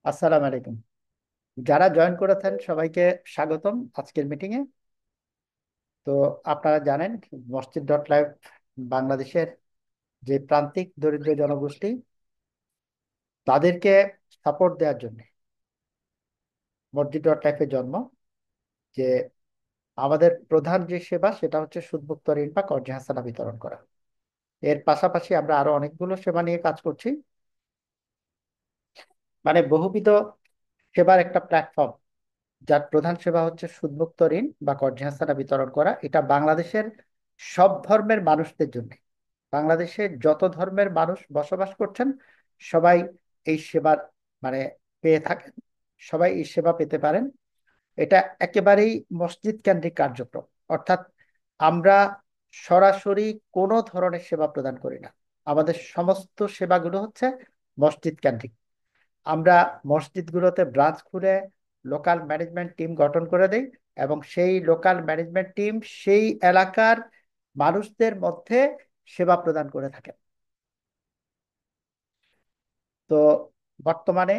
আসসালামু আলাইকুম। যারা জয়েন করেছেন সবাইকে স্বাগতম আজকের মিটিং এ। তো আপনারা জানেন মসজিদ ডট লাইভ বাংলাদেশের যে প্রান্তিক দরিদ্র জনগোষ্ঠী তাদেরকে সাপোর্ট দেওয়ার জন্য মসজিদ ডট লাইফের জন্ম। যে আমাদের প্রধান যে সেবা সেটা হচ্ছে সুদমুক্ত ঋণ বা কর্জ হাসানা বিতরণ করা। এর পাশাপাশি আমরা আরো অনেকগুলো সেবা নিয়ে কাজ করছি, মানে বহুবিধ সেবার একটা প্ল্যাটফর্ম, যার প্রধান সেবা হচ্ছে সুদমুক্ত ঋণ বা কর্জ হাসানা বিতরণ করা। এটা বাংলাদেশের সব ধর্মের মানুষদের জন্য। বাংলাদেশে যত ধর্মের মানুষ বসবাস করছেন সবাই এই সেবার মানে পেয়ে থাকেন, সবাই এই সেবা পেতে পারেন। এটা একেবারেই মসজিদ কেন্দ্রিক কার্যক্রম, অর্থাৎ আমরা সরাসরি কোনো ধরনের সেবা প্রদান করি না। আমাদের সমস্ত সেবাগুলো হচ্ছে মসজিদ কেন্দ্রিক। আমরা মসজিদগুলোতে ব্রাঞ্চ খুলে লোকাল ম্যানেজমেন্ট টিম গঠন করে দেই, এবং সেই লোকাল ম্যানেজমেন্ট টিম সেই এলাকার মানুষদের মধ্যে সেবা প্রদান করে থাকে। তো বর্তমানে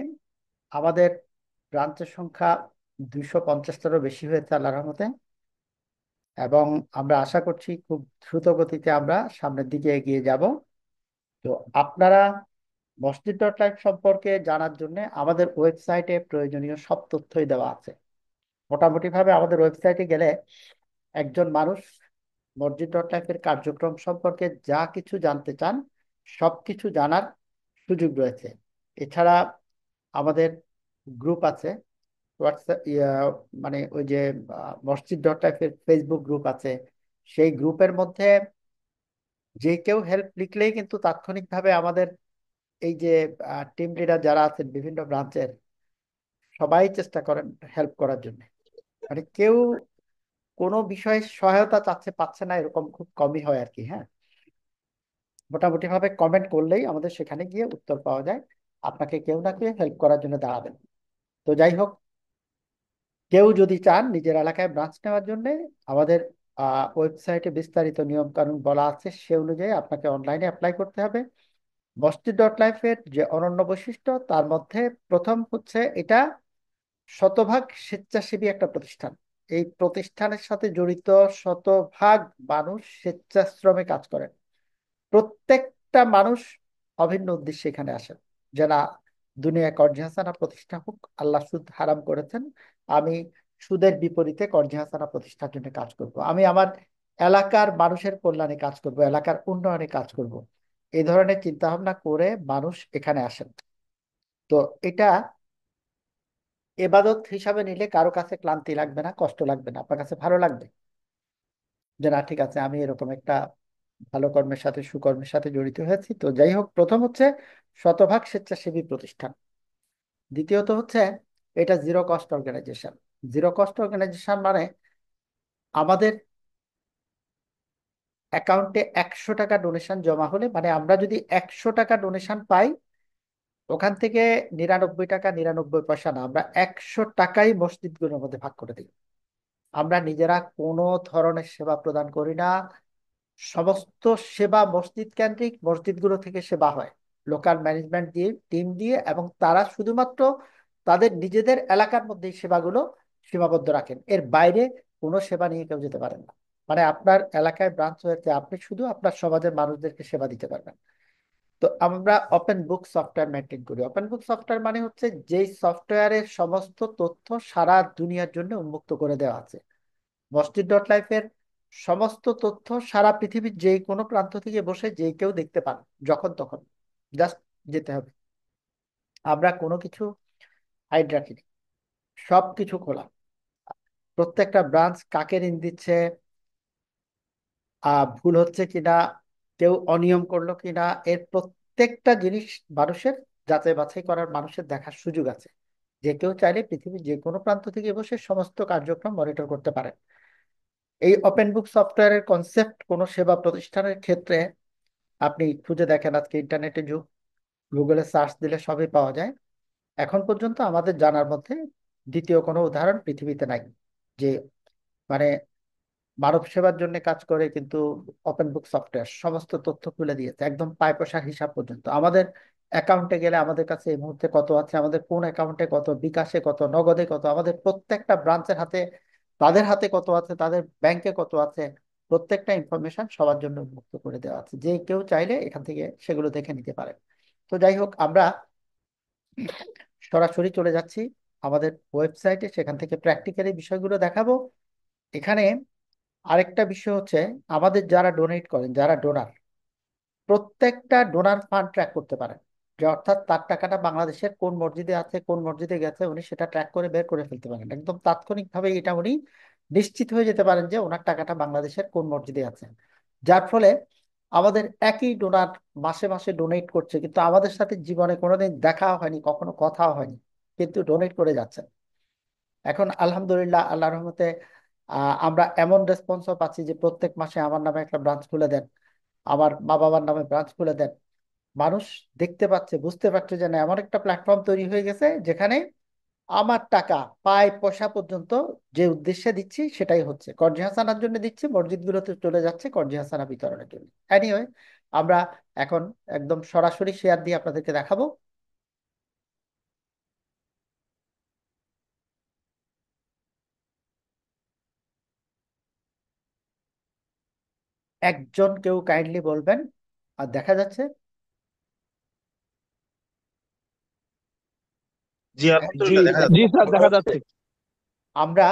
আমাদের ব্রাঞ্চের সংখ্যা 250টারও বেশি হয়েছে আল্লাহর রহমতে, এবং আমরা আশা করছি খুব দ্রুত গতিতে আমরা সামনের দিকে এগিয়ে যাব। তো আপনারা মসজিদ ডট লাইফ সম্পর্কে জানার জন্য আমাদের ওয়েবসাইটে প্রয়োজনীয় সব তথ্যই দেওয়া আছে। মোটামুটি ভাবে আমাদের ওয়েবসাইটে গেলে একজন মানুষ মসজিদ ডট লাইফের কার্যক্রম সম্পর্কে যা কিছু জানতে চান সবকিছু জানার সুযোগ রয়েছে। এছাড়া আমাদের গ্রুপ আছে, হোয়াটসঅ্যাপ মানে ওই যে মসজিদ ডট লাইফের ফেসবুক গ্রুপ আছে। সেই গ্রুপের মধ্যে যে কেউ হেল্প লিখলেই কিন্তু তাৎক্ষণিকভাবে আমাদের এই যে টিম লিডার যারা আছেন বিভিন্ন ব্রাঞ্চের সবাই চেষ্টা করেন হেল্প করার জন্য। মানে কেউ কোনো বিষয়ে সহায়তা চাচ্ছে পাচ্ছে না এরকম খুব কমই হয় আর কি। হ্যাঁ, মোটামুটি ভাবে কমেন্ট করলেই আমাদের সেখানে গিয়ে উত্তর পাওয়া যায়, আপনাকে কেউ না কেউ হেল্প করার জন্য দাঁড়াবেন। তো যাই হোক, কেউ যদি চান নিজের এলাকায় ব্রাঞ্চ নেওয়ার জন্য, আমাদের ওয়েবসাইটে বিস্তারিত নিয়ম কানুন বলা আছে, সে অনুযায়ী আপনাকে অনলাইনে অ্যাপ্লাই করতে হবে। মসজিদ ডট লাইফের যে অনন্য বৈশিষ্ট্য তার মধ্যে প্রথম হচ্ছে এটা শতভাগ স্বেচ্ছাসেবী একটা প্রতিষ্ঠান। এই প্রতিষ্ঠানের সাথে জড়িত শতভাগ মানুষ স্বেচ্ছাশ্রমে কাজ করেন। প্রত্যেকটা মানুষ অভিন্ন উদ্দেশ্যে এখানে আসেন, যারা দুনিয়া কর্জি হাসানা প্রতিষ্ঠা হোক। আল্লাহ সুদ হারাম করেছেন, আমি সুদের বিপরীতে কর্জি হাসানা প্রতিষ্ঠার জন্য কাজ করব, আমি আমার এলাকার মানুষের কল্যাণে কাজ করব, এলাকার উন্নয়নে কাজ করব। এই ধরনের চিন্তা ভাবনা করে মানুষ এখানে আসেন। তো এটা এবাদত হিসাবে নিলে কারো কাছে ক্লান্তি লাগবে না, কষ্ট লাগবে না, আপনার কাছে ভালো লাগবে যে না ঠিক আছে আমি এরকম একটা ভালো কর্মের সাথে সুকর্মের সাথে জড়িত হয়েছি। তো যাই হোক, প্রথম হচ্ছে শতভাগ স্বেচ্ছাসেবী প্রতিষ্ঠান। দ্বিতীয়ত হচ্ছে এটা zero cost organization. Zero cost organization মানে আমাদের অ্যাকাউন্টে 100 টাকা ডোনেশন জমা হলে, মানে আমরা যদি 100 টাকা ডোনেশন পাই, ওখান থেকে 99 টাকা 99 পয়সা না, আমরা 100 টাকাই মসজিদগুলোর মধ্যে ভাগ করে দিই। আমরা নিজেরা কোনো ধরনের সেবা প্রদান করি না। সমস্ত সেবা মসজিদ কেন্দ্রিক, মসজিদগুলো থেকে সেবা হয় লোকাল ম্যানেজমেন্ট দিয়ে টিম দিয়ে, এবং তারা শুধুমাত্র তাদের নিজেদের এলাকার মধ্যে সেবাগুলো সীমাবদ্ধ রাখেন। এর বাইরে কোনো সেবা নিয়ে কেউ যেতে পারেন না। মানে আপনার এলাকায় ব্রাঞ্চ হয়েছে, আপনি শুধু আপনার সমাজের মানুষদেরকে সেবা দিতে পারবেন। তো আমরা ওপেন বুক সফটওয়্যার মেনটেন করি। ওপেন বুক সফটওয়্যার মানে হচ্ছে যেই সফটওয়্যারের সমস্ত তথ্য সারা দুনিয়ার জন্য উন্মুক্ত করে দেওয়া আছে। মসজিদ ডট লাইফের সমস্ত তথ্য সারা পৃথিবীর যে কোনো প্রান্ত থেকে বসে যে কেউ দেখতে পান, যখন তখন জাস্ট যেতে হবে। আমরা কোনো কিছু হাইড রাখিনি, সব কিছু খোলা। প্রত্যেকটা ব্রাঞ্চ কাকে ঋণ দিচ্ছে, ভুল হচ্ছে কিনা, কেউ অনিয়ম করলো কিনা, এর প্রত্যেকটা জিনিস মানুষের যাচাই বাছাই করার, মানুষের দেখার সুযোগ আছে। যে কেউ চাইলে পৃথিবীর যে কোনো প্রান্ত থেকে বসে সমস্ত কার্যক্রম মনিটর করতে পারে। এই ওপেন বুক সফটওয়্যারের কনসেপ্ট কোনো সেবা প্রতিষ্ঠানের ক্ষেত্রে আপনি খুঁজে দেখেন, আজকে ইন্টারনেটে যুগ, গুগলে সার্চ দিলে সবই পাওয়া যায়। এখন পর্যন্ত আমাদের জানার মধ্যে দ্বিতীয় কোনো উদাহরণ পৃথিবীতে নাই যে মানে মানব সেবার জন্য কাজ করে কিন্তু ওপেন বুক সফটওয়্যার সমস্ত তথ্য খুলে দিয়েছে, একদম পায় পয়সার হিসাব পর্যন্ত। আমাদের অ্যাকাউন্টে গেলে আমাদের কাছে এই মুহূর্তে কত আছে, আমাদের কোন অ্যাকাউন্টে কত, বিকাশে কত, নগদে কত, আমাদের প্রত্যেকটা ব্রাঞ্চের হাতে, তাদের হাতে কত আছে, তাদের ব্যাংকে কত আছে, প্রত্যেকটা ইনফরমেশন সবার জন্য মুক্ত করে দেওয়া আছে, যে কেউ চাইলে এখান থেকে সেগুলো দেখে নিতে পারে। তো যাই হোক, আমরা সরাসরি চলে যাচ্ছি আমাদের ওয়েবসাইটে, সেখান থেকে প্র্যাকটিক্যালি বিষয়গুলো দেখাবো। এখানে আরেকটা বিষয় হচ্ছে, আমাদের যারা ডোনেট করেন, যারা ডোনার, প্রত্যেকটা ডোনার ফান্ড ট্র্যাক করতে পারেন, যে অর্থাৎ তার টাকাটা বাংলাদেশের কোন মসজিদে আছে, কোন মসজিদে গেছে, উনি সেটা ট্র্যাক করে বের করে ফেলতে পারেন একদম তাৎক্ষণিকভাবে। এটা উনি নিশ্চিত হয়ে যেতে পারেন যে ওনার টাকাটা বাংলাদেশের কোন মসজিদে আছে। যার ফলে আমাদের একই ডোনার মাসে মাসে ডোনেট করছে, কিন্তু আমাদের সাথে জীবনে কোনোদিন দেখাও হয়নি, কখনো কথাও হয়নি, কিন্তু ডোনেট করে যাচ্ছে। এখন আলহামদুলিল্লাহ, আল্লাহ রহমতে আমরা এমন রেসপন্সও পাচ্ছি যে প্রত্যেক মাসে আমার নামে একটা ব্রাঞ্চ খুলে দেন, আমার মা বাবার নামে ব্রাঞ্চ খুলে দেন। মানুষ দেখতে পাচ্ছে, বুঝতে পারছে যে না, এমন একটা প্ল্যাটফর্ম তৈরি হয়ে গেছে যেখানে আমার টাকা পায় পয়সা পর্যন্ত যে উদ্দেশ্যে দিচ্ছি সেটাই হচ্ছে, কর্জি হাসানার জন্য দিচ্ছি, মসজিদগুলোতে চলে যাচ্ছে কর্জি হাসানা বিতরণের জন্য। এনিওয়ে, আমরা এখন একদম সরাসরি শেয়ার দিয়ে আপনাদেরকে দেখাবো। একজন কেউ কাইন্ডলি বলবেন। আর দেখা যাচ্ছে? জি, জি, আলহামদুলিল্লাহ দেখা জি যাচ্ছে। স্যার, দেখা যাচ্ছে। আমরা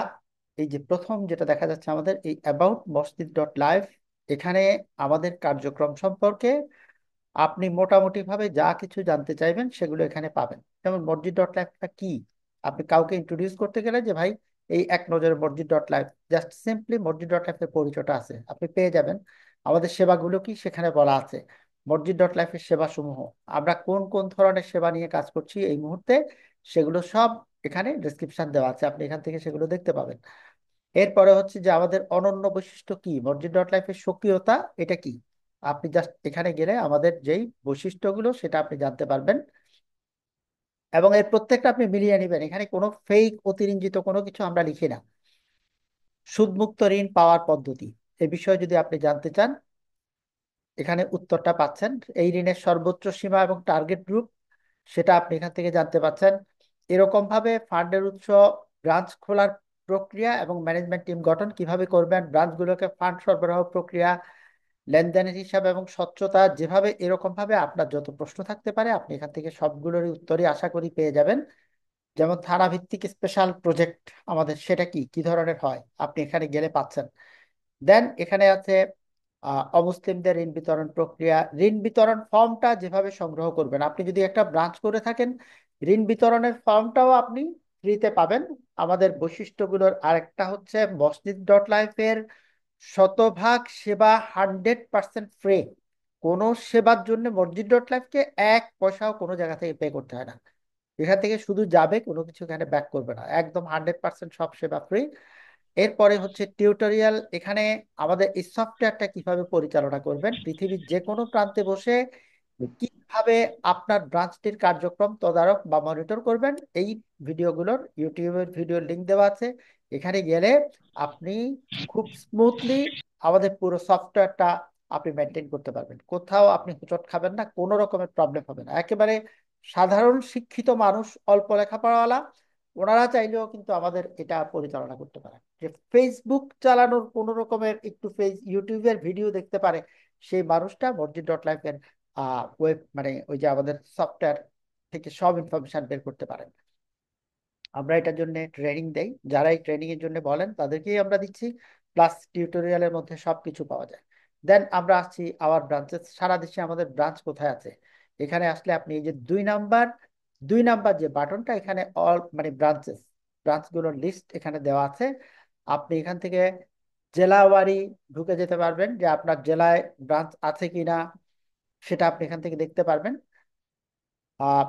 এই যে প্রথম যেটা দেখা যাচ্ছে আমাদের এই অ্যাবাউট মসজিদ ডট লাইভ, এখানে আমাদের কার্যক্রম সম্পর্কে আপনি মোটামুটি ভাবে যা কিছু জানতে চাইবেন সেগুলো এখানে পাবেন। যেমন মসজিদ ডট লাইভটা কি, আপনি কাউকে ইন্ট্রোডিউস করতে গেলে যে ভাই এই এক নজরে মসজিদ ডট লাইভ, জাস্ট সিম্পলি মসজিদ ডট লাইভের পরিচয়টা আছে, আপনি পেয়ে যাবেন। আমাদের সেবাগুলো কি সেখানে বলা আছে, মসজিদ ডট লাইভের সেবা সমূহ, আমরা কোন কোন ধরনের সেবা নিয়ে কাজ করছি এই মুহূর্তে, সেগুলো সব এখানে ডেসক্রিপশন দেওয়া আছে, আপনি এখান থেকে সেগুলো দেখতে পাবেন। এরপরে হচ্ছে যে আমাদের অনন্য বৈশিষ্ট্য কি, মসজিদ ডট লাইফের স্বকীয়তা এটা কি, আপনি জাস্ট এখানে গেলে আমাদের যেই বৈশিষ্ট্যগুলো সেটা আপনি জানতে পারবেন। এবং এর প্রত্যেকটা আপনি মিলিয়ে নেবেন, এখানে কোনো ফেক অতিরঞ্জিত কোনো কিছু আমরা লিখি না। সুদমুক্ত ঋণ পাওয়ার পদ্ধতি, এ বিষয়ে যদি আপনি জানতে চান, এখানে উত্তরটা পাচ্ছেন। এই ঋণের সর্বোচ্চ সীমা এবং টার্গেট গ্রুপ, সেটা আপনি এখান থেকে জানতে পাচ্ছেন। এরকম ভাবে ফান্ডের উৎস, ব্রাঞ্চ খোলার প্রক্রিয়া এবং ম্যানেজমেন্ট টিম গঠন কিভাবে করবেন, ব্রাঞ্চগুলোকে ফান্ড সরবরাহ প্রক্রিয়া, লেনদেনের হিসাব এবং স্বচ্ছতা, যেভাবে এরকম ভাবে আপনার যত প্রশ্ন থাকতে পারে আপনি এখান থেকে সবগুলোরই উত্তরই আশা করি পেয়ে যাবেন। যেমন থানা ভিত্তিক স্পেশাল প্রজেক্ট আমাদের, সেটা কি কি ধরনের হয়, আপনি এখানে গেলে পাচ্ছেন। দেন এখানে আছে অমুসলিমদের ঋণ বিতরণ প্রক্রিয়া, ঋণ বিতরণ ফর্মটা যেভাবে সংগ্রহ করবেন, আপনি যদি একটা ব্রাঞ্চ করে থাকেন, ঋণ বিতরণের ফর্মটাও আপনি ফ্রিতে পাবেন। আমাদের বৈশিষ্ট্যগুলোর আরেকটা হচ্ছে মসজিদ ডট লাইফের শতভাগ সেবা 100% ফ্রি। কোনো সেবার জন্য মসজিদ ডট লাইফকে এক পয়সাও কোনো জায়গা থেকে পে করতে হয় না, এখান থেকে শুধু যাবে, কোনো কিছু এখানে ব্যাক করবে না, একদম 100% সব সেবা ফ্রি। এরপরে হচ্ছে টিউটোরিয়াল, এখানে আমাদের এই সফটওয়্যারটা কিভাবে পরিচালনা করবেন, পৃথিবীর যে কোনো প্রান্তে বসে কিভাবে আপনার ব্রাঞ্চটির কার্যক্রম তদারক বা মনিটর করবেন, এই ভিডিওগুলোর ইউটিউবের ভিডিও লিংক দেওয়া আছে, এখানে গেলে আপনি খুব স্মুথলি আমাদের পুরো সফটওয়্যারটা আপনি মেনটেন করতে পারবেন, কোথাও আপনি হোঁচট খাবেন না, কোনো রকমের প্রবলেম হবে না। একেবারে সাধারণ শিক্ষিত মানুষ, অল্প লেখাপড়াওয়ালা, ওনারা চাইলেও কিন্তু আমাদের এটা পরিচালনা করতে পারে। যে ফেসবুক চালানোর কোনো রকমের একটু ইউটিউবের ভিডিও দেখতে পারে, সেই মানুষটা মসজিদ ডট লাইফের ওয়েব মানে ওই যে আমাদের সফটওয়্যার থেকে সব ইনফরমেশন বের করতে পারেন। আমরা এটার জন্য ট্রেনিং দেই, যারা এই ট্রেনিং এর জন্য বলেন তাদেরকেই আমরা দিচ্ছি, প্লাস টিউটোরিয়ালের মধ্যে সবকিছু পাওয়া যায়। দেন আমরা আসছি আওয়ার ব্রাঞ্চেস, সারা দেশে আমাদের ব্রাঞ্চ কোথায় আছে। এখানে আসলে আপনি এই যে 2 নাম্বার যে বাটনটা, এখানে অল মানে ব্রাঞ্চেস, ব্রাঞ্চগুলোর লিস্ট এখানে দেওয়া আছে। আপনি এখান থেকে জেলাওয়ারি ঢুকে যেতে পারবেন, যে আপনার জেলায় ব্রাঞ্চ আছে কিনা সেটা আপনি এখান থেকে দেখতে পারবেন। আহ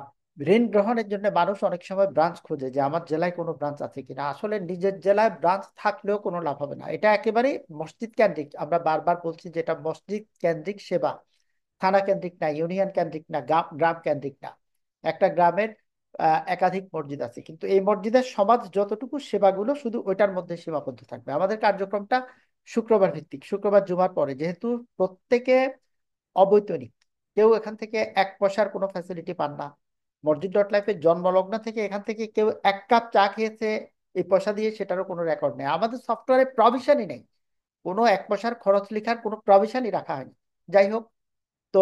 ঋণ গ্রহণের জন্য মানুষ অনেক সময় ব্রাঞ্চ খোঁজে, যে আমার জেলায় কোনো ব্রাঞ্চ আছে কিনা, আসলে নিজের জেলায় ব্রাঞ্চ থাকলেও কোনো লাভ হবে না, এটা একেবারে মসজিদ কেন্দ্রিক, আমরা বারবার বলছি যে এটা মসজিদ কেন্দ্রিক সেবা, থানা কেন্দ্রিক না, ইউনিয়ন কেন্দ্রিক না, গ্রাম গ্রাম কেন্দ্রিক না। একটা গ্রামের একাধিক মসজিদ আছে, কিন্তু এই মসজিদের সমাজ যতটুকু, সেবাগুলো শুধু ওইটার মধ্যে সীমাবদ্ধ থাকবে। আমাদের কার্যক্রমটা শুক্রবার ভিত্তিক, শুক্রবার জুমার পরে, যেহেতু প্রত্যেকে অবৈতনিক, কেউ এখান থেকে এক পয়সার কোনো ফ্যাসিলিটি পান না। মসজিদ ডট লাইফের জন্মলগ্ন থেকে এখান থেকে কেউ এক কাপ চা খেয়েছে এই পয়সা দিয়ে, সেটারও কোনো রেকর্ড নেই। আমাদের সফটওয়্যারে প্রভিশনই নেই, কোনো এক পয়সার খরচ লেখার কোনো প্রভিশনই রাখা হয়নি। যাই হোক, তো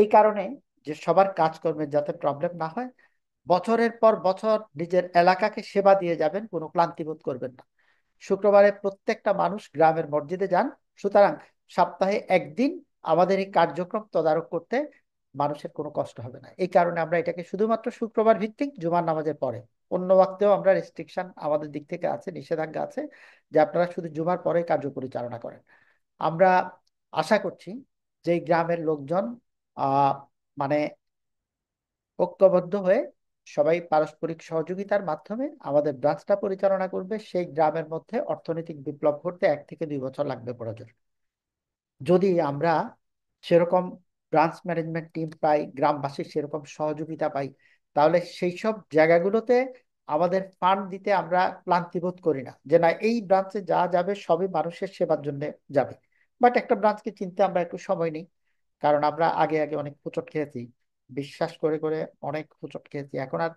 এই কারণে যে সবার কাজকর্মের যাতে প্রবলেম না হয়, বছরের পর বছর নিজের এলাকাকে সেবা দিয়ে যাবেন, কোনো ক্লান্তি বোধ করবেন না। শুক্রবারে প্রত্যেকটা মানুষ গ্রামের মসজিদে যান। সুতরাং সপ্তাহে একদিন আমাদের এই কার্যক্রম তদারক করতে মানুষের কোনো কষ্ট হবে না। এই কারণে আমরা এটাকে শুধুমাত্র শুক্রবার ভিত্তিক জুমার নামাজের পরে, অন্য ওয়াক্তেও আমরা রেস্ট্রিকশন আমাদের দিক থেকে আছে, নিষেধাজ্ঞা আছে যে আপনারা শুধু জুমার পরে কার্য পরিচালনা করেন। আমরা আশা করছি যে এই গ্রামের লোকজন আহ মানে ঐক্যবদ্ধ হয়ে সবাই পারস্পরিক সহযোগিতার মাধ্যমে আমাদের ব্রাঞ্চটা পরিচালনা করবে। সেই গ্রামের মধ্যে অর্থনৈতিক বিপ্লব ঘটতে 1 থেকে 2 বছর লাগবে প্রয়োজন। যদি আমরা সেরকম ব্রাঞ্চ ম্যানেজমেন্ট টিম পাই, গ্রামবাসীর সেরকম সহযোগিতা পাই, তাহলে সেই সব জায়গাগুলোতে আমাদের ফান্ড দিতে আমরা ক্লান্তি বোধ করি না, যে না এই ব্রাঞ্চে যা যাবে সবই মানুষের সেবার জন্য যাবে। বাট একটা ব্রাঞ্চকে চিনতে আমরা একটু সময় নিই, কারণ আমরা আগে আগে অনেক হোঁচট খেয়েছি, বিশ্বাস করে করে অনেক হোঁচট খেয়েছি। এখন আর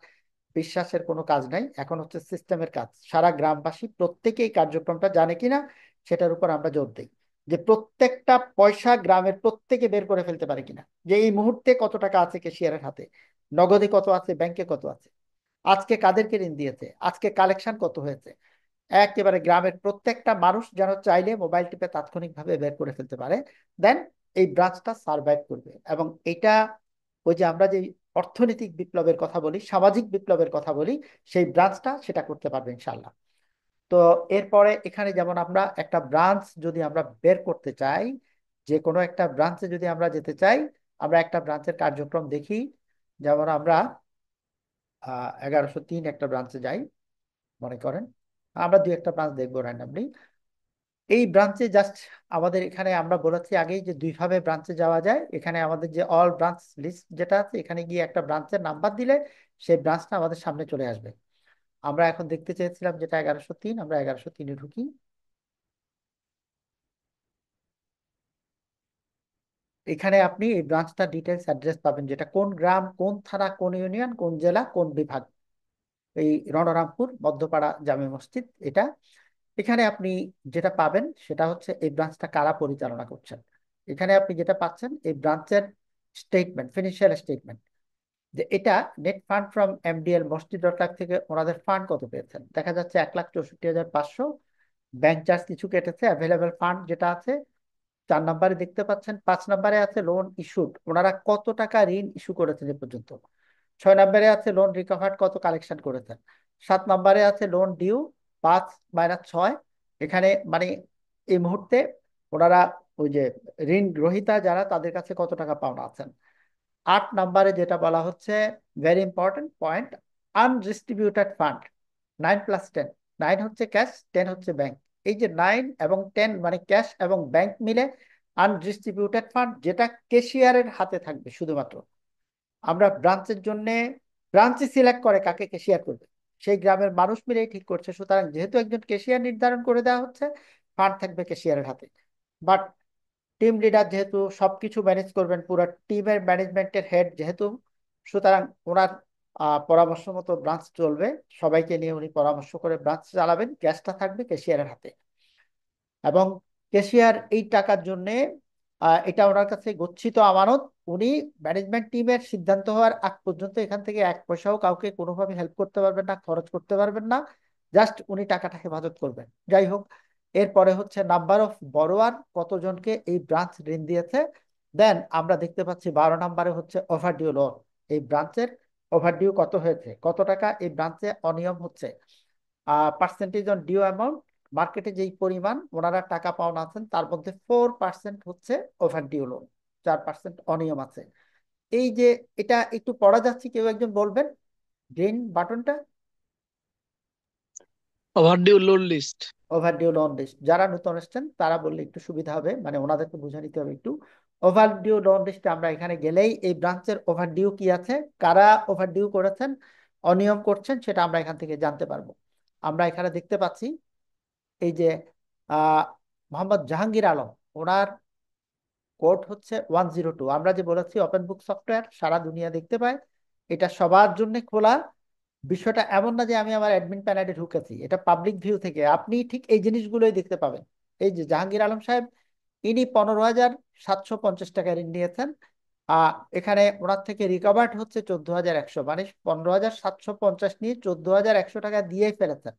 বিশ্বাসের কোনো কাজ নাই, এখন হচ্ছে সিস্টেমের কাজ। সারা গ্রামবাসী প্রত্যেকেই কার্যক্রমটা জানে কিনা সেটার উপর আমরা জোর দিই, যে প্রত্যেকটা পয়সা গ্রামের প্রত্যেকে বের করে ফেলতে পারে কিনা, যে এই মুহূর্তে কত টাকা আছে ক্যাশিয়ারের হাতে, নগদে কত আছে, ব্যাংকে কত আছে, আজকে কাদেরকে ঋণ দিয়েছে, আজকে কালেকশন কত হয়েছে। একেবারে গ্রামের প্রত্যেকটা মানুষ যেন চাইলে মোবাইল টিপে তাৎক্ষণিকভাবে বের করে ফেলতে পারে। দেন এই ব্রাঞ্চটা সার্ভাইভ করবে। এবং এটা ওই যে আমরা যে অর্থনৈতিক বিপ্লবের কথা বলি, সামাজিক বিপ্লবের কথা বলি, সেই ব্রাঞ্চটা সেটা করতে পারবে ইনশাল্লাহ। তো এরপরে এখানে যেমন আমরা একটা ব্রাঞ্চ যদি আমরা বের করতে চাই, যে কোনো একটা ব্রাঞ্চে যদি আমরা যেতে চাই, আমরা একটা ব্রাঞ্চের কার্যক্রম দেখি। যেমন আমরা 1103 একটা ব্রাঞ্চে যাই মনে করেন, আমরা দুই একটা ব্রাঞ্চ দেখবো র্যান্ডামলি। এই ব্রাঞ্চে জাস্ট আমাদের এখানে আমরা বলেছি আগেই যে দুইভাবে ব্রাঞ্চে যাওয়া যায়। এখানে আমাদের যে অল ব্রাঞ্চ লিস্ট যেটা আছে, এখানে গিয়ে একটা ব্রাঞ্চের নাম্বার দিলে সেই ব্রাঞ্চটা আমাদের সামনে চলে আসবে। আমরা এখন দেখতে চেয়েছিলাম যেটা 1103, আমরা 1103-এ ঢুকি। এখানে আপনি এই ব্রাঞ্চটা ডিটেলস অ্যাড্রেস পাবেন, যেটা কোন গ্রাম, কোন থানা, কোন ইউনিয়ন, কোন জেলা, কোন বিভাগ। এই রণরামপুর মধ্যপাড়া জামে মসজিদ এটা। এখানে আপনি যেটা পাবেন সেটা হচ্ছে এই ব্রাঞ্চটা কারা পরিচালনা করছেন। এখানে আপনি যেটা পাচ্ছেন এই ব্রাঞ্চের স্টেটমেন্ট, ফিনান্সিয়াল স্টেটমেন্ট, যে এটা নেট ফান্ড ফ্রম এমডিএল মসজিদ ডট লাইফ থেকে ওনাদের ফান্ড কত পেয়েছেন। দেখা যাচ্ছে 1,64,500। ব্যাংক চার্জ কিছু কেটেছে, অ্যাভেলেবেল ফান্ড যেটা আছে 4 নম্বরে দেখতে পাচ্ছেন। 5 নম্বরে আছে লোন ইস্যুড, ওনারা কত টাকা ঋণ ইস্যু করেছেন এ পর্যন্ত। 6 নম্বরে আছে লোন রিকভার্ড, কত কালেকশন করেছেন। 7 নম্বরে আছে লোন ডিউ, 5 - 6। এখানে মানে এই মুহূর্তে ওনারা ওই যে ঋণ গ্রহীতা যারা, তাদের কাছে কত টাকা পাওনা আছেন। 8 নম্বরে যেটা বলা হচ্ছে, very important point, undistributed fund. 9+10, 9 হচ্ছে ক্যাশ, 10 হচ্ছে ব্যাংক। এই যে 9 এবং 10 মানে ক্যাশ এবং ব্যাংক মিলে আনডিস্ট্রিবিউটেড ফান্ড, যেটা ক্যাশিয়ারের হাতে থাকবে শুধুমাত্র। আমরা ব্রাঞ্চের জন্য ব্রাঞ্চে সিলেক্ট করে কাকে ক্যাশিয়ার করবে, সেই গ্রামের মানুষ মিলেই ঠিক করছে। সুতরাং যেহেতু একজন ক্যাশিয়ার নির্ধারণ করে দেওয়া হচ্ছে, ফান্ড থাকবে ক্যাশিয়ারের হাতে। বাট টিম লিডার যেহেতু সবকিছু ম্যানেজ করবেন, পুরো টিমের ম্যানেজমেন্টের হেড যেহেতু, সুতরাং ওনার পরামর্শ মতো ব্রাঞ্চ চলবে। সবাইকে নিয়ে উনি পরামর্শ করে ব্রাঞ্চ চালাবেন, ক্যাশটা থাকবে ক্যাশিয়ারের হাতে। এবং ক্যাশিয়ার এই টাকার জন্য এটা ওনার কাছে গচ্ছিত আমানত। উনি ম্যানেজমেন্ট টিমের সিদ্ধান্ত হওয়ার আগ পর্যন্ত এখান থেকে এক পয়সাও কাউকে কোনোভাবে হেল্প করতে পারবেন না, খরচ করতে পারবেন না। জাস্ট উনি টাকাটা হেফাজত করবেন। যাই হোক, এরপরে হচ্ছে নাম্বার অফ বড়োয়ার, কতজনকে এই ব্রাঞ্চ ঋণ দিয়েছে। দেন আমরা দেখতে পাচ্ছি 12 নম্বরে হচ্ছে ওভারডিউ লোন। এই ব্রাঞ্চের ওভারডিউ কত হয়েছে, কত টাকা এই ব্রাঞ্চে অনিয়ম হচ্ছে, পার্সেন্টেজ অন ডিউ অ্যামাউন্ট। মার্কেটে যেই পরিমাণ ওনারা টাকা পাওনা আছেন, তার মধ্যে 4% হচ্ছে ওভার ডিউ লোন, 4% অনিয়ম আছে। এই যে এটা একটু পড়া যাচ্ছে, কেউ একজন বলবেন গ্রিন বাটনটা। Overdue loan list. Overdue loan list, যারা নতুন এসছেন তারা বললে একটু সুবিধা হবে, মানে ওনাদেরকে বুঝে নিতে হবে একটু। ওভারডিউ লোন লিস্টে আমরা এখানে গেলেই এই ব্রাঞ্চের ওভারডিউ কি আছে, কারা ওভারডিউ করেছেন, অনিয়ম করছেন, সেটা আমরা এখান থেকে জানতে পারবো। আমরা এখানে দেখতে পাচ্ছি এই যে আহ মোহাম্মদ জাহাঙ্গীর আলম, ওনার কোড হচ্ছে 102। আমরা যে বলেছি ওপেন বুক সফটওয়্যার সারা দুনিয়া দেখতে পায়, এটা সবার জন্য খোলা। বিষয়টা এমন না যে আমি আমার অ্যাডমিন প্যানেলে ঢুকেছি, এটা পাবলিক ভিউ থেকে আপনি ঠিক এই জিনিসগুলোই দেখতে পাবেন। এই যে জাহাঙ্গীর আলম সাহেব, ইনি 15,750 টাকা ঋণ নিয়েছেন। এখানে ওনার থেকে রিকভার্ড হচ্ছে 14,100, মানে 15,750 নিয়ে 14,100 টাকা দিয়েই ফেলেছেন।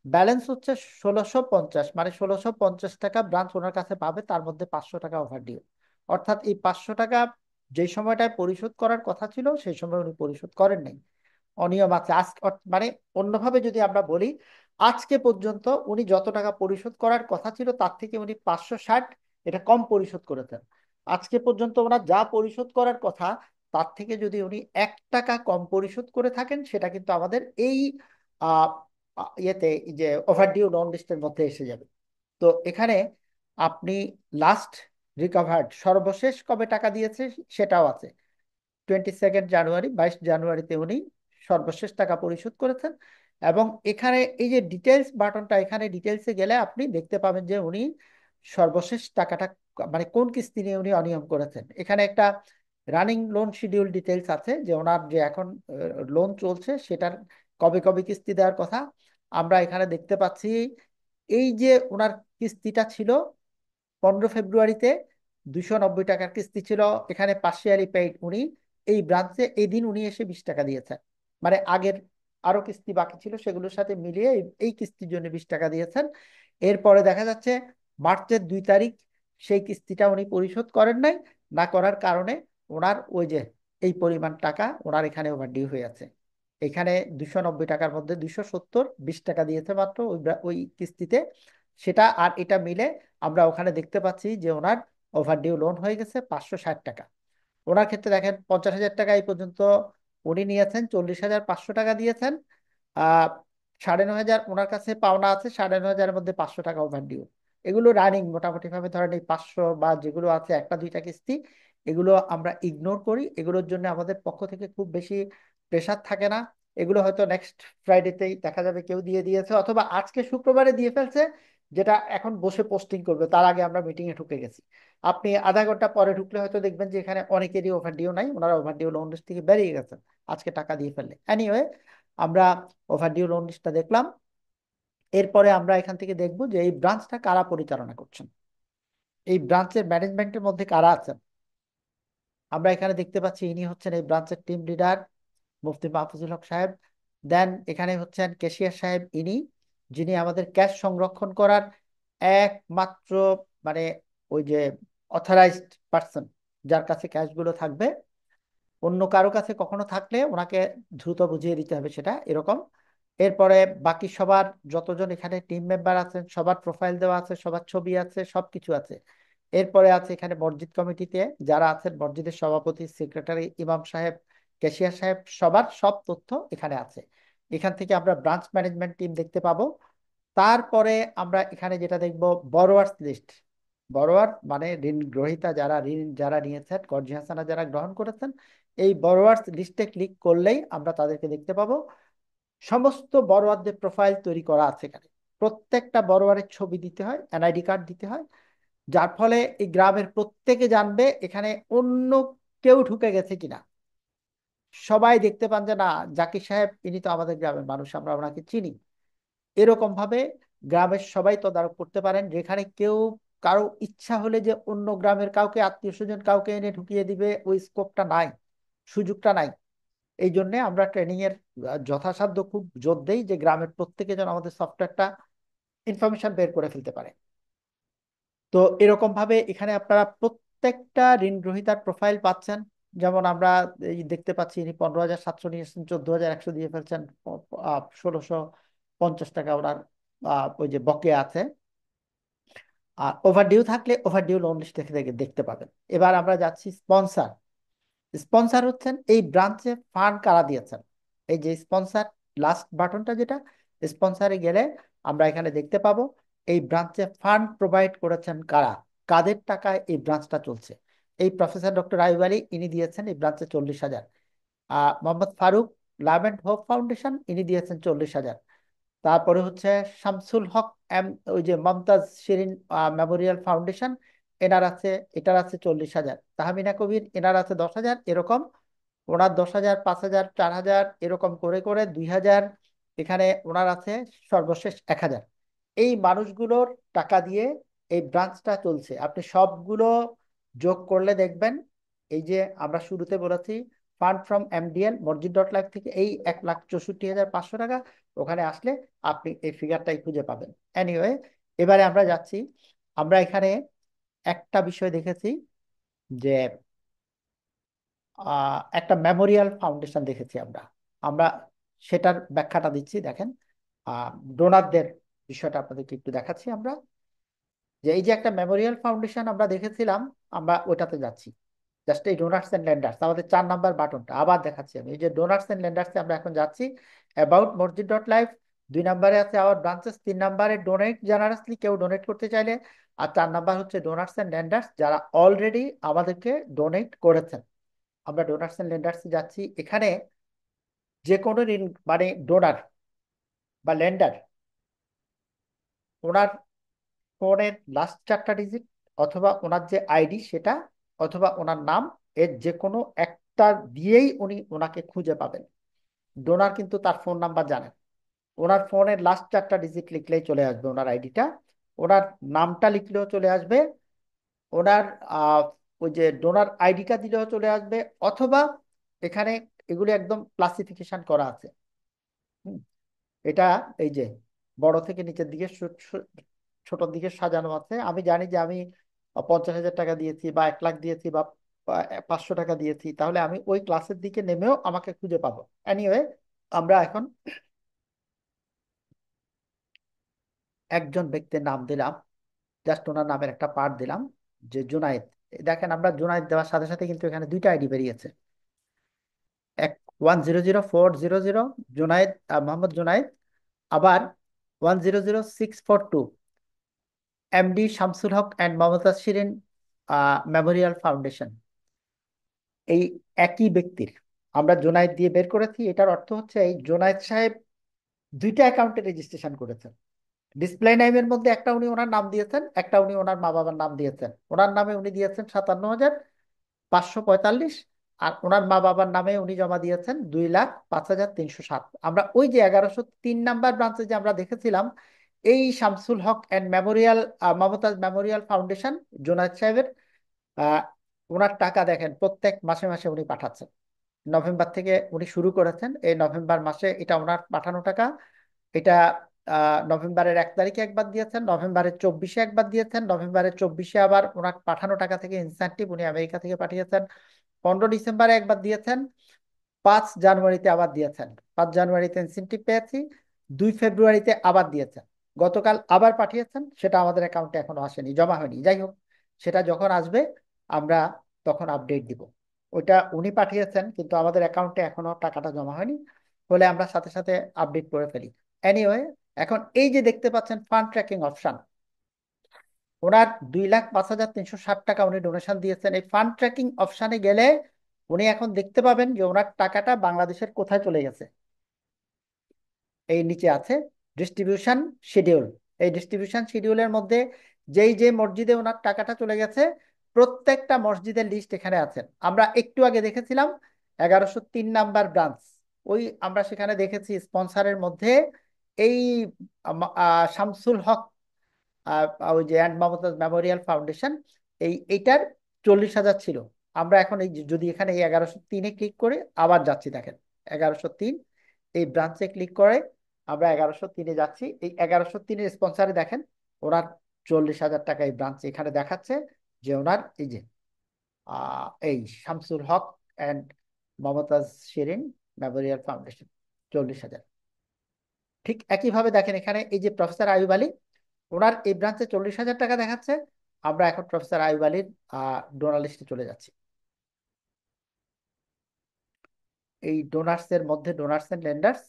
ব্যালেন্স হচ্ছে 1,650, মানে 1,650 টাকা ব্রাঞ্চ ওনার কাছে পাবে, তার মধ্যে 500 টাকা ওভারডিউ। অর্থাৎ এই 500 টাকা যেই সময়টায় পরিশোধ করার কথা ছিল সেই সময় উনি পরিশোধ করেন নাই, অনিয়ম আছে। মানে অন্যভাবে যদি আমরা বলি, আজকে পর্যন্ত উনি যত টাকা পরিশোধ করার কথা ছিল তার থেকে উনি 560 এটা কম পরিশোধ করেছেন। আজকে পর্যন্ত ওনার যা পরিশোধ করার কথা তার থেকে যদি উনি 1 টাকা কম পরিশোধ করে থাকেন, সেটা কিন্তু আমাদের এই আহ ইয়েতে, এই যে ওভারডিউ লোন লিস্টের মধ্যে এসে যাবে। তো এখানে আপনি লাস্ট রিকভার্ড সর্বশেষ কবে টাকা দিয়েছে সেটাও আছে। 22 জানুয়ারি, 22 জানুয়ারিতে উনি সর্বশেষ টাকা পরিশোধ করেছেন। এবং এখানে এই যে ডিটেলস বাটনটা, এখানে ডিটেলসে গেলে আপনি দেখতে পাবেন যে উনি সর্বশেষ টাকাটা মানে কোন কিস্তি নিয়ে উনি অনিয়ম করেছেন। এখানে একটা রানিং লোন শিডিউল ডিটেলস আছে, যে ওনার যে এখন লোন চলছে সেটার কবে কবে কিস্তি দেওয়ার কথা আমরা এখানে দেখতে পাচ্ছি। এই যে ওনার কিস্তিটা ছিল 15 ফেব্রুয়ারিতে 290 টাকার কিস্তি ছিল, এখানে পার্শিয়ালি পেইড উনি এই ব্রাঞ্চে এই দিন উনি এসে 20 টাকা দিয়েছেন। মানে আগের আরো কিস্তি বাকি ছিল সেগুলোর সাথে মিলিয়ে এই কিস্তির জন্য 20 টাকা দিয়েছেন। এরপরে দেখা যাচ্ছে মার্চের 2 তারিখ সেই কিস্তিটা উনি পরিশোধ করেন নাই, না করার কারণে ওনার ওই যে এই পরিমাণ টাকা ওনার এখানে ওভারডিউ হয়ে আছে। এখানে 290 টাকার মধ্যে 270, 20 টাকা দিয়েছে মাত্র ওই কিস্তিতে। সেটা আর এটা মিলে আমরা ওখানে দেখতে পাচ্ছি যে ওনার ওভারডিউ লোন হয়ে গেছে 560 টাকা। ওনার ক্ষেত্রে দেখেন 50,000 টাকা এই পর্যন্ত উনি নিয়েছেন, 40,500 টাকা দিয়েছেন। আহ 9,500 ওনার কাছে পাওনা আছে, 9,500-এর মধ্যে 500 টাকা ওভারডিউ। এগুলো রানিং মোটামুটি ভাবে ধরেন এই 500 বা যেগুলো আছে একটা দুইটা কিস্তি, এগুলো আমরা ইগনোর করি, এগুলোর জন্য আমাদের পক্ষ থেকে খুব বেশি প্রেশার থাকে না। এগুলো হয়তো নেক্সট ফ্রাইডেতেই দেখা যাবে কেউ দিয়ে দিয়েছে, অথবা আজকে শুক্রবারে দিয়ে ফেলছে, যেটা এখন বসে পোস্টিং করবে তার আগে আমরা মিটিং এ ঢুকে গেছি। আপনি আধা ঘন্টা পরে ঢুকলে হয়তো দেখবেন যে এখানে অনেকেরই ওভারডিউ নাই, ওনারা ওভারডিউ লোন লিস্ট থেকে বেরিয়ে গেছেন আজকে টাকা দিয়ে ফেললে। এনিওয়ে, আমরা ওভারডিউ লোন লিস্টটা দেখলাম। এরপরে আমরা এখান থেকে দেখব যে এই ব্রাঞ্চটা কারা পরিচালনা করছেন, এই ব্রাঞ্চের ম্যানেজমেন্টের মধ্যে কারা আছেন। আমরা এখানে দেখতে পাচ্ছি ইনি হচ্ছেন এই ব্রাঞ্চের টিম লিডার মুফতি মাহফুজুল হক সাহেব। দেন এখানে হচ্ছেন ক্যাশিয়ার সাহেব, ইনি যিনি আমাদের ক্যাশ সংরক্ষণ করার একমাত্র মানে ওই যে অথরাইজড পার্সন, যার কাছে ক্যাশগুলো থাকবে। অন্য কারো কাছে কখনো থাকলে ওনাকে দ্রুত বুঝিয়ে দিতে হবে সেটা এরকম। এরপরে বাকি সবার যতজন এখানে টিম মেম্বার আছেন সবার প্রোফাইল দেওয়া আছে, সবার ছবি আছে, সবকিছু আছে। এরপরে আছে এখানে মসজিদ কমিটিতে যারা আছেন, মসজিদের সভাপতি, সেক্রেটারি, ইমাম সাহেব, ক্যাশিয়ার সাহেব, সবার সব তথ্য এখানে আছে। এখান থেকে আমরা ব্রাঞ্চ ম্যানেজমেন্ট টিম দেখতে পাবো। তারপরে আমরা এখানে যেটা দেখব, বরোয়ার্স লিস্ট। বরোয়ার মানে ঋণ গ্রহীতা, যারা ঋণ যারা নিয়েছেন, কর্জি হাসানা যারা গ্রহণ করেছেন, এই বরোয়ার্স লিস্টে ক্লিক করলেই আমরা তাদেরকে দেখতে পাবো। সমস্ত বড়োয়ারদের প্রোফাইল তৈরি করা আছে এখানে। প্রত্যেকটা বড়োয়ারের ছবি দিতে হয়, এনআইডি কার্ড দিতে হয়, যার ফলে এই গ্রামের প্রত্যেকে জানবে এখানে অন্য কেউ ঢুকে গেছে কিনা। সবাই দেখতে পান যে না, জাকির সাহেব ইনি তো আমাদের গ্রামের মানুষ, আমরা ওনাকে চিনি। এরকম ভাবে গ্রামের সবাই তদারক করতে পারেন, যেখানে কেউ কারো ইচ্ছা হলে যে অন্য গ্রামের কাউকে, আত্মীয় স্বজন কাউকে এনে ঢুকিয়ে দিবে, ওই স্কোপটা নাই, সুযোগটা নাই। এই জন্য আমরা ট্রেনিং এর যথাসাধ্য খুব জোর দেই যে গ্রামের প্রত্যেকে যেন আমাদের সফটওয়্যারটা ইনফরমেশন বের করে ফেলতে পারে। তো এরকম ভাবে এখানে আপনারা প্রত্যেকটা ঋণ গ্রহীতার প্রোফাইল পাচ্ছেন। যেমন আমরা এই দেখতে পাচ্ছি ইনি 15,700 নিয়েছেন, 14,100 দিয়ে ফেলছেন, 1,650 টাকা ওনার ওই যে বকেয়া আছে। আর ওভারডিউ থাকলে ওভারডিউ লোন লিস্ট থেকে দেখতে পাবেন। এবার আমরা যাচ্ছি স্পন্সর। স্পন্সর হচ্ছেন এই ব্রাঞ্চে ফান্ড কারা দিয়েছেন, এই যে স্পন্সর লাস্ট বাটনটা যেটা, স্পন্সরে গেলে আমরা এখানে দেখতে পাবো এই ব্রাঞ্চে ফান্ড প্রোভাইড করেছেন কারা, কাদের টাকায় এই ব্রাঞ্চটা চলছে। এই প্রফেসর ডক্টর আইয়ুব আলী ইনি দিয়েছেন এই ব্রাঞ্চে 40,000। Mohammad Faruk love and hope foundation ইনি দিয়েছেন 40,000। তারপরে হচ্ছে শামসুল হক ওই যে মমতাজ শিরিন মেমোরিয়াল ফাউন্ডেশন, এনার আছে, এটার আছে 40,000, তাহমিনা কবির এনার আছে 10,000, এরকম ওনার 10,000, 5,000, 4,000, এরকম করে করে 2,000, এখানে ওনার আছে সর্বশেষ 1,000। এই মানুষগুলোর টাকা দিয়ে এই ব্রাঞ্চটা চলছে। আপনি সবগুলো যোগ করলে দেখবেন, এই যে আমরা শুরুতে বলেছি ফান্ড ফ্রম এমডিএল মসজিদ ডট লাইফ থেকে এই 1,64,500 টাকা, ওখানে আসলে আপনি এই ফিগারটাই খুঁজে পাবেন। এনিওয়ে, এবারে আমরা যাচ্ছি। আমরা এখানে একটা বিষয় দেখেছি যে একটা মেমোরিয়াল ফাউন্ডেশন দেখেছি আমরা। আমরা সেটার ব্যাখ্যাটা দিচ্ছি, দেখেন। ডোনারদের বিষয়টা আপনাদেরকে একটু দেখাচ্ছি আমরা, যে এই যে একটা মেমোরিয়াল ফাউন্ডেশন আমরা দেখেছিলাম, আমরা ওটাতে যাচ্ছি। জাস্ট এই ডোনার্স এন্ড লেন্ডার্স, আমাদের 4 নাম্বার বাটনটা আবার দেখাচ্ছি আমি। এই যে ডোনার্স এন্ড লেন্ডার্সে আমরা এখন যাচ্ছি। অ্যাবাউট মসজিদ ডট লাইফ 2 নাম্বারে আছে আওয়ার ব্রাঞ্চেস, 3 নাম্বারে ডোনেট জেনারাসলি, কেউ ডোনেট করতে চাইলে, আর 4 নাম্বার হচ্ছে ডোনার্স এন্ড লেন্ডার্স, যারা অলরেডি আমাদেরকে ডোনেট করেছেন। আমরা ডোনার্স এন্ড লেন্ডার্সে যাচ্ছি। এখানে যে কোনো মানে ডোনার বা লেন্ডার, ওনার ফোনের লাস্ট 4টা ডিজিট, অথবা ওনার যে আইডি সেটা, অথবা ওনার নাম, এর যে কোনো একটা দিয়েই উনি ওনাকে খুঁজে পাবেন। ডোনার কিন্তু তার ফোন নাম্বার জানেন, ওনার ফোনের লাস্ট 4টা ডিজিট লিখলেই চলে আসবে ওনার আইডিটা, ওনার নামটা লিখলেও চলে আসবে, ওনার আহ, ওই যে ডোনার আইডিটা দিলেও চলে আসবে, অথবা এখানে এগুলি একদম ক্লাসিফিকেশন করা আছে। হুম, এটা এই যে বড় থেকে নিচের দিকে ছোটর দিকে সাজানো আছে। আমি জানি যে আমি 50,000 টাকা দিয়েছি, বা 1 লাখ দিয়েছি, বা 500 টাকা দিয়েছি, তাহলে আমি ওই ক্লাসের দিকে নেমেও আমাকে খুঁজে পাবো। এনিওয়ে, আমরা এখন একজন ব্যক্তির নাম দিলাম, জাস্ট ওনার নামের একটা পার্ট দিলাম, যে জুনায়েদ। দেখেন, আমরা জুনায়েদ দেওয়ার সাথে সাথে কিন্তু এখানে 2টা আইডি বেরিয়েছে। 100,400 জুনায়েদ, মোহাম্মদ জুনায়েদ। আবার 100,642 MD Shamsul Haque and Momtaz Shirin memorial foundation. এই একই ব্যক্তির আমরা জোনায়েদ দিয়ে বের করেছি। এটার অর্থ হচ্ছে এই জোনায়েদ সাহেব 2টা অ্যাকাউন্টে রেজিস্ট্রেশন করেছেন। ডিসপ্লে নামের মধ্যে একটা উনি ওনার নাম দিয়েছেন, একটা উনি ওনার মা বাবার নাম দিয়েছেন। ওনার নামে উনি দিয়েছেন 57,545, আর ওনার মা বাবার নামে উনি জমা দিয়েছেন 2,05,307। আমরা ওই যে 1103 নাম্বার ব্রাঞ্চে যে আমরা দেখেছিলাম, এই Shamsul Haque and memorial Momtaz memorial foundation, Junayed সাহেবের আহ ওনার টাকা দেখেন প্রত্যেক মাসে মাসে উনি পাঠাচ্ছেন। নভেম্বর থেকে উনি শুরু করেছেন, এই নভেম্বর মাসে এটা ওনার পাঠানো টাকা। এটা নভেম্বরের 1 তারিখে একবার দিয়েছেন, নভেম্বরের 24-এ একবার দিয়েছেন, নভেম্বরের 24-এ আবার ওনার পাঠানো টাকা থেকে ইনসেন্টিভ উনি আমেরিকা থেকে পাঠিয়েছেন। 15 ডিসেম্বরে একবার দিয়েছেন, 5 জানুয়ারিতে আবার দিয়েছেন। 5 জানুয়ারিতে ইনসেন্টিভ পেয়েছি, 2 ফেব্রুয়ারিতে আবার দিয়েছেন, গতকাল আবার পাঠিয়েছেন। সেটা আমাদের অ্যাকাউন্টে এখনো আসেনি, জমা হয়নি। যাই হোক, সেটা যখন আসবে আমরা তখন আপডেট দিব। ওইটা উনি পাঠিয়েছেন, কিন্তু আমাদের অ্যাকাউন্টে এখনো টাকাটা জমা হয়নি, হলে আমরা সাথে সাথে আপডেট করে ফেলি। এনিওয়ে, এখন এই যে দেখতে পাচ্ছেন ফান্ড ট্র্যাকিং অপশন, ওনার 2,05,360 টাকা উনি ডোনেশন দিয়েছেন। এই ফান্ড ট্র্যাকিং অপশানে গেলে উনি এখন দেখতে পাবেন যে ওনার টাকাটা বাংলাদেশের কোথায় চলে গেছে। এই নিচে আছে ডিস্ট্রিবিউশন শিডিউল। এই ডিস্ট্রিবিউশন শিডিউলের মধ্যে যেই যে মসজিদে ওনার টাকাটা চলে গেছে, প্রত্যেকটা মসজিদের লিস্ট এখানে আছে। আমরা একটু আগে দেখেছিলাম 1103 নাম্বার ব্রাঞ্চ, ওই আমরা সেখানে দেখেছি স্পন্সরের মধ্যে এই শামসুল হক ওই যে অ্যান্ড মমতাজ মেমোরিয়াল ফাউন্ডেশন, এইটার 40,000 ছিল। আমরা এখন এই যদি এখানে এই 1103-এ ক্লিক করে আবার যাচ্ছি, দেখেন 1103 এই ব্রাঞ্চে ক্লিক করে আমরা 1103-এ যাচ্ছি। এই 1103-এর স্পন্সারে দেখেন ওনার 40,000 টাকা এই ব্রাঞ্চে এখানে দেখাচ্ছে, যে ওনার এই যে এই Shamsul Haque and Momtaz Shirin memorial foundation 40,000। ঠিক একইভাবে দেখেন এখানে এই যে প্রফেসর আয়ুব আলী, ওনার এই ব্রাঞ্চে 40,000 টাকা দেখাচ্ছে। আমরা এখন প্রফেসর আয়ুব আলীর ডোনার লিস্টে চলে যাচ্ছি। এই ডোনার্স এর মধ্যে ডোনার্স এন্ড লেন্ডার্স,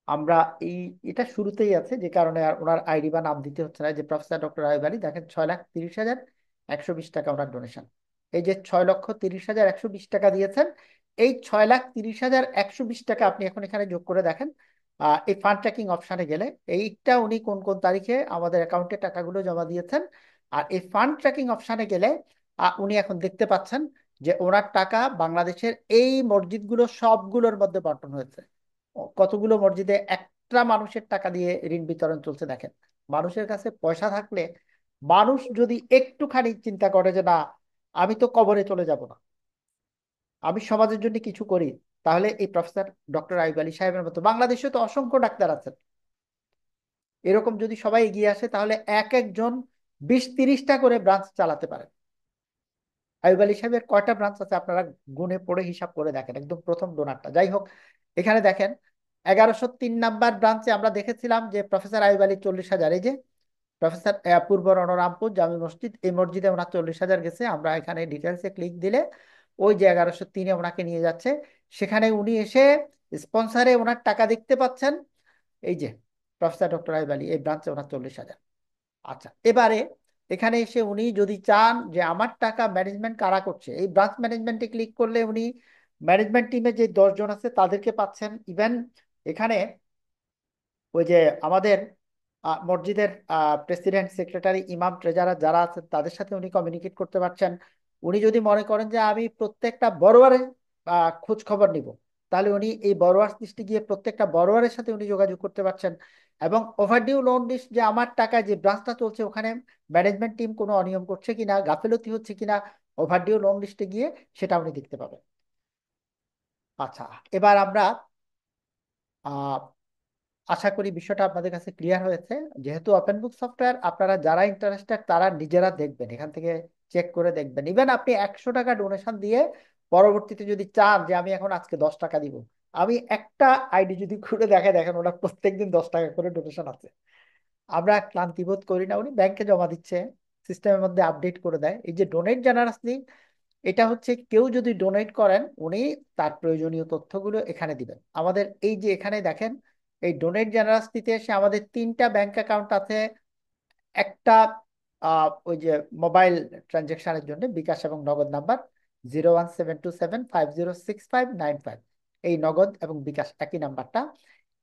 আমরা এই এটা শুরুতেই আছে, যে কারণে আর ওনার আইডি বা নাম দিতে হচ্ছে না। যে প্রফেসর ডক্টর আয়ুব আলী, দেখেন 6,30,120 টাকা ওনার ডোনেশন। এই যে 6,30,120 টাকা দিয়েছেন, এই 6,30,120 টাকা আপনি এখন এখানে যোগ করে দেখেন। এই ফান্ড ট্র্যাকিং অপশানে গেলে এইটা উনি কোন কোন তারিখে আমাদের অ্যাকাউন্টে টাকাগুলো জমা দিয়েছেন, আর এই ফান্ড ট্র্যাকিং অপশানে গেলে উনি এখন দেখতে পাচ্ছেন যে ওনার টাকা বাংলাদেশের এই মসজিদগুলো সবগুলোর মধ্যে বন্টন হয়েছে। কতগুলো মসজিদে একটা মানুষের টাকা দিয়ে ঋণ বিতরণ চলছে দেখেন। মানুষের কাছে পয়সা থাকলে, মানুষ যদি একটুখানি চিন্তা করে যে না, আমি তো কবরে চলে যাব না, আমি সমাজের জন্য কিছু করি, তাহলে এই প্রফেসর ডক্টর আইয়ুব আলী সাহেবের মতো বাংলাদেশে তো অসংখ্য ডাক্তার আছেন, এরকম যদি সবাই এগিয়ে আসে তাহলে এক একজন 20-30টা করে ব্রাঞ্চ চালাতে পারে। আইয়ুব আলী সাহেবের কয়টা ব্রাঞ্চ আছে আপনারা গুণে পড়ে হিসাব করে দেখেন, একদম প্রথম ডোনারটা। যাই হোক, এখানে দেখেন 1103 নাম্বার ব্রাঞ্চে আমরা দেখেছিলাম যে প্রফেসর আইয়ুব আলী 40,000, এই যে প্রফেসর পূর্ব রণরামপুর জামি মসজিদ, এই মসজিদে ওনার 40,000 গেছে। আমরা এখানে ডিটেলসে ক্লিক দিলে ওই যে 1103-এ ওনাকে নিয়ে যাচ্ছে, সেখানে উনি এসে স্পন্সারে ওনার টাকা দেখতে পাচ্ছেন। এই যে প্রফেসর ডক্টর আইয়ুব আলী, এই ব্রাঞ্চে ওনার 40,000। আচ্ছা, এবারে এখানে এসে উনি যদি চান যে আমার টাকা ম্যানেজমেন্ট কারা করছে, এই ব্রাঞ্চ ম্যানেজমেন্টে ক্লিক করলে উনি ম্যানেজমেন্ট টিমে যে 10 জন আছে তাদেরকে পাচ্ছেন। ইভেন এখানে ওই যে আমাদের মসজিদের প্রেসিডেন্ট, সেক্রেটারি, ইমাম, ট্রেজারার যারা আছেন তাদের সাথে উনি কমিউনিকেট করতে পারছেন। উনি যদি মনে করেন যে আমি প্রত্যেকটা বড়োয়ারের খোঁজ খবর নিব, তাহলে উনি এই বড়োয়ার লিস্টে গিয়ে প্রত্যেকটা বড়োয়ারের সাথে উনি যোগাযোগ করতে পারছেন। এবং ওভারডিউ লোন লিস্ট, যে আমার টাকা যে ব্রাঞ্চটা চলছে ওখানে ম্যানেজমেন্ট টিম কোনো অনিয়ম করছে কিনা, গাফিলতি হচ্ছে কিনা, ওভারডিউ লোন লিস্টে গিয়ে সেটা উনি দেখতে পাবেন। আচ্ছা, এবার আমরা আশা করি বিষয়টা আপনাদের কাছে ক্লিয়ার হয়েছে। যেহেতু ওপেন বুক সফটওয়্যার, আপনারা যারা ইন্টারেস্টেড তারা নিজেরা দেখবেন, এখান থেকে চেক করে দেখবেন। ইভেন আপনি 100 টাকা ডোনেশন দিয়ে পরবর্তীতে যদি চান যে আমি এখন আজকে 10 টাকা দিব, আমি একটা আইডি যদি খুলে দেখে, দেখেন ওরা প্রত্যেকদিন 10 টাকা করে ডোনেশন আছে। আমরা ক্লান্তি বোধ করি না, উনি ব্যাংকে জমা দিচ্ছে, সিস্টেমের মধ্যে আপডেট করে দেয়। এই যে ডোনেট জেনারাসলি, এটা হচ্ছে কেউ যদি ডোনেট করেন উনি তার প্রয়োজনীয় তথ্যগুলো এখানে দিবেন। আমাদের এই যে এখানে দেখেন, এই ডোনেট জেনারাসিতে এসে আমাদের 3টা ব্যাংক অ্যাকাউন্ট আছে। একটা ওই যে মোবাইল ট্রানজেকশনের জন্য বিকাশ এবং নগদ নাম্বার 01727506595, এই নগদ এবং বিকাশ একই নাম্বারটা।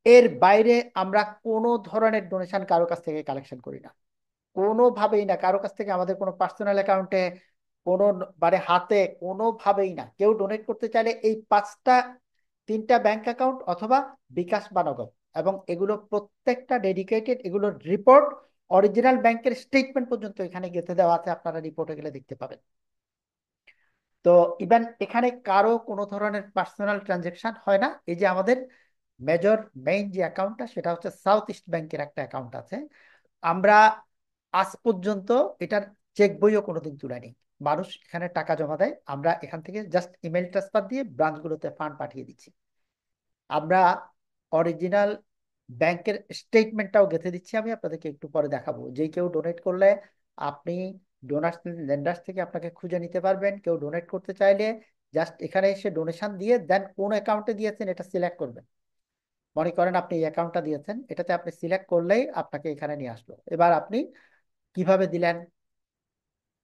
এর বাইরে আমরা কোনো ধরনের ডোনেশন কারো কাছ থেকে কালেকশন করি না, কোনোভাবেই না। কারো কাছ থেকে আমাদের কোনো পার্সোনাল অ্যাকাউন্টে, কোনো মানে হাতে, কোনোভাবেই না। কেউ ডোনেট করতে চাইলে এই 3টা ব্যাংক অ্যাকাউন্ট অথবা বিকাশ বা নগদ, এবং এগুলো প্রত্যেকটা ডেডিকেটেড, এগুলোর রিপোর্ট, অরিজিনাল ব্যাংকের স্টেটমেন্ট পর্যন্ত এখানে গেঁথে দেওয়া আছে, আপনারা রিপোর্টে গেলে দেখতে পাবেন। তো ইভেন এখানে কারো কোনো ধরনের পার্সোনাল ট্রানজেকশন হয় না। এই যে আমাদের মেজর মেইন যে অ্যাকাউন্টটা, সেটা হচ্ছে সাউথ ইস্ট ব্যাংকের একটা অ্যাকাউন্ট আছে। আমরা আজ পর্যন্ত এটার চেক বইও কোনোদিন তুলিনি। মানুষ এখানে টাকা জমা দেয়, আমরা এখান থেকে জাস্ট ইমেল ট্রান্সফার দিয়ে ব্রাঞ্চগুলোতে ফান্ড পাঠিয়ে দিচ্ছি। আমরা অরিজিনাল ব্যাংকের স্টেটমেন্টটাও গেঁথে দিচ্ছি, আমি আপনাদেরকে একটু পরে দেখাবো। যে কেউ ডোনেট করলে আপনি ডোনার লেন্ডার্স থেকে আপনাকে খুঁজে নিতে পারবেন। কেউ ডোনেট করতে চাইলে জাস্ট এখানে এসে ডোনেশন দিয়ে দেন কোন অ্যাকাউন্টে দিয়েছেন এটা সিলেক্ট করবেন। মনে করেন আপনি এই অ্যাকাউন্টটা দিয়েছেন, এটাতে আপনি সিলেক্ট করলেই আপনাকে এখানে নিয়ে আসলো। এবার আপনি কিভাবে দিলেন,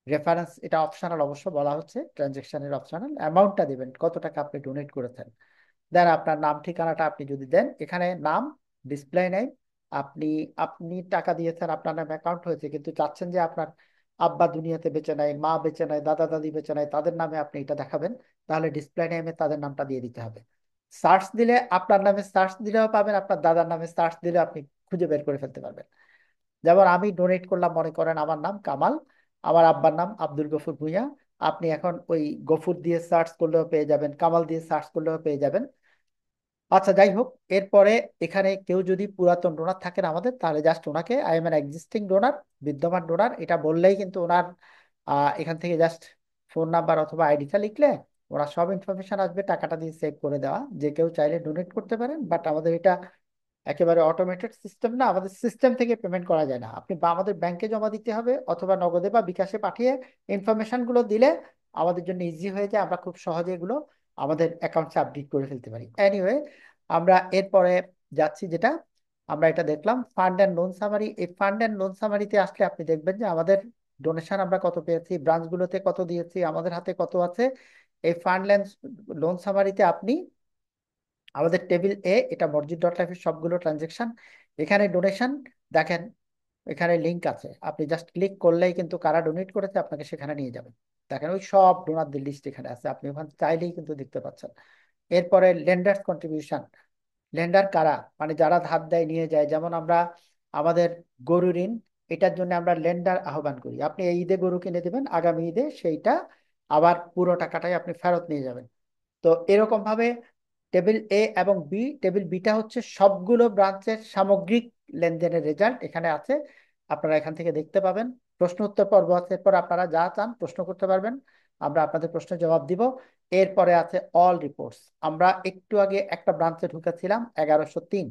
রেফারেন্স এটা অপশনাল, অবশ্য বলা হচ্ছে ট্রানজেকশনের অপশনাল, অ্যামাউন্টটা দিবেন কত টাকা আপনি ডোনেট করেছেন। দেন আপনার নাম ঠিকানাটা আপনি যদি দেন, এখানে নাম ডিসপ্লে নেই, আপনি আপনি টাকা দিয়েছেন, আপনার নামে অ্যাকাউন্ট হয়েছে, কিন্তু চাচ্ছেন যে আপনার আব্বা দুনিয়াতে বেঁচে নাই, মা বেঁচে নাই, দাদা দাদি বেঁচে নাই, তাদের নামে আপনি এটা দেখাবেন। তাহলে ডিসপ্লে নেমে তাদের নামটা দিয়ে দিতে হবে। সার্চ দিলে আপনার নামে সার্চ দিলেও পাবেন, আপনার দাদার নামে সার্চ দিলে আপনি খুঁজে বের করে ফেলতে পারবেন। যেমন আমি ডোনেট করলাম, মনে করেন আমার নাম কামাল, আমার আব্বার নাম আব্দুল গফুর ভূঁইয়া। আপনি এখন ওই গফুর দিয়ে সার্চ করলেও পেয়ে যাবেন, কামাল দিয়ে সার্চ করলেও পেয়ে যাবেন। আচ্ছা, যাই হোক, এরপরে এখানে কেউ যদি পুরাতন ডোনার থাকেন আমাদের, তাহলে জাস্ট ওনাকে I am an existing donor, বিদ্যমান ডোনার, এটা বললেই কিন্তু ওনার এখান থেকে জাস্ট ফোন নাম্বার অথবা আইডিটা লিখলে ওরা সব ইনফরমেশন আসবে, টাকাটা দিয়ে সেভ করে দেওয়া। যে কেউ চাইলে ডোনেট করতে পারেন, বাট আমাদের এটা একেবারে অটোমেটেড সিস্টেম না, আমাদের সিস্টেম থেকে পেমেন্ট করা যায় না। আপনি বা আমাদের ব্যাংকে জমা দিতে হবে অথবা নগদে বা বিকাশে পাঠিয়ে ইনফরমেশন গুলো দিলে আমাদের জন্য ইজি হয়ে যায়, আমরা খুব সহজে এগুলো আমাদের অ্যাকাউন্টে আপডেট করে ফেলতে পারি। এনিওয়ে, আমরা এরপরে যাচ্ছি, যেটা আমরা এটা দেখলাম ফান্ড অ্যান্ড লোন সামারি। এই ফান্ড অ্যান্ড লোন সামারিতে আসলে আপনি দেখবেন যে আমাদের ডোনেশন আমরা কত পেয়েছি, ব্রাঞ্চগুলোতে কত দিয়েছি, আমাদের হাতে কত আছে। এই ফান্ড লোন সামারিতে আপনি আমাদের টেবিল এ, এটা মসজিদ ডট লাইফের সবগুলো ট্রানজেকশন, এখানে ডোনেশন দেখেন এখানে লিংক আছে, আপনি জাস্ট ক্লিক করলেই কিন্তু কারা ডোনেট করেছে আপনাকে সেখানে নিয়ে যাবে। দেখেন ওই সব ডোনারদের লিস্ট এখানে আছে, আপনি ওখানে চাইলেই কিন্তু দেখতে পাচ্ছেন। এরপরে লেন্ডার্স কন্ট্রিবিউশন, লেন্ডার কারা, মানে যারা ধার দেয় নিয়ে যায়। যেমন আমরা আমাদের গরু ঋণ, এটার জন্য আমরা লেন্ডার আহ্বান করি, আপনি এই ঈদে গরু কিনে দেবেন, আগামী ঈদে সেইটা আবার পুরো টাকাটাই আপনি ফেরত নিয়ে যাবেন। তো এরকম ভাবে টেবিল এ এবং বি, টেবিল বিটা হচ্ছে সবগুলো ব্রাঞ্চের সামগ্রিক লেনদেনের রেজাল্ট এখানে আছে, আপনারা এখান থেকে দেখতে পাবেন। প্রশ্ন উত্তর পর্ব আছে, এরপর আপনারা যা চান প্রশ্ন করতে পারবেন, আমরা আপনাদের প্রশ্নের জবাব দিব। এরপরে আছে অল রিপোর্টস, আমরা একটু আগে একটা ব্রাঞ্চে ঢুকেছিলাম 1103,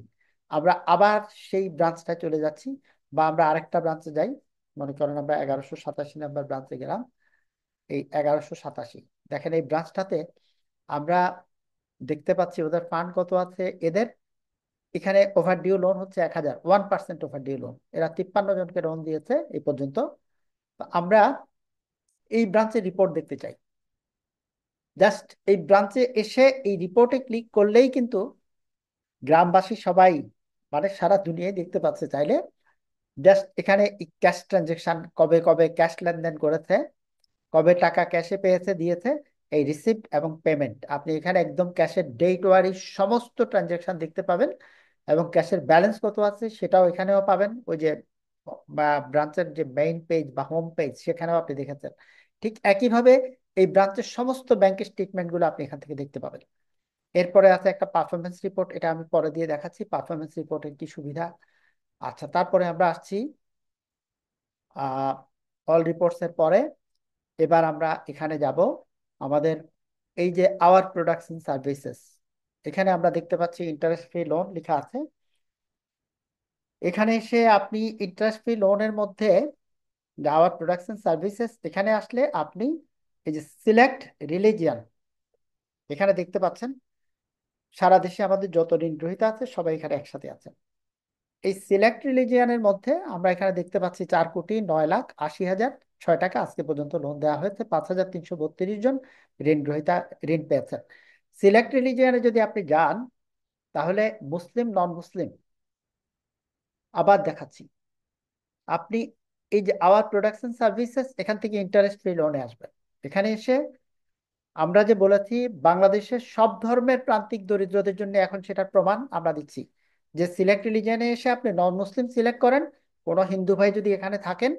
আমরা আবার সেই ব্রাঞ্চটায় চলে যাচ্ছি, বা আমরা আরেকটা ব্রাঞ্চে যাই। মনে করেন আমরা 1187 নম্বর ব্রাঞ্চে গেলাম, এই 1187। দেখেন এই ব্রাঞ্চটাতে আমরা দেখতে পাচ্ছি ওদের ফান্ড কত আছে এদের। এখানে ওভারডিউ লোন হচ্ছে 1000, 1% ওভারডিউ লোন, এরা 53 জনকে লোন দিয়েছে এই পর্যন্ত। তো আমরা এই ব্রাঞ্চের রিপোর্ট দেখতে চাই। জাস্ট এই ব্রাঞ্চে এসে এই রিপোর্টে ক্লিক করলেই কিন্তু গ্রামবাসী সবাই, মানে সারা দুনিয়ায় দেখতে পাচ্ছে চাইলে। জাস্ট এখানে ক্যাশ ট্রানজেকশন, কবে কবে ক্যাশ লেনদেন করেছে, কবে টাকা ক্যাশে পেয়েছে দিয়েছে, এই রিসিপ্ট এবং পেমেন্ট, আপনি এখানে একদম ক্যাশের ডেট ওয়ারি সমস্ত ট্রানজেকশন দেখতে পাবেন। এবং ক্যাশের ব্যালেন্স কত আছে সেটাও এখানেও পাবেন, ওই যে ব্রাঞ্চের যে মেইন পেজ বা হোম পেজ সেখানেও আপনি দেখেছেন। ঠিক একইভাবে এই ব্রাঞ্চের সমস্ত ব্যাংকের স্টেটমেন্ট গুলো আপনি এখান থেকে দেখতে পাবেন। এরপরে আছে একটা পারফরমেন্স রিপোর্ট, এটা আমি পরে দিয়ে দেখাচ্ছি পারফরমেন্স রিপোর্টের কি সুবিধা। আচ্ছা, তারপরে আমরা আসছি অল রিপোর্টস এর পরে, এবার আমরা এখানে যাব আমাদের এই যে আওয়ার প্রোডাকশন সার্ভিসেস, এখানে আমরা দেখতে পাচ্ছি ইন্টারেস্ট ফ্রি লোন লেখা আছে। এখানে এসে আপনি ইন্টারেস্ট ফ্রি লোনের মধ্যে আওয়ার প্রোডাকশন সার্ভিসেস, এখানে আসলে আপনি এই যে সিলেক্ট রিলিজিয়ান এখানে দেখতে পাচ্ছেন, সারা দেশে আমাদের যত ঋণ গ্রহীতা আছে সবাই এখানে একসাথে আছে। এই সিলেক্ট রিলিজিয়ানের মধ্যে আমরা এখানে দেখতে পাচ্ছি 4,09,80,006 টাকা আজকে পর্যন্ত লোন দেওয়া হয়েছে, 5,332 জন ঋণ গ্রহীতা ঋণ পেয়েছেন। সিলেক্ট রিলিজিয়ানে যদি আপনি যান, তাহলে মুসলিম নন মুসলিম আবার দেখাচ্ছি, আপনি এই যে আওয়ার প্রোডাকশন সার্ভিসেস এখান থেকে ইন্টারেস্ট ফ্রি লোনে আসবেন। এখানে এসে আমরা যে বলেছি বাংলাদেশের সব ধর্মের প্রান্তিক দরিদ্রদের জন্য এখন সেটার প্রমাণ আমরা দিচ্ছি, যে সিলেক্ট রিলিজিয়নে এসে আপনি নন মুসলিম সিলেক্ট করেন, কোনো হিন্দু ভাই যদি এখানে থাকেন,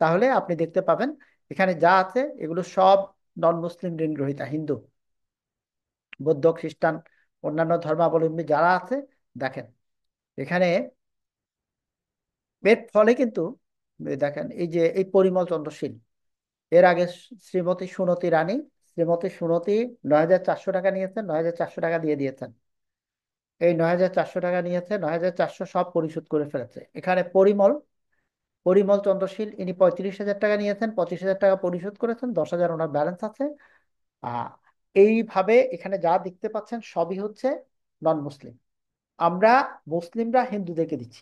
তাহলে আপনি দেখতে পাবেন এখানে যা আছে এগুলো সব নন মুসলিম ঋণ গ্রহীতা, হিন্দু, বৌদ্ধ, খ্রিস্টান, অন্যান্য ধর্মাবলম্বী যারা আছে। দেখেন এখানে এর ফলে কিন্তু দেখেন এই যে এই পরিমল চন্দ্রশীল, এর আগে শ্রীমতী সুনতি রানী, শ্রীমতী সুনতি 9,400 টাকা নিয়েছেন, 9,400 টাকা দিয়ে দিয়েছেন। এই 9,400 টাকা নিয়েছে, 9,400 সব পরিশোধ করে ফেলেছে। এখানে পরিমল, পরিমল চন্দ্রশীল ইনি 35,000 টাকা নিয়েছেন, 25,000 টাকা পরিশোধ করেছেন, 10,000 ওনার ব্যালেন্স আছে। আহ এইভাবে এখানে যা দেখতে পাচ্ছেন সবই হচ্ছে নন মুসলিম, আমরা মুসলিমরা হিন্দুদেরকে দিচ্ছি।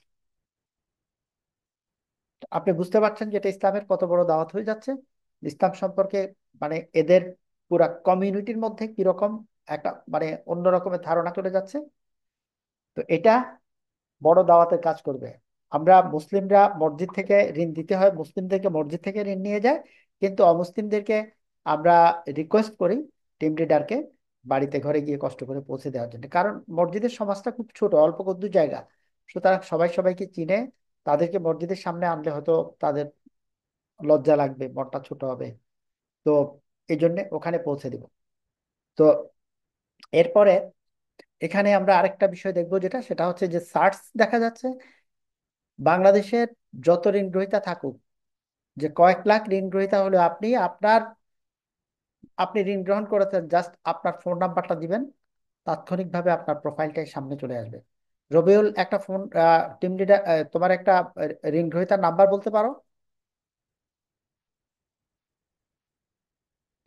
আপনি বুঝতে পারছেন যে এটা ইসলামের কত বড় দাওয়াত হয়ে যাচ্ছে, ইসলাম সম্পর্কে মানে এদের পুরা কমিউনিটির মধ্যে কিরকম একটা মানে অন্য রকমের ধারণা চলে যাচ্ছে। তো এটা বড় দাওয়াতের কাজ করবে। আমরা মুসলিমরা মসজিদ থেকে ঋণ দিতে হয়, মুসলিমদেরকে মসজিদ থেকে ঋণ নিয়ে যায়, কিন্তু অমুসলিমদেরকে আমরা রিকোয়েস্ট করি টিম লিডারকে বাড়িতে ঘরে গিয়ে কষ্ট করে পৌঁছে দেওয়ার জন্য, কারণ মসজিদের সমাজটা খুব ছোট, অল্প কদ্দু জায়গা, সুতরাং সবাই সবাইকে চিনে, তাদেরকে মসজিদের সামনে আনলে হয়তো তাদের লজ্জা লাগবে, মনটা ছোট হবে। তো এই জন্য ওখানে পৌঁছে দিব। তো এরপরে এখানে আমরা আরেকটা বিষয় দেখবো, যেটা সেটা হচ্ছে যে সার্চ দেখা যাচ্ছে বাংলাদেশের যত ঋণ গ্রহীতা থাকুক, যে কয়েক লাখ ঋণ গ্রহীতা হলে আপনি আপনার, আপনি ঋণ গ্রহণ করেছেন, জাস্ট আপনার ফোন নাম্বারটা দিবেন, তাৎক্ষণিকভাবে আপনার প্রোফাইলটাই সামনে চলে আসবে। রবিউল একটা ফোন, টিম লিডার, তোমার একটা ঋণ গ্রহীতার নাম্বার বলতে পারো?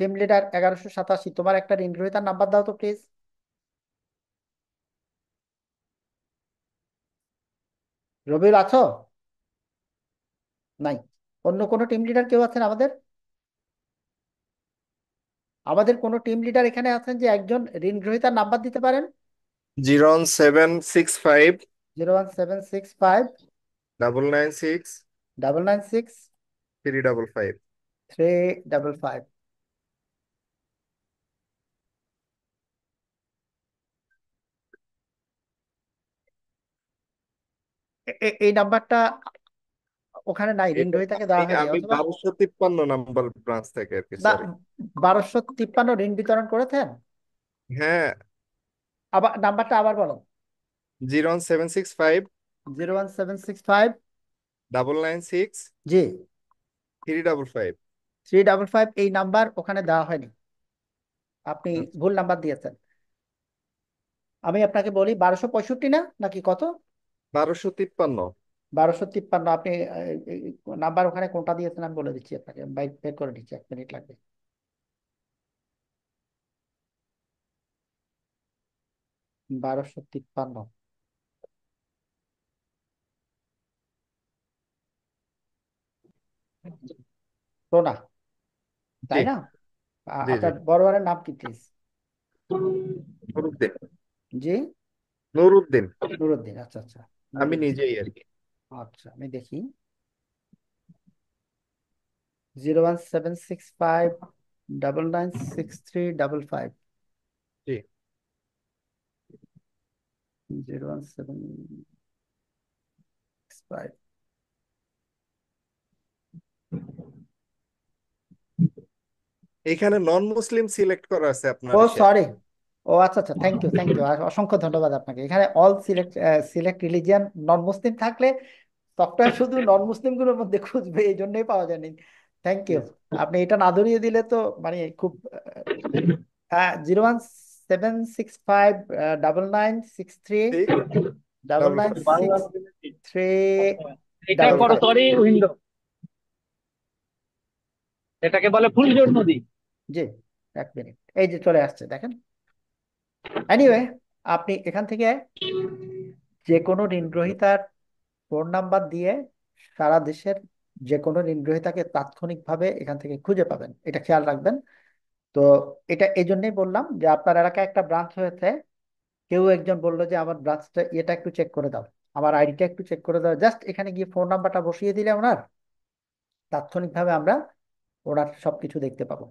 টিম লিডার 1187, তোমার একটা ঋণ গ্রহীতার নাম্বার দাও তো প্লিজ। রবিউল আছো? নাই। অন্য কোনো টিম লিডার কেউ আছেন আমাদের? আমাদের কোনো টিম লিডার এখানে আছেন যে একজন ঋণ গ্রহীতার নাম্বার দিতে পারেন? 01765 01765 996 996 355। 355। এই নাম্বারটা ওখানে নাই, ঋণ এটা গ্রহীতাকে আমি দেওয়া হয়নি আমি অথবা? 1253 নাম্বার ব্রাঞ্চ থেকে আর কি, না, সরি। 1253 ঋণ বিতরণ করেছেন? হ্যাঁ। আবার নাম্বারটা আবার বলো। 01765 01765। 996 জি। 355। 355, এই নাম্বার ওখানে দেওয়া হয়নি, আপনি ভুল নাম্বার দিয়েছেন। আমি আপনাকে বলি 1265 না নাকি কত? 1253। 1253 আপনি নাম্বার ওখানে কোনটা দিয়েছেন আমি বলে দিচ্ছি আপনাকে, আমি বের করে দিচ্ছি, 1 মিনিট লাগবে। 1253। সোনা, জি তাই না? জি জি। আপনার বড়বারের নাম কি প্লিজ? নুরুদ্দিন। জি। নুরুদ্দিন। নুরুদ্দিন, আচ্ছা আচ্ছা। আমি নুরুদ্দিন, নিজেই আর কি। আচ্ছা আমি দেখি। 01765 996355। জি। 01765। এখানে নন মুসলিম সিলেক্ট করা আছে আপনার ও ইসে। সরি। ও আচ্ছা আচ্ছা, থ্যাংক ইউ থ্যাংক ইউ, অসংখ্য ধন্যবাদ আপনাকে। এখানে অল সিলেক্ট, সিলেক্ট রিলিজিয়ান, নন মুসলিম থাকলে সফটওয়্যার শুধু নন মুসলিম গুলোর মধ্যে খুঁজবে, এই জন্যই পাওয়া যায়নি। Thank G U. আপনি এটা না ধরিয়ে দিলে তো মানে খুব। হ্যাঁ, 01765 9963 ঠিক। Double double nine five. Six three এটা ডাবল ফাইভ করতরি উইন্ডো, এটাকে বলে ফুলজোর নদী। জি। 1 মিনিট, এই যে চলে আসছে দেখেন। এনিওয়ে, আপনি এখান থেকে যে কোনো ঋণগ্রহীতার ফোন নাম্বার দিয়ে সারা দেশের যে কোনো ঋণগ্রহীতাকে তাৎক্ষণিকভাবে এখান থেকে খুঁজে পাবেন, এটা খেয়াল রাখবেন। তো এটা এই জন্যই বললাম যে আপনার এলাকায় একটা ব্রাঞ্চ হয়েছে, কেউ একজন বললো যে আমার ব্রাঞ্চটা এটা একটু চেক করে দাও, আমার আইডিটা একটু চেক করে দাও, জাস্ট এখানে গিয়ে ফোন নাম্বারটা বসিয়ে দিলে ওনার তাৎক্ষণিকভাবে আমরা ওনার সবকিছু দেখতে পাবো।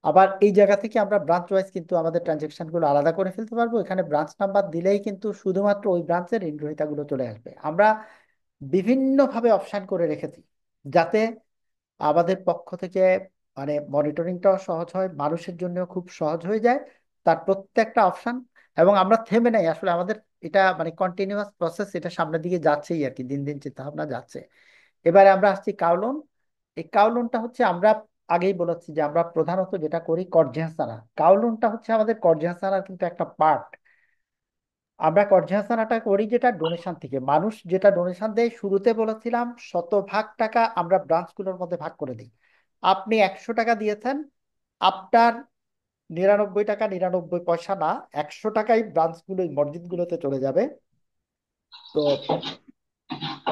আবার এই জায়গা থেকে আমরা ব্রাঞ্চ ওয়াইজ কিন্তু আমাদের ট্রানজেকশন গুলো আলাদা করে ফেলতে পারবো। এখানে ব্রাঞ্চ নাম্বার দিলেই কিন্তু শুধুমাত্র ওই ব্রাঞ্চের ঋণগ্রহীতা গুলো চলে আসবে। আমরা বিভিন্ন ভাবে অপশন করে রেখেছি যাতে আমাদের পক্ষ থেকে মানে মনিটরিংটাও সহজ হয়, মানুষের জন্য খুব সহজ হয়ে যায় তার প্রত্যেকটা অপশন। এবং আমরা থেমে নাই আসলে, আমাদের এটা মানে কন্টিনিউয়াস প্রসেস, এটা সামনের দিকে যাচ্ছেই আর কি, দিন দিন চিন্তা ভাবনা যাচ্ছে। এবারে আমরা আসছি কাউলন। এই কাউলনটা হচ্ছে আমরা আগেই বলেছি যে আমরা প্রধানত যেটা করি কর্জিহাসানা, কাউলনটা হচ্ছে আমাদের কর্জিহাসানার কিন্তু একটা পার্ট। আমরা কর্জিহাসানাটা করি যেটা ডোনেশন থেকে, মানুষ যেটা ডোনেশন দেয়, শুরুতে বলেছিলাম 100% আমরা ব্রাঞ্চগুলোর মধ্যে ভাগ করে দিই। আপনি 100 টাকা দিয়েছেন, আপনার 99 টাকা 99 পয়সা না, 100 টাকাই ব্রাঞ্চগুলো মসজিদগুলোতে চলে যাবে। তো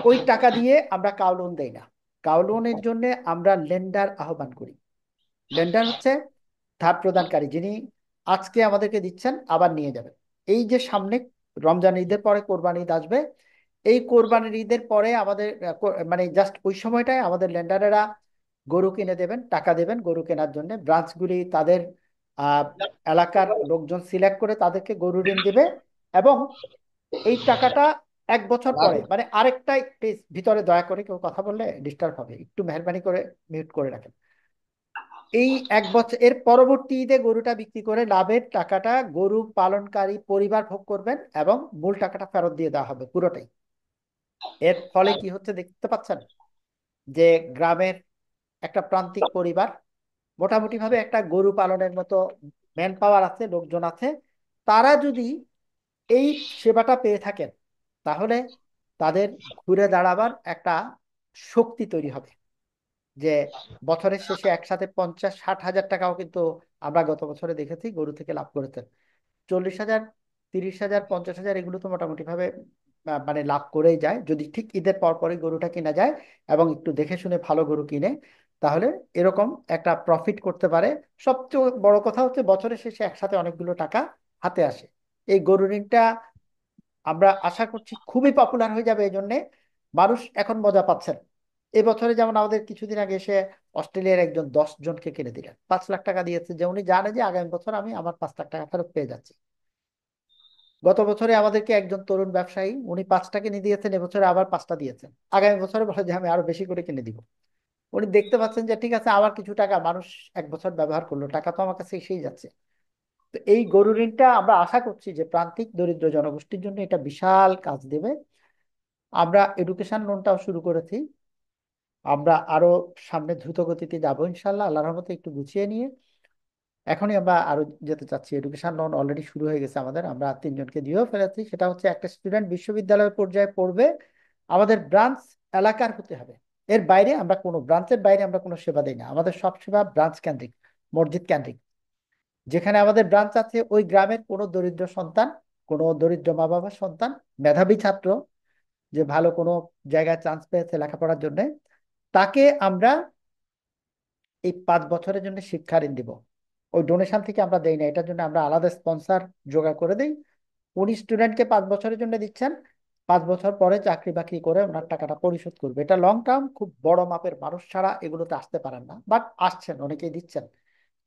ওই টাকা দিয়ে আমরা কাউলন দেই না। কাউলনের জন্য আমরা লেন্ডার আহ্বান করি। লেন্ডার হচ্ছে ধার প্রদানকারী, যিনি আজকে আমাদেরকে দিচ্ছেন আবার নিয়ে যাবেন। এই যে সামনে রমজান ঈদের পরে কোরবানি ঈদ আসবে, এই কোরবানির ঈদের পরে আমাদের মানে জাস্ট ওই সময়টায় আমাদের লেন্ডারেরা গরু কিনে দেবেন, টাকা দেবেন গরু কেনার জন্য। ব্রাঞ্চগুলি তাদের আহ এলাকার লোকজন সিলেক্ট করে তাদেরকে গরু ঋণ দেবে। এবং এই টাকাটা 1 বছর পরে মানে আরেকটা, প্লিজ ভিতরে দয়া করে কেউ কথা বললে ডিস্টার্ব হবে, একটু মেহরবানি করে মিউট করে রাখেন। এই 1 বছর এর পরবর্তী ঈদে গরুটা বিক্রি করে লাভের টাকাটা গরু পালনকারী পরিবার ভোগ করবেন এবং মূল টাকাটা ফেরত দিয়ে দেওয়া হবে পুরোটাই। এর ফলে কি হচ্ছে দেখতে পাচ্ছেন যে গ্রামের একটা প্রান্তিক পরিবার মোটামুটি ভাবে একটা গরু পালনের মতো ম্যান পাওয়ার আছে, লোকজন আছে, তারা যদি এই সেবাটা পেয়ে থাকেন তাহলে তাদের ঘুরে দাঁড়াবার একটা শক্তি তৈরি হবে। যে বছরের শেষে একসাথে 50-60 হাজার টাকাও কিন্তু আমরা গত বছরে দেখেছি গরু থেকে লাভ করেছেন। 40 হাজার, 30 হাজার, 50 হাজার এগুলো তো মোটামুটি ভাবে মানে লাভ করেই যায় যদি ঠিক ঈদের পর পরই গরুটা কিনা যায় এবং একটু দেখে শুনে ভালো গরু কিনে, তাহলে এরকম একটা প্রফিট করতে পারে। সবচেয়ে বড় কথা হচ্ছে বছরের শেষে একসাথে অনেকগুলো টাকা হাতে আসে। এই গরু ঋণটা আমরা আশা করছি খুবই পপুলার হয়ে যাবে, এই জন্যে মানুষ এখন মজা পাচ্ছেন। এবছরে যেমন আমাদের কিছুদিন আগে এসে অস্ট্রেলিয়ার একজন 10 জনকে কিনে দিলেন, 5 লাখ টাকা দিয়েছে, যে উনি জানে যে আগামী বছর আমি আমার 5 লাখ টাকা ফেরত পেয়ে যাচ্ছি। গত বছরে আমাদেরকে একজন তরুণ ব্যবসায়ী, উনি 5টা কিনে দিয়েছেন, এবছরে আবার 5টা দিয়েছেন, আগামী বছরে বলে যে আমি আরো বেশি করে কিনে দিব। উনি দেখতে পাচ্ছেন যে ঠিক আছে, আমার কিছু টাকা মানুষ 1 বছর ব্যবহার করলো, টাকা তো আমার কাছে এসেই যাচ্ছে। তো এই গরু ঋণটা আমরা আশা করছি যে প্রান্তিক দরিদ্র জনগোষ্ঠীর জন্য এটা বিশাল কাজ দেবে। আমরা এডুকেশন লোনটাও শুরু করেছি, আমরা আরো সামনে দ্রুত গতিতে যাবো ইনশাল্লাহ, আল্লাহর রহমতে একটু গুছিয়ে নিয়ে। এখনই আমরা আরো যেতে চাচ্ছি, এডুকেশন লোন অলরেডি শুরু হয়ে গেছে আমাদের, আমরা 3 জনকে দিয়েও ফেলেছি। সেটা হচ্ছে একটা স্টুডেন্ট বিশ্ববিদ্যালয় পর্যায়ে পড়বে, আমাদের ব্রাঞ্চ এলাকার হতে হবে, এর বাইরে আমরা কোনো ব্রাঞ্চের বাইরে আমরা কোনো সেবা দেই না, আমাদের সব সেবা ব্রাঞ্চ কেন্দ্রিক, মসজিদ কেন্দ্রিক। যেখানে আমাদের ব্রাঞ্চ আছে ওই গ্রামের কোনো দরিদ্র সন্তান, কোনো দরিদ্র মা বাবার সন্তান, মেধাবী ছাত্র, যে ভালো কোনো জায়গায় চান্স পেয়েছে লেখাপড়ার জন্য, তাকে আমরা এই 5 বছরের জন্য শিক্ষা ঋণ দিব। ওই ডোনেশন থেকে আমরা দেই না, এটার জন্য আমরা আলাদা স্পন্সর জোগাড় করে দিই। উনি স্টুডেন্টকে 5 বছরের জন্য দিচ্ছেন, 5 বছর পরে চাকরি বাকরি করে ওনার টাকাটা পরিশোধ করবে। এটা লং টার্ম, খুব বড় মাপের মানুষ ছাড়া এগুলোতে আসতে পারেন না, বাট আসছেন, অনেকেই দিচ্ছেন।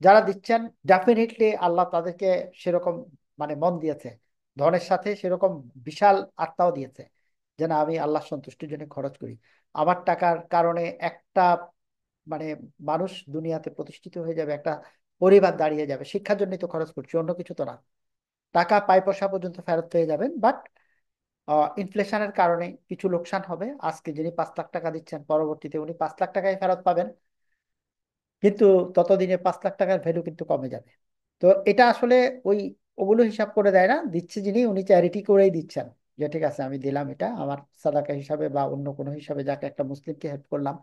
যারা দিচ্ছেন ডেফিনেটলি আল্লাহ তাদেরকে সেরকম মানে মন দিয়েছে, ধনের সাথে সেরকম বিশাল আত্মাও দিয়েছে, যে না আমি আল্লাহ সন্তুষ্টির জন্য খরচ করি। আমার টাকার কারণে একটা মানে মানুষ দুনিয়াতে প্রতিষ্ঠিত হয়ে যাবে, একটা পরিবার দাঁড়িয়ে যাবে, শিক্ষার জন্যই তো খরচ করছি, অন্য কিছু তো না। টাকা পাই পয়সা পর্যন্ত ফেরত পেয়ে যাবেন, বাট ইনফ্লেশনের কারণে কিছু লোকসান হবে। আজকে যিনি 5 লাখ টাকা দিচ্ছেন, পরবর্তীতে উনি 5 লাখ টাকাই ফেরত পাবেন, কিন্তু ততদিনে 5 লাখ টাকার ভ্যালু কিন্তু কমে যাবে। তো এটা আসলে ওই ওগুলো হিসাব করে দেয় না, দিচ্ছে যিনি উনি চ্যারিটি করেই দিচ্ছেন, যে ঠিক আছে আমি দিলাম, এটা আমার সাদাকা হিসাবে বা অন্য কোনো হিসাবে, যাকে একটা মুসলিমকে হেল্প করলাম।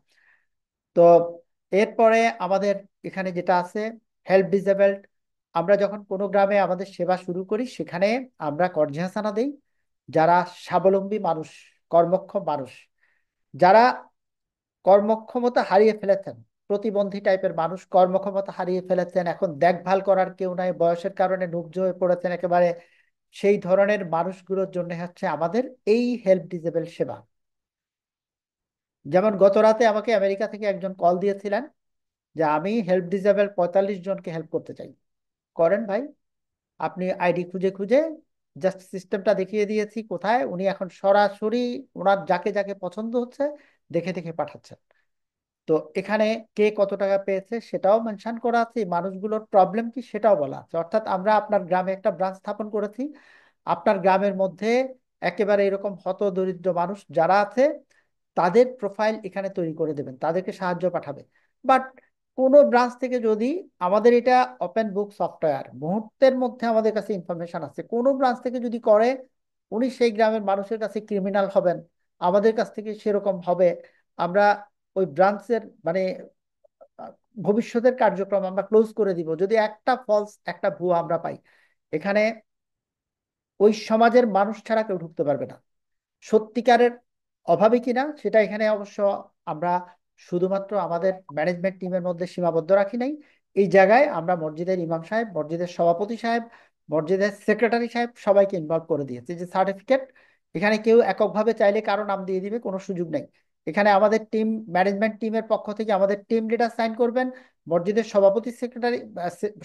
তো এরপরে আমাদের এখানে যেটা আছে, হেল্প ডিসেবলড, আমরা যখন কোনো গ্রামে আমাদের সেবা শুরু করি সেখানে আমরা কর্জি হাসানা দেই। যারা স্বাবলম্বী মানুষ, কর্মক্ষম মানুষ, যারা কর্মক্ষমতা হারিয়ে ফেলেছেন, প্রতিবন্ধী টাইপের মানুষ কর্মক্ষমতা হারিয়ে ফেলেছেন, এখন দেখভাল করার কেউ নাই, বয়সের কারণে নুব্জ হয়ে পড়েছেন একেবারে, সেই ধরনের মানুষগুলোর জন্য হচ্ছে আমাদের এই হেল্প ডিসেবল সেবা। যেমন গত রাতে আমাকে আমেরিকা থেকে একজন কল দিয়েছিলেন যে আমি হেল্প ডিসেবল 45 জনকে হেল্প করতে চাই। করেন ভাই, আপনি আইডি খুঁজে খুঁজে জাস্ট সিস্টেমটা দেখিয়ে দিয়েছি কোথায়, উনি এখন সরাসরি ওনার যাকে যাকে পছন্দ হচ্ছে দেখে দেখে পাঠাচ্ছেন। তো এখানে কে কত টাকা পেয়েছে সেটাও মেনশন করা আছে, এই মানুষগুলোর প্রবলেম কি সেটাও বলা আছে। অর্থাৎ আমরা আপনার গ্রামে একটা ব্রাঞ্চ স্থাপন করেছি, আপনার গ্রামের মধ্যে একেবারে এরকম হত দরিদ্র মানুষ যারা আছে তাদের প্রোফাইল এখানে তৈরি করে দেবেন, তাদেরকে সাহায্য পাঠাবে। বাট কোনো ব্রাঞ্চ থেকে যদি, আমাদের এটা ওপেন বুক সফটওয়্যার, মুহূর্তের মধ্যে আমাদের কাছে ইনফরমেশন আছে, কোনো ব্রাঞ্চ থেকে যদি করে উনি সেই গ্রামের মানুষের কাছে ক্রিমিনাল হবেন, আমাদের কাছ থেকে সেরকম হবে। আমরা ওই ব্রাঞ্চের মানে আহ, ভবিষ্যতের কার্যক্রম আমরা ক্লোজ করে দিব যদি একটা ফলস, একটা ভুয়া আমরা পাই। এখানে ওই সমাজের মানুষ ছাড়া কেউ ঢুকতে পারবে না। সত্যিকারের অভাবে কিনা সেটা এখানে অবশ্য আমরা শুধুমাত্র আমাদের ম্যানেজমেন্ট টিমের মধ্যে সীমাবদ্ধ রাখি নাই, এই জায়গায় আমরা মসজিদের ইমাম সাহেব, মসজিদের সভাপতি সাহেব, মসজিদের সেক্রেটারি সাহেব সবাইকে ইনভলভ করে দিয়েছে। যে সার্টিফিকেট এখানে কেউ এককভাবে চাইলে কারো নাম দিয়ে দিবে, কোনো সুযোগ নেই। এখানে আমাদের টিম, ম্যানেজমেন্ট টিমের পক্ষ থেকে আমাদের টিম লিডার সাইন করবেন, মসজিদের সভাপতি সেক্রেটারি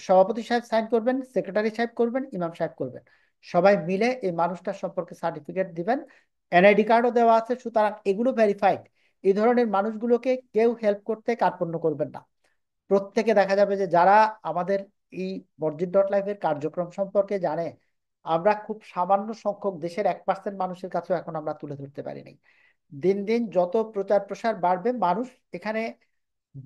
সভাপতি সাহেব সাইন করবেন, সেক্রেটারি সাহেব করবেন, ইমাম সাহেব করবেন, সবাই মিলে এই মানুষটার সম্পর্কে সার্টিফিকেট দিবেন। এনআইডি কার্ডও দেওয়া আছে, সুতরাং এগুলো ভেরিফাইড। এই ধরনের মানুষগুলোকে কেউ হেল্প করতে কার্পণ্য করবেন না। প্রত্যেকে দেখা যাবে যে যারা আমাদের এই মসজিদ.লাইফের কার্যক্রম সম্পর্কে জানে, আমরা খুব সামান্য সংখ্যক, দেশের 1% মানুষের কাছেও এখন আমরা তুলে ধরতে পারিনি। দিন দিন যত প্রচার প্রসার বাড়বে, মানুষ এখানে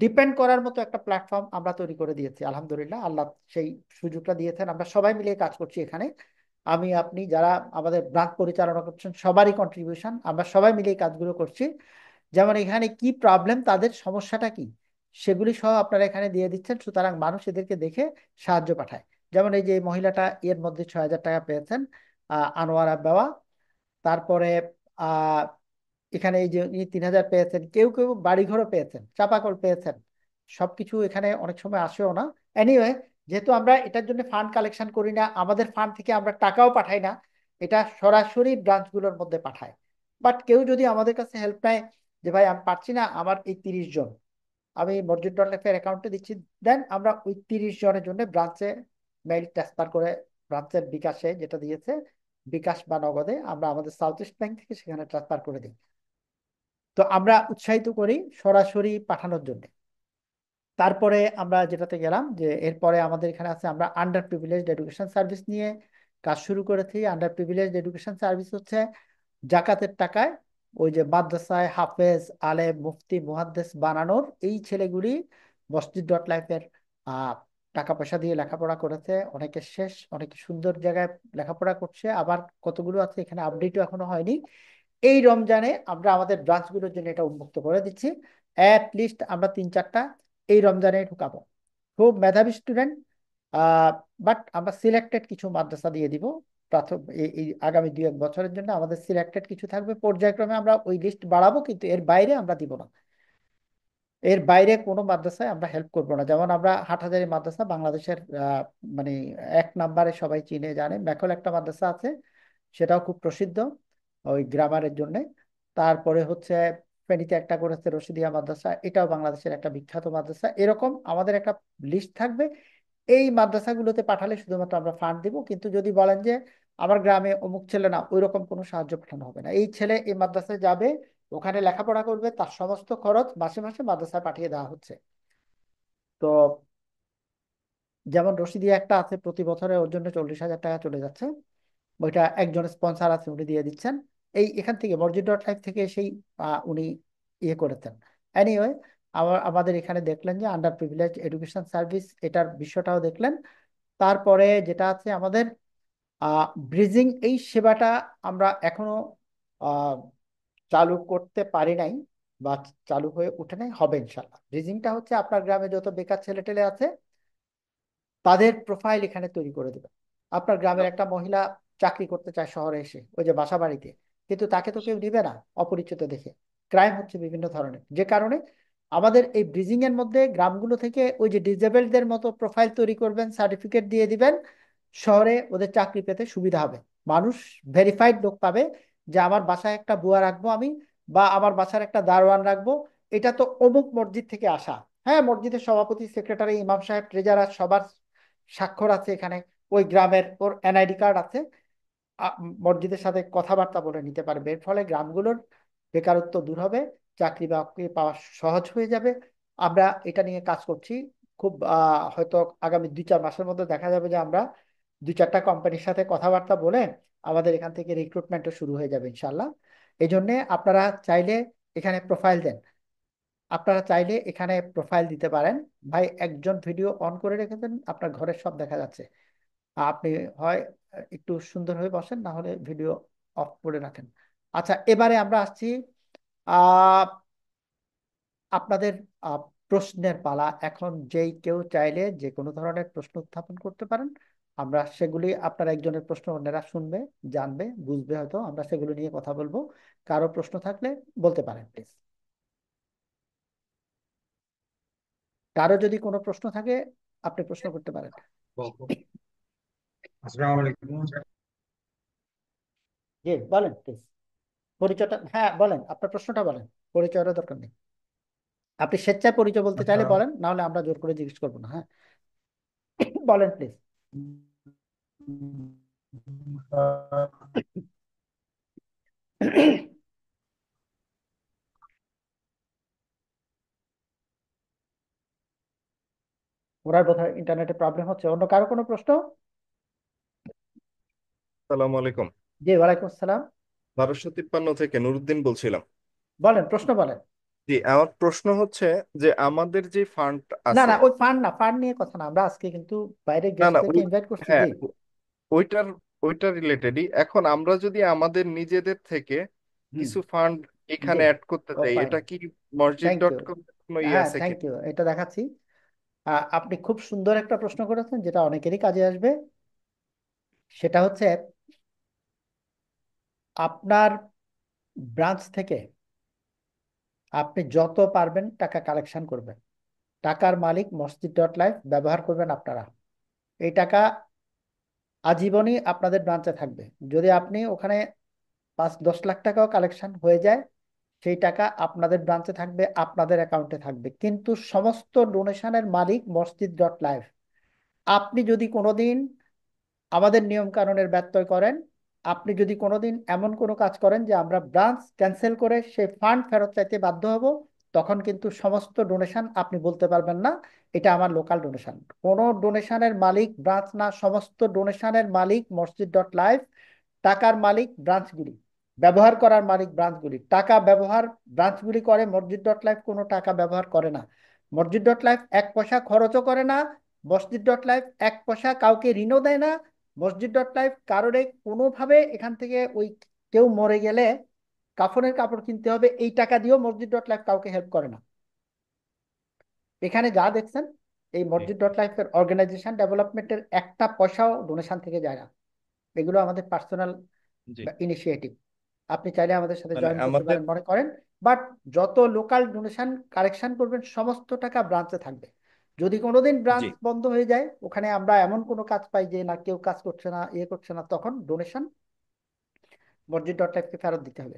ডিপেন্ড করার মতো একটা প্ল্যাটফর্ম আমরা তৈরি করে দিয়েছি, আলহামদুলিল্লাহ, আল্লাহ সেই সুযোগটা দিয়েছেন। আমরা সবাই মিলে কাজ করছি এখানে, আমি আপনি যারা আমাদের ব্রাঞ্চ পরিচালনা করছেন সবারই কন্ট্রিবিউশন, আমরা সবাই মিলে এই কাজগুলো করছি। যেমন এখানে কি প্রবলেম, তাদের সমস্যাটা কি, সেগুলি সহ আপনারা এখানে দিয়ে দিচ্ছেন, সুতরাং মানুষ এদেরকে দেখে সাহায্য পাঠায়। যেমন এই যে মহিলাটা এর মধ্যে 6,000 টাকা পেয়েছেন, আনোয়ারা বেওয়া। তারপরে আহ এখানে এই যে 3,000 পেয়েছেন, কেউ কেউ বাড়িঘরও পেয়েছেন, চাপাকল পেয়েছেন, সবকিছু এখানে অনেক সময় আসেও না। এনিওয়ে, যেহেতু আমরা এটার জন্য ফান্ড কালেকশন করি না, আমাদের ফান্ড থেকে আমরা টাকাও পাঠাই না, এটা সরাসরি ব্রাঞ্চগুলোর মধ্যে পাঠায়। বাট কেউ যদি আমাদের কাছে হেল্প নেয় যে ভাই আমি পারছি না, আমার এই 30 জন আমি মসজিদ ডট লাইফের অ্যাকাউন্টে দিচ্ছি, দেন আমরা ওই 30 জনের জন্য ব্রাঞ্চে মেইল ট্রান্সফার করে ব্রাঞ্চের বিকাশে যেটা দিয়েছে, বিকাশ বা নগদে আমরা আমাদের সাউথ ইস্ট ব্যাংক থেকে সেখানে ট্রান্সফার করে দিই। তো আমরা উৎসাহিত করি সরাসরি পাঠানোর জন্য। তারপরে আমরা যেটাতে গেলাম যে এরপরে আমাদের এখানে আছে, আমরা আন্ডার প্রিভিলেজড এডুকেশন সার্ভিস নিয়ে কাজ শুরু করেছি। আন্ডার প্রিভিলেজড এডুকেশন সার্ভিস হচ্ছে জাকাতের টাকায় ওই যে মাদ্রাসায় হাফেজ আলেম মুফতি মুহাদ্দিস বানানোর এই ছেলেগুলি মসজিদ ডট লাইফের আহ টাকা পয়সা দিয়ে লেখাপড়া করেছে, অনেকে শেষ, অনেকে সুন্দর জায়গায় লেখাপড়া করছে, আবার কতগুলো আছে এখানে আপডেটও এখনো হয়নি। এই রমজানে আমরা আমাদের ব্রাঞ্চগুলোর জন্য এটা উন্মুক্ত করে দিচ্ছি। অ্যাট লিস্ট আমরা 3-4টা এই রমজানে ঢুকাবো, খুব মেধাবী স্টুডেন্ট। বাট আমরা সিলেক্টেড কিছু মাদ্রাসা দিয়ে দিব প্রাথমিক এই আগামী 2-1 বছরের জন্য আমাদের সিলেক্টেড কিছু থাকবে, পর্যায়ক্রমে আমরা ওই লিস্ট বাড়াবো, কিন্তু এর বাইরে আমরা দিব না। এর বাইরে কোনো মাদ্রাসায় আমরা হেল্প করব না। যেমন আমরা হাটহাজারী মাদ্রাসা বাংলাদেশের মানে 1 নম্বরে সবাই চিনে জানে, ম্যাকল একটা মাদ্রাসা আছে, সেটাও খুব প্রসিদ্ধ ওই গ্রামারের জন্য। তারপরে হচ্ছে ফেনীতে একটা করেছে রশিদিয়া মাদ্রাসা, এটাও বাংলাদেশের একটা বিখ্যাত মাদ্রাসা। এরকম আমাদের একটা লিস্ট থাকবে, এই মাদ্রাসাগুলোতে পাঠালে শুধুমাত্র আমরা ফান্ড দিব। কিন্তু যদি বলেন যে আমার গ্রামে অমুক ছেলে না, ওই রকম কোনো সাহায্য পাঠানো হবে না। এই ছেলে এই মাদ্রাসায় যাবে, ওখানে লেখাপড়া করবে, তার সমস্ত খরচ মাসে মাসে মাদ্রাসায় পাঠিয়ে দেওয়া হচ্ছে। তো যেমন রশিদিয়া একটা আছে, প্রতি বছরে ওর জন্য 40,000 টাকা চলে যাচ্ছে, ওইটা একজন স্পন্সর আছে উনি দিয়ে দিচ্ছেন। এই এখান থেকে মসজিদ ডট লাইফ থেকে সেই উনি ইয়ে করেছেন। এনিওয়ে, আমাদের এখানে দেখলেন যে আন্ডার প্রিভিলেজ এডুকেশন সার্ভিস, এটার বিষয়টাও দেখলেন। তারপরে যেটা আছে আমাদের ব্রিজিং, এই সেবাটা আমরা এখনো আহ, চালু করতে পারি নাই বা চালু হয়ে উঠে নাই, হবে ইনশাল্লাহ। ব্রিজিংটা হচ্ছে আপনার গ্রামে যত বেকার ছেলে টেলে আছে তাদের প্রোফাইল এখানে তৈরি করে দেবে। আপনার গ্রামের একটা মহিলা চাকরি করতে চায় শহরে এসে ওই যে বাসা বাড়িতে, কিন্তু তাকে তো কেউ দিবে না অপরিচিত দেখে। ক্রাইম হচ্ছে বিভিন্ন ধরনের, যে কারণে আমাদের এই ব্রিজিং এর মধ্যে গ্রামগুলো থেকে ওই যে ডিজেবলদের মতো প্রোফাইল তৈরি করবেন, সার্টিফিকেট দিয়ে দিবেন, শহরে ওদের চাকরি পেতে সুবিধা হবে। মানুষ ভেরিফাইড লোক পাবে যে আমার বাসায় একটা বুয়া রাখবো আমি, বা আমার বাসার একটা দারোয়ান রাখবো, এটা তো অমুক মসজিদ থেকে আসা। হ্যাঁ, মসজিদের সভাপতি সেক্রেটারি ইমাম সাহেব ট্রেজারার সবার স্বাক্ষর আছে এখানে, ওই গ্রামের ওর এনআইডি কার্ড আছে, মসজিদের সাথে কথাবার্তা বলে নিতে পারবে। এর ফলে গ্রামগুলোর বেকারত্ব দূর হবে, চাকরি বাকরি পাওয়া সহজ হয়ে যাবে। আমরা এটা নিয়ে কাজ করছি। খুব হয়তো আগামী 2-4 মাসের মধ্যে দেখা যাবে যে আমরা 2-4টা কোম্পানির সাথে কথাবার্তা বলে আমাদের এখান থেকে রিক্রুটমেন্টও শুরু হয়ে যাবে ইনশাল্লাহ। এই জন্যে আপনারা চাইলে এখানে প্রোফাইল দেন, আপনারা চাইলে এখানে প্রোফাইল দিতে পারেন। ভাই একজন ভিডিও অন করে রেখেছেন, আপনার ঘরের সব দেখা যাচ্ছে। আপনি হয় একটু সুন্দর হয়ে বসেন, না হলে ভিডিও অফ করে রাখেন। আচ্ছা, এবারে আমরা আসছি আহ আপনাদের আহ, প্রশ্নের পালা। এখন যেই কেউ চাইলে যে কোনো ধরনের প্রশ্ন উত্থাপন করতে পারেন, আমরা সেগুলি, আপনার একজনের প্রশ্ন অন্যরা শুনবে, জানবে, বুঝবে, হয়তো আমরা সেগুলো নিয়ে কথা বলবো। কারো প্রশ্ন থাকলে বলতে পারেন প্লিজ। কারো যদি কোনো প্রশ্ন থাকে আপনি প্রশ্ন করতে পারেন। আসসালামু আলাইকুম। জি বলেন প্লিজ, পরিচয়টা, হ্যাঁ বলেন, আপনার প্রশ্নটা বলেন, পরিচয়ের দরকার নেই। আপনি স্বেচ্ছায় পরিচয় বলতে আচ্ছা, চাইলে বলেন, না হলে আমরা জোর করে জিজ্ঞেস করবো না। হ্যাঁ বলেন প্লিজ। ওনার বোধহয় ইন্টারনেটে প্রবলেম হচ্ছে। অন্য কারো কোনো প্রশ্ন? আসসালামু আলাইকুম। জি ওয়ালাইকুম আসসালাম। 1253 থেকে নুরুদ্দিন বলছিলাম। বলেন, প্রশ্ন বলেন। জি, আমার প্রশ্ন হচ্ছে যে আমাদের যে ফান্ড না আছে। না, ওই ফান্ড না, ফান্ড নিয়ে কথা না, আমরা আজকে কিন্তু বাইরে না না, গেস্টদেরকে ইনভাইট করছি। হ্যাঁ, জি ওইটার ওইটার রিলেটেডই। এখন আমরা যদি আমাদের নিজেদের থেকে হুম কিছু ফান্ড জি, এখানে অ্যাড করতে ও চাই, ফাইন, এটা কি মসজিদ থ্যাংক ডট ইউ। কম কোনো ইয়ে হ্যাঁ আছে কি? থ্যাংক ইউ, এটা দেখাচ্ছি। আপনি খুব সুন্দর একটা প্রশ্ন করেছেন, যেটা অনেকেরই কাজে আসবে। সেটা হচ্ছে আপনার ব্রাঞ্চ থেকে আপনি যত পারবেন টাকা কালেকশন করবেন, টাকার মালিক মসজিদ ডট লাইফ, ব্যবহার করবেন আপনারা। এই টাকা আজীবনই আপনাদের ব্রাঞ্চে থাকবে। যদি আপনি ওখানে 5-10 লাখ টাকাও কালেকশন হয়ে যায়, সেই টাকা আপনাদের ব্রাঞ্চে থাকবে, আপনাদের অ্যাকাউন্টে থাকবে, কিন্তু সমস্ত ডোনেশনের মালিক মসজিদ ডট লাইভ। আপনি যদি কোনোদিন আমাদের নিয়ম কানুনের ব্যত্যয় করেন, আপনি যদি কোনোদিন এমন কোনো কাজ করেন যে আমরা ব্রাঞ্চ ক্যান্সেল করে সেই ফান্ড ফেরত চাইতে বাধ্য হব, তখন কিন্তু সমস্ত ডোনেশন আপনি বলতে পারবেন না এটা আমার লোকাল ডোনেশন। কোনো ডোনেশনের মালিক ব্রাঞ্চ না, সমস্ত ডোনেশনের মালিক মসজিদ ডট লাইভ। টাকার মালিক ব্রাঞ্চগুলি, ব্যবহার করার মালিক ব্রাঞ্চগুলি। টাকা ব্যবহার ব্রাঞ্চগুলি করে, মসজিদ ডট লাইভ কোনো টাকা ব্যবহার করে না। মসজিদ ডট লাইভ এক পয়সা খরচও করে না। মসজিদ ডট লাইভ এক পয়সা কাউকে ঋণও দেয় না। মসজিদ ডট লাইভ কারোরে কোনোভাবে এখান থেকে ওই কেউ মরে গেলে কাফনের কাপড় কিনতে হবে এই টাকা দিয়েও মসজিদ ডট লাইভ কাউকে হেল্প করে না। এখানে যা দেখছেন এই জি মসজিদ ডট লাইফের অর্গানাইজেশন ডেভেলপমেন্টের একটা পয়সাও ডোনেশন থেকে যায় না। এগুলো আমাদের পার্সোনাল জি ইনিশিয়েটিভ। আপনি চাইলে আমাদের সাথে মানে জয়েন করতে আমাদের পারেন মনে করেন। বাট যত লোকাল ডোনেশন কালেকশন করবেন সমস্ত টাকা ব্রাঞ্চে থাকবে। যদি কোনোদিন জি ব্রাঞ্চ বন্ধ হয়ে যায়, ওখানে আমরা এমন কোনো কাজ পাই যে না কেউ কাজ করছে না, ইয়ে করছে না, তখন ডোনেশন মসজিদ ডট লাইফকে ফেরত দিতে হবে।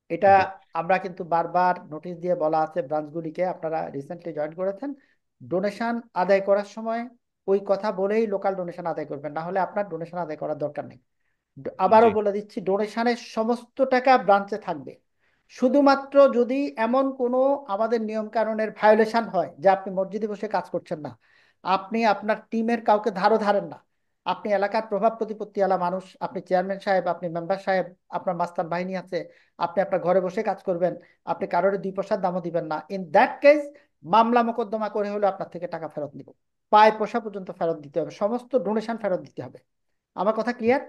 এটা জি আমরা কিন্তু বারবার নোটিশ দিয়ে বলা আছে ব্রাঞ্চগুলিকে, আপনারা রিসেন্টলি জয়েন করেছেন, ডোনেশন আদায় করার সময় ওই কথা বলেই লোকাল ডোনেশন আদায় করবেন, না হলে আপনার ডোনেশন আদায় করার দরকার নেই। জি আবারও বলে দিচ্ছি, ডোনেশনের সমস্ত টাকা ব্রাঞ্চে থাকবে। শুধুমাত্র যদি এমন কোনো আমাদের নিয়ম কানুনের ভায়োলেশন হয় যে আপনি মসজিদে বসে কাজ করছেন না, আপনি আপনার টিমের কাউকে ধারও ধারেন না, আপনি এলাকার প্রভাব প্রতিপত্তিওয়ালা মানুষ, আপনি চেয়ারম্যান সাহেব, আপনি মেম্বার সাহেব, আপনার মাস্তান বাহিনী আছে, আপনি আপনার ঘরে বসে কাজ করবেন, আপনি কারোর 2 পয়সার দামও দিবেন না, ইন দ্যাট কেস মামলা মোকদ্দমা করে হলে আপনার থেকে টাকা ফেরত নিব। পায় পয়সা পর্যন্ত ফেরত দিতে হবে, সমস্ত ডোনেশন ফেরত দিতে হবে। আমার কথা ক্লিয়ার?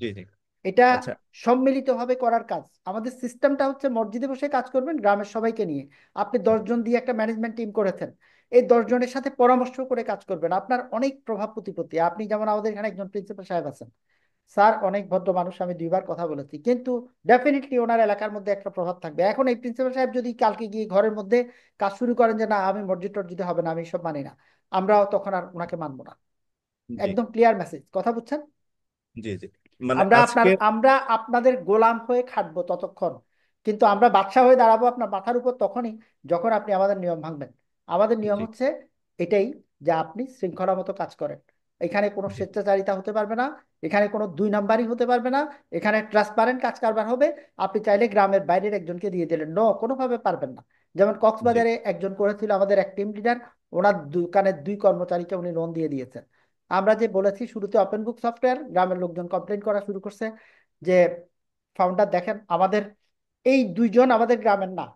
জি জি এটা আচ্ছা সম্মিলিতভাবে করার কাজ। আমাদের সিস্টেমটা হচ্ছে মসজিদে বসে কাজ করবেন গ্রামের সবাইকে নিয়ে। আপনি 10 জন দিয়ে একটা ম্যানেজমেন্ট টিম করেছেন, এই 10 জনের সাথে পরামর্শ করে কাজ করবেন। আপনার অনেক প্রভাব প্রতিপত্তি, আপনি যেমন আমাদের এখানে একজন প্রিন্সিপাল সাহেব আছেন, স্যার অনেক ভদ্র মানুষ, আমি 2বার কথা বলেছি, কিন্তু ডেফিনেটলি ওনার এলাকার মধ্যে একটা প্রভাব থাকবে। এখন এই প্রিন্সিপাল সাহেব যদি কালকে গিয়ে ঘরের মধ্যে কাজ শুরু করেন যে না আমি মসজিদ টসজিদে হবে না, আমি সব মানি না, আমরাও তখন আর ওনাকে মানবো না। জি একদম ক্লিয়ার মেসেজ, কথা বুঝছেন? জি জি মানে আমরা আজকে আমরা আপনাদের গোলাম হয়ে খাটবো ততক্ষণ, কিন্তু আমরা বাদশা হয়ে দাঁড়াবো আপনার মাথার উপর তখনই যখন আপনি আমাদের নিয়ম ভাঙবেন। আমাদের নিয়ম জি হচ্ছে এটাই, যে আপনি শৃঙ্খলা মতো কাজ করেন। এখানে কোনো জি স্বেচ্ছাচারিতা হতে পারবে না, এখানে কোনো 2 নাম্বারই হতে পারবে না, এখানে ট্রান্সপারেন্ট কাজ কারবার হবে। আপনি চাইলে গ্রামের বাইরের একজনকে দিয়ে দিলেন, নো, কোনোভাবে পারবেন না। যেমন জি কক্সবাজারে একজন করেছিল আমাদের এক টিম লিডার, ওনার দোকানের 2 কর্মচারীকে উনি লোন দিয়ে দিয়েছেন। আমরা যে বলেছি শুরুতে ওপেন বুক সফটওয়্যার, গ্রামের লোকজন কমপ্লেন করা শুরু করছে যে ফাউন্ডার দেখেন আমাদের এই 2 জন আমাদের গ্রামের না,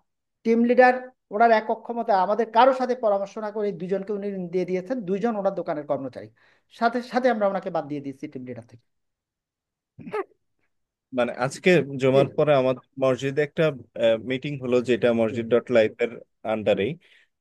টিম লিডার ওনার একক ক্ষমতা আমাদের কারোর সাথে পরামর্শ না করে এই 2 জনকে উনি দিয়ে দিয়েছেন, 2 জন ওনার দোকানের কর্মচারী। সাথে সাথে আমরা ওনাকে বাদ দিয়ে দিয়েছি টিম লিডার থেকে। মানে আজকে জি জমার পরে আমাদের মসজিদে একটা মিটিং হলো, যেটা জি মসজিদ ডট লাইফের আন্ডারেই।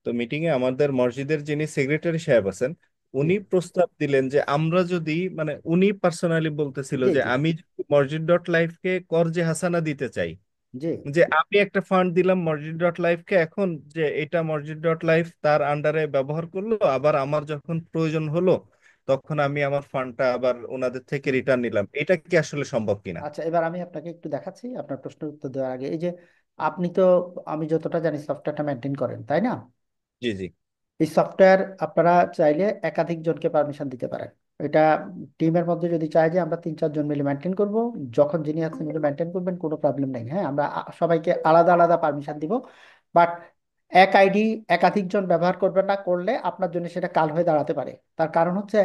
তো মিটিং এ আমাদের মসজিদের যিনি সেক্রেটারি সাহেব আছেন, জি উনি প্রস্তাব দিলেন যে আমরা যদি, মানে উনি পার্সোনালি বলতেছিল জি যে জি আমি যদি মসজিদ ডট লাইফকে কর্জে হাসানা দিতে চাই, জি যে আমি একটা ফান্ড দিলাম মসজিদ ডট লাইফকে, এখন যে এটা মসজিদ ডট লাইফ তার আন্ডারে ব্যবহার করলো, আবার আমার যখন প্রয়োজন হলো তখন আমি আমার ফান্ডটা আবার ওনাদের থেকে রিটার্ন নিলাম, এটা কি আসলে সম্ভব কিনা? আচ্ছা, এবার আমি আপনাকে একটু দেখাচ্ছি আপনার প্রশ্নের উত্তর দেওয়ার আগে। এই যে আপনি তো, আমি যতটা জানি সফটওয়্যারটা মেনটেন করেন তাই না? জি জি এই সফটওয়্যার আপনারা চাইলে একাধিক জনকে পারমিশন দিতে পারেন। এটা টিমের মধ্যে যদি চাই যে আমরা 3-4 জন মিলে মেনটেন করব, যখন যিনি আছেন মিলে মেনটেন করবেন, কোনো প্রবলেম নেই। হ্যাঁ, আমরা সবাইকে আলাদা আলাদা পারমিশন দিব। বাট এক আইডি একাধিক জন ব্যবহার করবেন না, করলে আপনার জন্য সেটা কাল হয়ে দাঁড়াতে পারে। তার কারণ হচ্ছে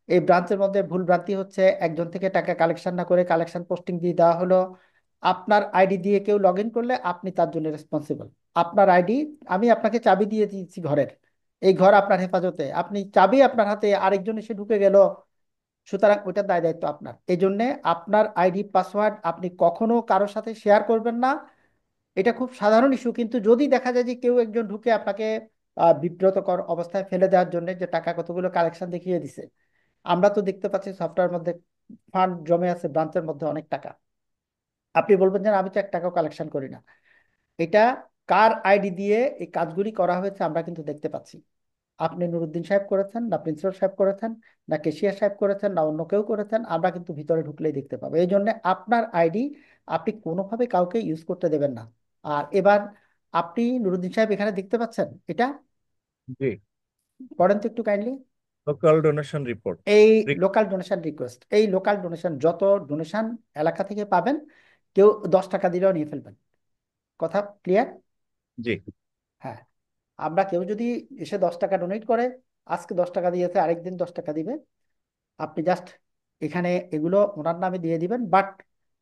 এই ব্রাঞ্চের মধ্যে ভুল ভ্রান্তি হচ্ছে, একজন থেকে টাকা কালেকশন না করে কালেকশন পোস্টিং দিয়ে দেওয়া হলো। আপনার আইডি দিয়ে কেউ লগ ইন করলে আপনি তার জন্য রেসপন্সিবল। আপনার আইডি, আমি আপনাকে চাবি দিয়ে দিয়েছি ঘরের, এই ঘর আপনার হেফাজতে, আপনি চাবি আপনার হাতে, আরেকজন এসে ঢুকে গেল, সুতরাং ওইটার দায় দায়িত্ব আপনার। এই জন্য আপনার আইডি পাসওয়ার্ড আপনি কখনো কারোর সাথে শেয়ার করবেন না। এটা খুব সাধারণ ইস্যু, কিন্তু যদি দেখা যায় যে কেউ একজন ঢুকে আপনাকে বিব্রতকর অবস্থায় ফেলে দেওয়ার জন্য যে টাকা কতগুলো কালেকশন দেখিয়ে দিছে, আমরা তো দেখতে পাচ্ছি সফটওয়্যার মধ্যে ফান্ড জমে আছে ব্রাঞ্চের মধ্যে অনেক টাকা, আপনি বলবেন যে আমি তো 1 টাকাও কালেকশন করি না। এটা কার আইডি দিয়ে এই কাজগুলি করা হয়েছে আমরা কিন্তু দেখতে পাচ্ছি। আপনি নুরুদ্দিন সাহেব করেছেন না প্রিন্সিপাল সাহেব করেছেন না কেশিয়া সাহেব করেছেন না অন্য কেউ করেছেন, আমরা কিন্তু ভিতরে ঢুকলেই দেখতে পাবো। এই জন্য আপনার আইডি আপনি কোনোভাবে কাউকে ইউজ করতে দেবেন না। আর এবার আপনি নুরুদ্দিন সাহেব এখানে দেখতে পাচ্ছেন এটা, জি। পড়েন তো একটু কাইন্ডলি। Local donation report. এই লোকাল ডোনেশন রিকোয়েস্ট, এই লোকাল ডোনেশন যত ডোনেশন এলাকা থেকে পাবেন, কেউ 10 টাকা দিলেও নিয়ে ফেলবেন। কথা ক্লিয়ার? জি। হ্যাঁ, আমরা কেউ যদি এসে 10 টাকা ডোনেট করে, আজকে 10 টাকা দিয়েছে, আরেকদিন 10 টাকা দিবে, আপনি জাস্ট এখানে এগুলো ওনার নামে দিয়ে দিবেন। বাট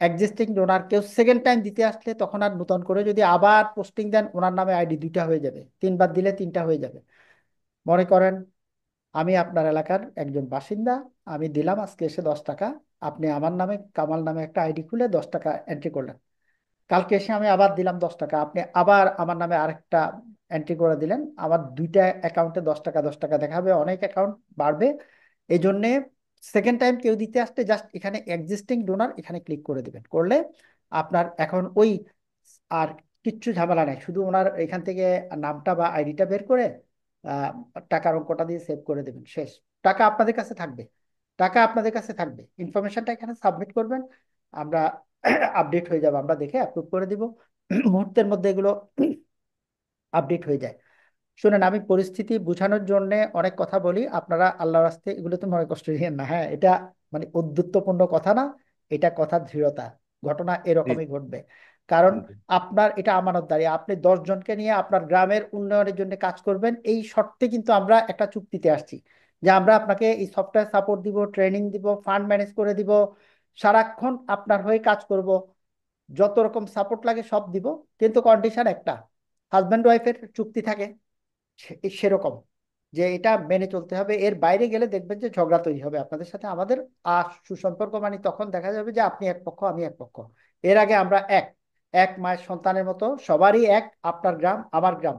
এক্সিস্টিং ডোনার কেউ সেকেন্ড টাইম দিতে আসলে তখন আর নতুন করে যদি আবার পোস্টিং দেন, ওনার নামে আইডি 2টা হয়ে যাবে, 3বার দিলে 3টা হয়ে যাবে। মনে করেন আমি আপনার এলাকার একজন বাসিন্দা, আমি দিলাম আজকে এসে 10 টাকা, আপনি আমার নামে কামাল নামে একটা আইডি খুলে 10 টাকা এন্ট্রি করলেন, কালকে এসে আমি আবার দিলাম 10 টাকা, আপনি আবার আমার নামে আরেকটা এন্ট্রি করে দিলেন, আবার 2টা অ্যাকাউন্টে 10 টাকা 10 টাকা দেখাবে, অনেক অ্যাকাউন্ট বাড়বে। এই জন্যে সেকেন্ড টাইম কেউ দিতে আসতে জাস্ট এখানে এক্সিস্টিং ডোনার এখানে ক্লিক করে দিবেন, করলে আপনার এখন ওই আর কিচ্ছু ঝামেলা নাই, শুধু ওনার এখান থেকে নামটা বা আইডিটা বের করে আহ, টাকার অঙ্কটা দিয়ে সেভ করে দেবেন, শেষ। টাকা আপনাদের কাছে থাকবে, টাকা আপনাদের কাছে থাকবে, ইনফরমেশনটা এখানে সাবমিট করবেন, আমরা আপডেট হয়ে যাবে, আমরা দেখে অ্যাপ্রুভ করে দিব, মুহূর্তের মধ্যে এগুলো আপডেট হয়ে যায়। শুনেন, আমি পরিস্থিতি বোঝানোর জন্য অনেক কথা বলি, আপনারা আল্লাহর রাস্তে এগুলো তো মনে কষ্ট নিয়েন না, হ্যাঁ, এটা মানে উদ্ধৃতপূর্ণ কথা না, এটা কথার দৃঢ়তা, ঘটনা জি। এরকমই ঘটবে। কারণ জি। আপনার এটা আমানতদারি, আপনি 10 জনকে নিয়ে আপনার গ্রামের উন্নয়নের জন্য কাজ করবেন, এই শর্তে কিন্তু আমরা একটা চুক্তিতে আসছি, যে আমরা আপনাকে এই সফটওয়্যার সাপোর্ট দিব, ট্রেনিং দিব, ফান্ড ম্যানেজ করে দিব, সারাক্ষণ আপনার হয়ে কাজ করব, যত রকম সাপোর্ট লাগে সব দিব। কিন্তু কন্ডিশন একটা, হাজব্যান্ড ওয়াইফের চুক্তি থাকে সেরকম, যে এটা মেনে চলতে হবে, এর বাইরে গেলে দেখবেন যে ঝগড়া তৈরি হবে আপনাদের সাথে আমাদের। আর সুসম্পর্ক মানে তখন দেখা যাবে যে আপনি এক পক্ষ আমি এক পক্ষ, এর আগে আমরা এক এক মায়ের সন্তানের মতো সবারই এক, আপনার গ্রাম আমার গ্রাম,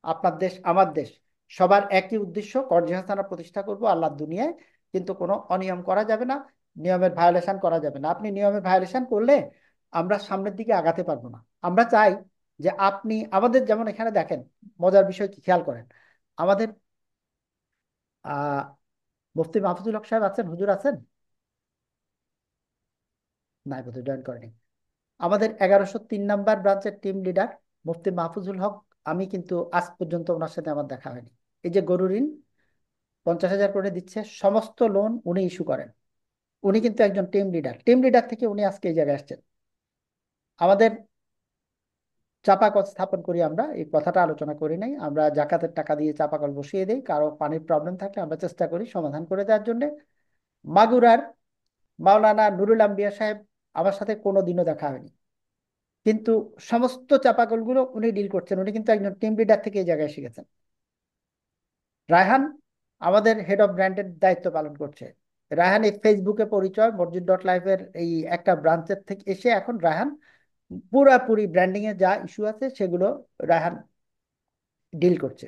আপনার দেশ আমার দেশ, সবার একই উদ্দেশ্য, কর্জিহাসানা প্রতিষ্ঠা করব আল্লাহর দুনিয়ায়। কিন্তু কোনো অনিয়ম করা যাবে না, নিয়মের ভায়োলেশন করা যাবে না, আপনি নিয়মের ভায়োলেশন করলে আমরা সামনের দিকে আগাতে পারবো না। আমরা চাই যে আপনি আমাদের, যেমন এখানে দেখেন মজার বিষয় কি, খেয়াল করেন, আমাদের আহ মুফতি মাহফুজুল হক সাহেব আছেন, হুজুর আছেন? নাই, বোধহয় জয়েন করেনি। আমাদের 1103 নম্বর ব্রাঞ্চের টিম লিডার মুফতি মাহফুজুল হক, আমি কিন্তু আজ পর্যন্ত ওনার সাথে আমার দেখা হয়নি। এই যে গরু ঋণ 50,000 করে দিচ্ছে, সমস্ত লোন উনি ইস্যু করেন, উনি কিন্তু একজন টিম লিডার, টিম লিডার থেকে উনি আজকে এই জায়গায় আসছেন। আমাদের চাপাকল স্থাপন করি, আমরা এই কথাটা আলোচনা করি নাই, আমরা জাকাতের টাকা দিয়ে চাপাকল বসিয়ে দিই, কারো পানির প্রবলেম থাকলে আমরা চেষ্টা করি সমাধান করে দেওয়ার জন্য। মাগুরার মাওলানা নুরুল আম্বিয়া সাহেব, আমার সাথে কোনো দিনও দেখা হয়নি, কিন্তু সমস্ত চাপাকলগুলো উনি ডিল করছেন, উনি কিন্তু একজন টিম লিডার থেকে এই জায়গায় শিখেছেন। রায়হান আমাদের হেড অফ ব্র্যান্ডের দায়িত্ব পালন করছে। রায়হান এই ফেসবুকে পরিচয়, মসজিদ.লাইফের এই একটা ব্রাঞ্চের থেকে এসে এখন রায়হান পুরাপুরি ব্র্যান্ডিং এ যা ইস্যু আছে সেগুলো রায়হান ডিল করছে।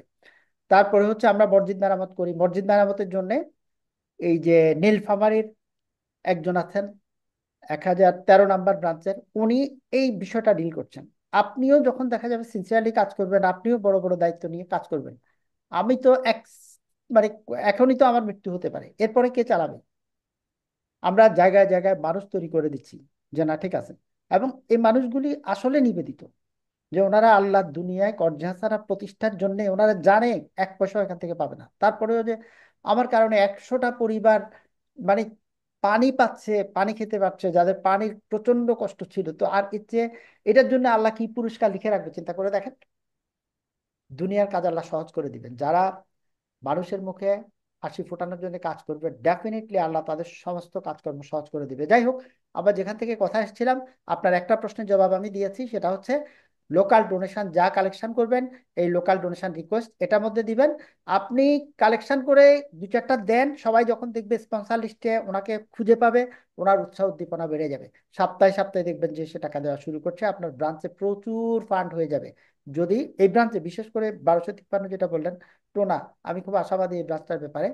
তারপরে হচ্ছে আমরা মসজিদ মেরামত করি, মসজিদ মেরামতের জন্য এই যে নীলফামারীর একজন আছেন 1013 নম্বর ব্রাঞ্চের, উনি এই বিষয়টা ডিল করছেন। আপনিও যখন দেখা যাবে সিনসিয়ারলি কাজ করবেন, আপনিও বড় বড় দায়িত্ব নিয়ে কাজ করবেন। আমি তো মানে এখনই তো আমার মৃত্যু হতে পারে, এরপরে কে চালাবে? আমরা জায়গায় জায়গায় মানুষ তৈরি করে দিচ্ছি, যে না ঠিক আছে, এবং এই মানুষগুলি আসলে নিবেদিত, যে ওনারা আল্লাহর দুনিয়ায় কর্জাহাসানা প্রতিষ্ঠার জন্য ওনারা জানে 1 পয়সা এখান থেকে পাবে না, তারপরেও যে আমার কারণে 100টা পরিবার মানে পানি পাচ্ছে, পানি খেতে পারছে, যাদের পানির প্রচন্ড কষ্ট ছিল, তো আর ইচ্ছে এটার জন্য আল্লাহ কি পুরস্কার লিখে রাখবে চিন্তা করে দেখেন। দুনিয়ার কাজ আল্লাহ সহজ করে দিবেন, যারা মানুষের মুখে হাসি ফোটানোর জন্য কাজ করবে, ডেফিনেটলি আল্লাহ তাদের সমস্ত কাজকর্ম সহজ করে দিবে। যাই হোক, আবার যেখান থেকে কথা এসেছিলাম, আপনার একটা প্রশ্নের জবাব আমি দিয়েছি, সেটা হচ্ছে লোকাল ডোনেশন যা কালেকশন করবেন, এই লোকাল ডোনেশন রিকোয়েস্ট এটার মধ্যে দিবেন। আপনি কালেকশন করে 2-4টা দেন, সবাই যখন দেখবে স্পন্সর লিস্টে ওনাকে খুঁজে পাবে, ওনার উৎসাহ উদ্দীপনা বেড়ে যাবে, সপ্তাহে সপ্তাহে দেখবেন যে সে টাকা দেওয়া শুরু করছে, আপনার ব্রাঞ্চে প্রচুর ফান্ড হয়ে যাবে। যদি এই ব্রাঞ্চে বিশেষ করে 1253 যেটা বললেন টোনা, আমি খুব আশাবাদী এই ব্রাঞ্চটার ব্যাপারে।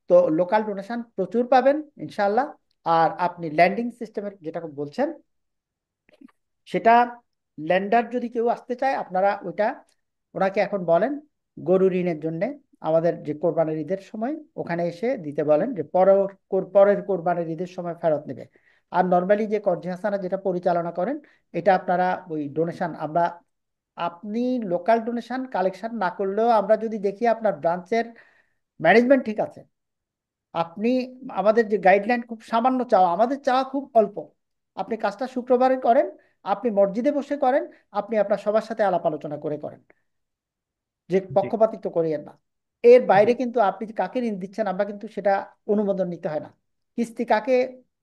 তো লোকাল ডোনেশন প্রচুর পাবেন ইনশাল্লাহ। আর আপনি ল্যান্ডিং সিস্টেমের যেটা বলছেন, সেটা ল্যান্ডার যদি কেউ আসতে চায়, আপনারা ওইটা ওনাকে এখন বলেন গরু ঋণের জন্য আমাদের যে কোরবানির ঈদের সময় ওখানে এসে দিতে বলেন, যে পরের কোরবানির ঈদের সময় ফেরত নেবে। আর নর্মালি যে কর্জি হাসানা যেটা পরিচালনা করেন, এটা আপনারা ওই ডোনেশন আমরা আপনি লোকাল ডোনেশন কালেকশন না করলেও আমরা যদি দেখি আপনার ব্রাঞ্চের ম্যানেজমেন্ট ঠিক আছে, আপনি আমাদের যে গাইডলাইন খুব সামান্য চাওয়া, আমাদের চাওয়া খুব অল্প, আপনি কাজটা শুক্রবারে করেন, আপনি মসজিদে বসে করেন, আপনি আপনার সবার সাথে আলাপ আলোচনা করে করেন, যে জি পক্ষপাতিত্ব করিয়েন না। এর জি বাইরে কিন্তু আপনি কাকে ঋণ দিচ্ছেন আমরা কিন্তু সেটা অনুমোদন নিতে হয় না। কিস্তি কাকে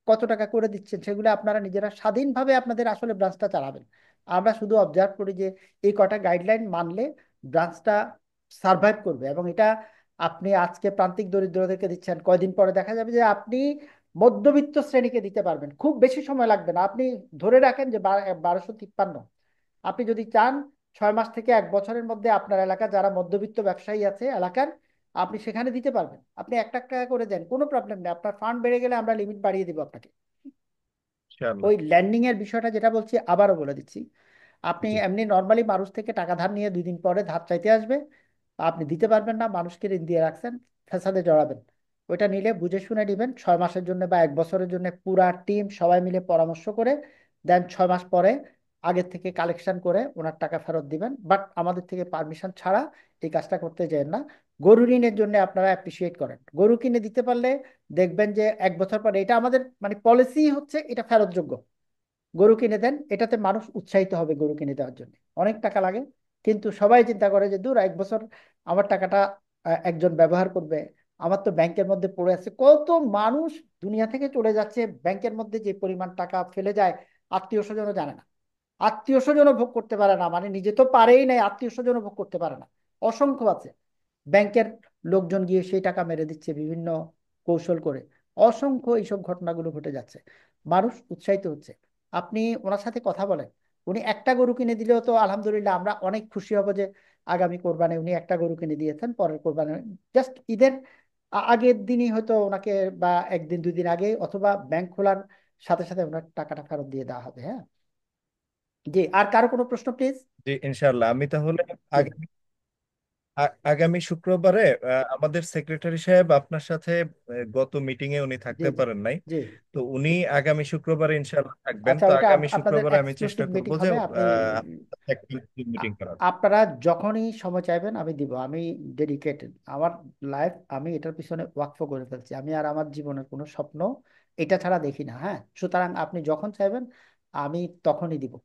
কত টাকা করে দিচ্ছেন সেগুলো আপনারা নিজেরা স্বাধীনভাবে আপনাদের আসলে ব্রাঞ্চটা চালাবেন। আমরা শুধু অবজার্ভ করি যে এই কটা গাইডলাইন মানলে ব্রাঞ্চটা সার্ভাইভ করবে, এবং এটা আপনি আজকে প্রান্তিক দরিদ্রদেরকে দিচ্ছেন, কয়দিন পরে দেখা যাবে যে আপনি মধ্যবিত্ত শ্রেণীকে দিতে পারবেন, খুব বেশি সময় লাগবে না। আপনি ধরে রাখেন যে 1253, আপনি যদি চান 6 মাস থেকে 1 বছরের মধ্যে আপনার এলাকা যারা মধ্যবিত্ত ব্যবসায়ী আছে এলাকার, আপনি সেখানে দিতে পারবেন। আপনি 1 লাখ টাকা করে দেন, কোনো প্রবলেম নেই। আপনার ফান্ড বেড়ে গেলে আমরা লিমিট বাড়িয়ে দিব আপনাকে। ইনশাআল্লাহ। ওই ল্যান্ডিং এর বিষয়টা যেটা বলছি আবারও বলে দিচ্ছি, আপনি জি এমনি নর্মালি মানুষ থেকে টাকা ধার নিয়ে 2 দিন পরে ধার চাইতে আসবে, আপনি দিতে পারবেন না, মানুষকে ঋণ দিয়ে রাখছেন, ফ্যাসাদে জড়াবেন। ওইটা নিলে বুঝে শুনে নেবেন, 6 মাসের জন্য বা 1 বছরের জন্য পুরা টিম সবাই মিলে পরামর্শ করে দেন, 6 মাস পরে আগের থেকে কালেকশন করে ওনার টাকা ফেরত দিবেন। বাট আমাদের থেকে পারমিশন ছাড়া এই কাজটা করতে যাবেন না। গরু ঋণের জন্য আপনারা অ্যাপ্রিসিয়েট করেন, গরু কিনে দিতে পারলে দেখবেন যে 1 বছর পরে, এটা আমাদের মানে পলিসি হচ্ছে এটা ফেরতযোগ্য। গরু কিনে দেন, এটাতে মানুষ উৎসাহিত হবে গরু কিনে দেওয়ার জন্য। অনেক টাকা লাগে, কিন্তু সবাই চিন্তা করে যে দূর 1 বছর আমার টাকাটা একজন ব্যবহার করবে, আমার তো ব্যাংকের মধ্যে পড়ে আছে। কত মানুষ দুনিয়া থেকে চলে যাচ্ছে, ব্যাংকের মধ্যে যে পরিমাণ টাকা ফেলে যায় আত্মীয় স্বজনও জানে না, আত্মীয় স্বজনও ভোগ করতে পারে না, মানে নিজে তো পারেই নাই, আত্মীয় স্বজনও ভোগ করতে পারে না। অসংখ্য আছে, ব্যাংকের লোকজন গিয়ে সেই টাকা মেরে দিচ্ছে বিভিন্ন কৌশল করে। অসংখ্য এইসব ঘটনাগুলো ঘটে যাচ্ছে, মানুষ উৎসাহিত হচ্ছে। আপনি ওনার সাথে কথা বলেন, উনি একটা গরু কিনে দিলেও তো আলহামদুলিল্লাহ আমরা অনেক খুশি হব যে আগামী কোরবানি উনি একটা গরু কিনে দিয়েছেন, পরের কোরবানি জাস্ট ঈদের আগের দিনই হয়তো ওনাকে, বা 1 দিন 2 দিন আগে, অথবা ব্যাংক খোলার সাথে সাথে ওনার টাকাটা ফেরত দিয়ে দেওয়া হবে। হ্যাঁ, জি, আর কারো কোনো প্রশ্ন প্লিজ? জি ইনশাআল্লাহ। আমি তাহলে জি আগামী শুক্রবারে আমাদের সেক্রেটারি সাহেব আপনার সাথে গত মিটিং এ উনি জি থাকতে জি পারেন নাই, জি। তো উনি আগামী শুক্রবারে ইনশাআল্লাহ থাকবেন। আচ্ছা, তো ওইটা আগামী আপনাদের শুক্রবারে আমি চেষ্টা এক্সক্লুসিভ করব মিটিং যে হবে, আপনি একটা মিটিং করার। আপনারা যখনই সময় চাইবেন আমি দিব। আমি ডেডিকেটেড, আমার লাইফ আমি এটার পিছনে ওয়াকফ করে ফেলছি, আমি আর আমার জীবনের কোনো স্বপ্ন এটা ছাড়া দেখি না। হ্যাঁ, সুতরাং আপনি যখন চাইবেন আমি তখনই দিব,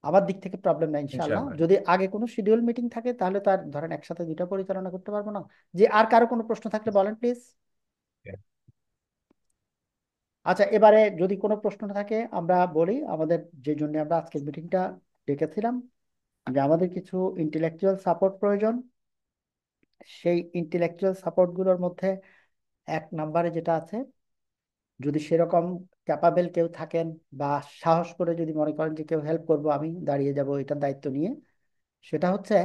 আমার দিক থেকে প্রবলেম নাই ইনশাল্লাহ। ইনশাআল্লাহ। যদি আগে কোনো শিডিউল মিটিং থাকে তাহলে তো আর ধরেন একসাথে দুইটা পরিচালনা করতে পারবো না। যে আর কারো কোনো প্রশ্ন থাকলে বলেন প্লিজ। আচ্ছা, এবারে যদি কোনো প্রশ্ন থাকে আমরা বলি, আমাদের যে জন্য আমরা আজকের মিটিংটা ডেকেছিলাম, যে আমাদের কিছু ইন্টেলেকচুয়াল সাপোর্ট প্রয়োজন। সেই ইন্টেলেকচুয়াল সাপোর্ট গুলোর মধ্যে 1 নম্বরে যেটা আছে, যদি সেরকম ক্যাপাবেল কেউ থাকেন বা সাহস করে যদি মনে করেন যে কেউ হেল্প করবো, আমি দাঁড়িয়ে যাব এটার দায়িত্ব নিয়ে, সেটা হচ্ছে